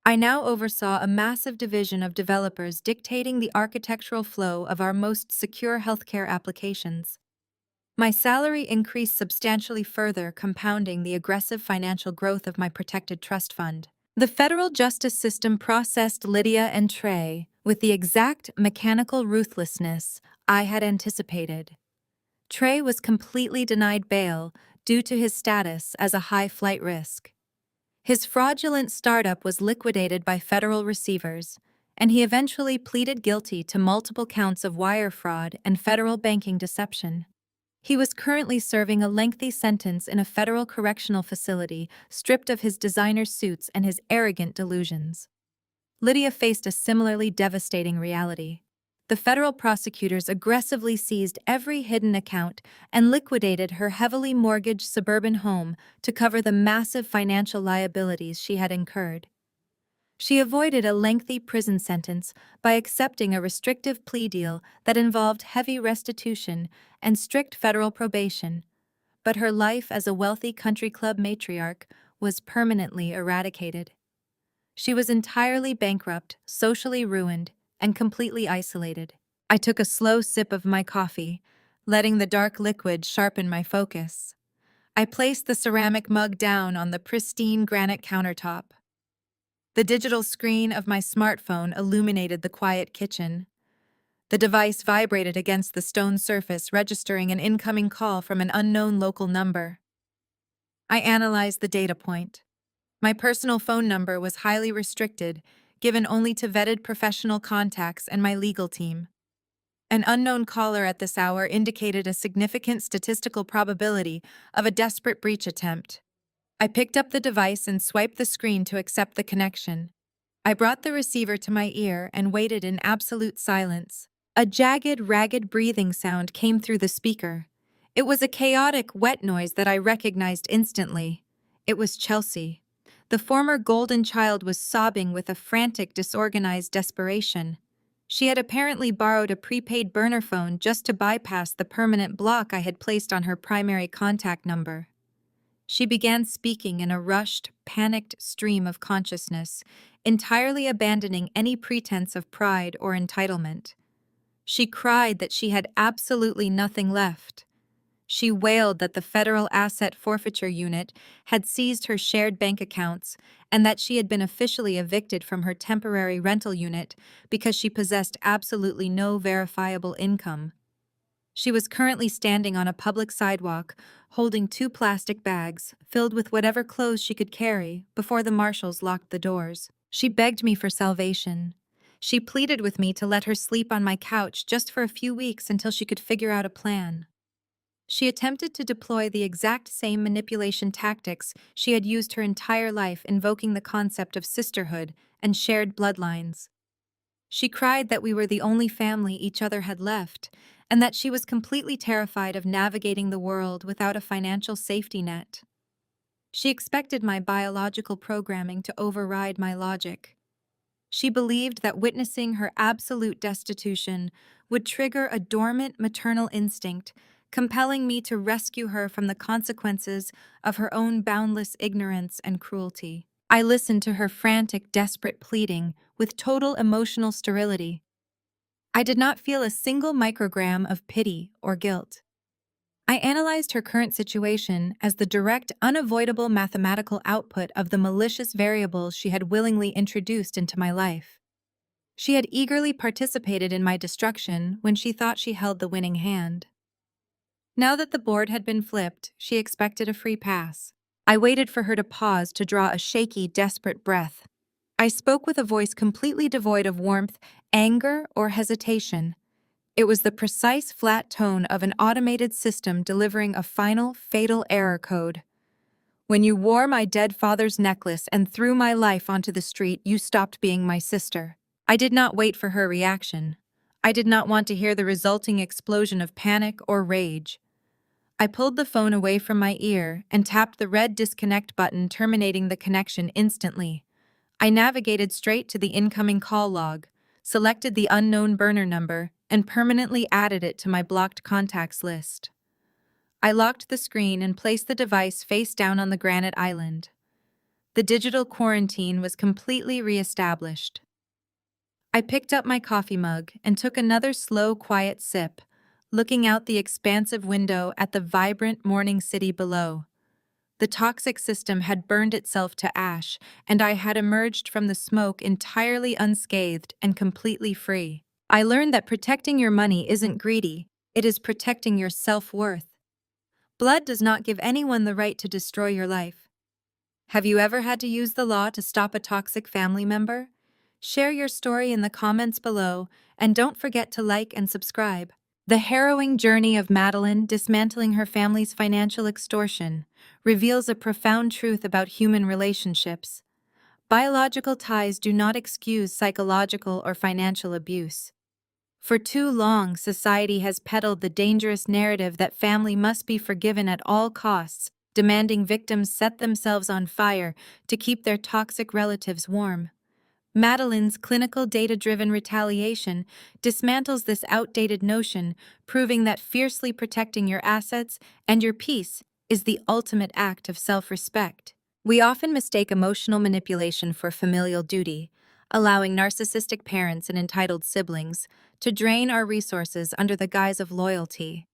I now oversaw a massive division of developers dictating the architectural flow of our most secure healthcare applications. My salary increased substantially, further compounding the aggressive financial growth of my protected trust fund. The federal justice system processed Lydia and Trey with the exact mechanical ruthlessness I had anticipated. Trey was completely denied bail due to his status as a high flight risk. His fraudulent startup was liquidated by federal receivers, and he eventually pleaded guilty to multiple counts of wire fraud and federal banking deception. He was currently serving a lengthy sentence in a federal correctional facility, stripped of his designer suits and his arrogant delusions. Lydia faced a similarly devastating reality. The federal prosecutors aggressively seized every hidden account and liquidated her heavily mortgaged suburban home to cover the massive financial liabilities she had incurred. She avoided a lengthy prison sentence by accepting a restrictive plea deal that involved heavy restitution and strict federal probation, but her life as a wealthy country club matriarch was permanently eradicated. She was entirely bankrupt, socially ruined, and completely isolated. I took a slow sip of my coffee, letting the dark liquid sharpen my focus. I placed the ceramic mug down on the pristine granite countertop. The digital screen of my smartphone illuminated the quiet kitchen. The device vibrated against the stone surface, registering an incoming call from an unknown local number. I analyzed the data point. My personal phone number was highly restricted, given only to vetted professional contacts and my legal team. An unknown caller at this hour indicated a significant statistical probability of a desperate breach attempt. I picked up the device and swiped the screen to accept the connection. I brought the receiver to my ear and waited in absolute silence. A jagged, ragged breathing sound came through the speaker. It was a chaotic, wet noise that I recognized instantly. It was Chelsea. The former golden child was sobbing with a frantic, disorganized desperation. She had apparently borrowed a prepaid burner phone just to bypass the permanent block I had placed on her primary contact number. She began speaking in a rushed, panicked stream of consciousness, entirely abandoning any pretense of pride or entitlement. She cried that she had absolutely nothing left. She wailed that the Federal Asset Forfeiture Unit had seized her shared bank accounts and that she had been officially evicted from her temporary rental unit because she possessed absolutely no verifiable income. She was currently standing on a public sidewalk, holding 2 plastic bags filled with whatever clothes she could carry before the marshals locked the doors. She begged me for salvation. She pleaded with me to let her sleep on my couch just for a few weeks until she could figure out a plan. She attempted to deploy the exact same manipulation tactics she had used her entire life, invoking the concept of sisterhood and shared bloodlines. She cried that we were the only family each other had left, and that she was completely terrified of navigating the world without a financial safety net. She expected my biological programming to override my logic. She believed that witnessing her absolute destitution would trigger a dormant maternal instinct, compelling me to rescue her from the consequences of her own boundless ignorance and cruelty. I listened to her frantic, desperate pleading with total emotional sterility. I did not feel a single microgram of pity or guilt. I analyzed her current situation as the direct, unavoidable mathematical output of the malicious variables she had willingly introduced into my life. She had eagerly participated in my destruction when she thought she held the winning hand. Now that the board had been flipped, she expected a free pass. I waited for her to pause to draw a shaky, desperate breath. I spoke with a voice completely devoid of warmth, anger, or hesitation. It was the precise, flat tone of an automated system delivering a final, fatal error code. When you wore my dead father's necklace and threw my life onto the street, you stopped being my sister. I did not wait for her reaction. I did not want to hear the resulting explosion of panic or rage. I pulled the phone away from my ear and tapped the red disconnect button, terminating the connection instantly. I navigated straight to the incoming call log, selected the unknown burner number, and permanently added it to my blocked contacts list. I locked the screen and placed the device face down on the granite island. The digital quarantine was completely reestablished. I picked up my coffee mug and took another slow, quiet sip, looking out the expansive window at the vibrant morning city below. The toxic system had burned itself to ash, and I had emerged from the smoke entirely unscathed and completely free. I learned that protecting your money isn't greedy, it is protecting your self-worth. Blood does not give anyone the right to destroy your life. Have you ever had to use the law to stop a toxic family member? Share your story in the comments below, and don't forget to like and subscribe. The harrowing journey of Madeline dismantling her family's financial extortion reveals a profound truth about human relationships. Biological ties do not excuse psychological or financial abuse. For too long, society has peddled the dangerous narrative that family must be forgiven at all costs, demanding victims set themselves on fire to keep their toxic relatives warm. Madeline's clinical data-driven retaliation dismantles this outdated notion, proving that fiercely protecting your assets and your peace is the ultimate act of self-respect. We often mistake emotional manipulation for familial duty, allowing narcissistic parents and entitled siblings to drain our resources under the guise of loyalty.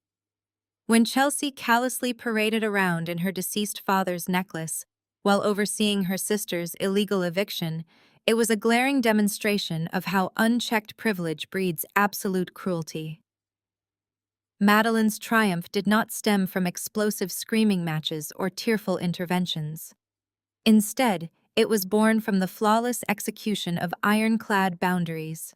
When Chelsea callously paraded around in her deceased father's necklace while overseeing her sister's illegal eviction, it was a glaring demonstration of how unchecked privilege breeds absolute cruelty. Madeline's triumph did not stem from explosive screaming matches or tearful interventions. Instead, it was born from the flawless execution of ironclad boundaries.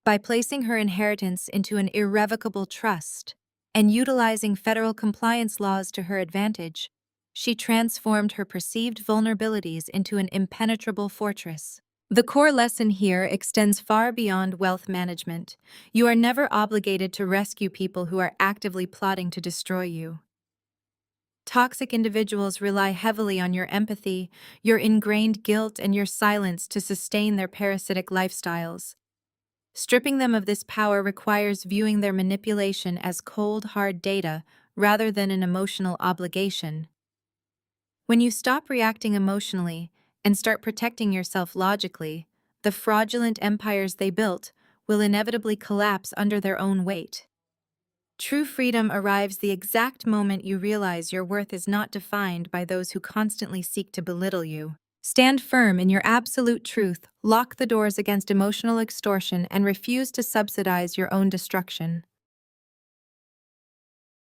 By placing her inheritance into an irrevocable trust and utilizing federal compliance laws to her advantage, she transformed her perceived vulnerabilities into an impenetrable fortress. The core lesson here extends far beyond wealth management. You are never obligated to rescue people who are actively plotting to destroy you. Toxic individuals rely heavily on your empathy, your ingrained guilt, and your silence to sustain their parasitic lifestyles. Stripping them of this power requires viewing their manipulation as cold, hard data rather than an emotional obligation. When you stop reacting emotionally and start protecting yourself logically, the fraudulent empires they built will inevitably collapse under their own weight. True freedom arrives the exact moment you realize your worth is not defined by those who constantly seek to belittle you. Stand firm in your absolute truth, lock the doors against emotional extortion, and refuse to subsidize your own destruction.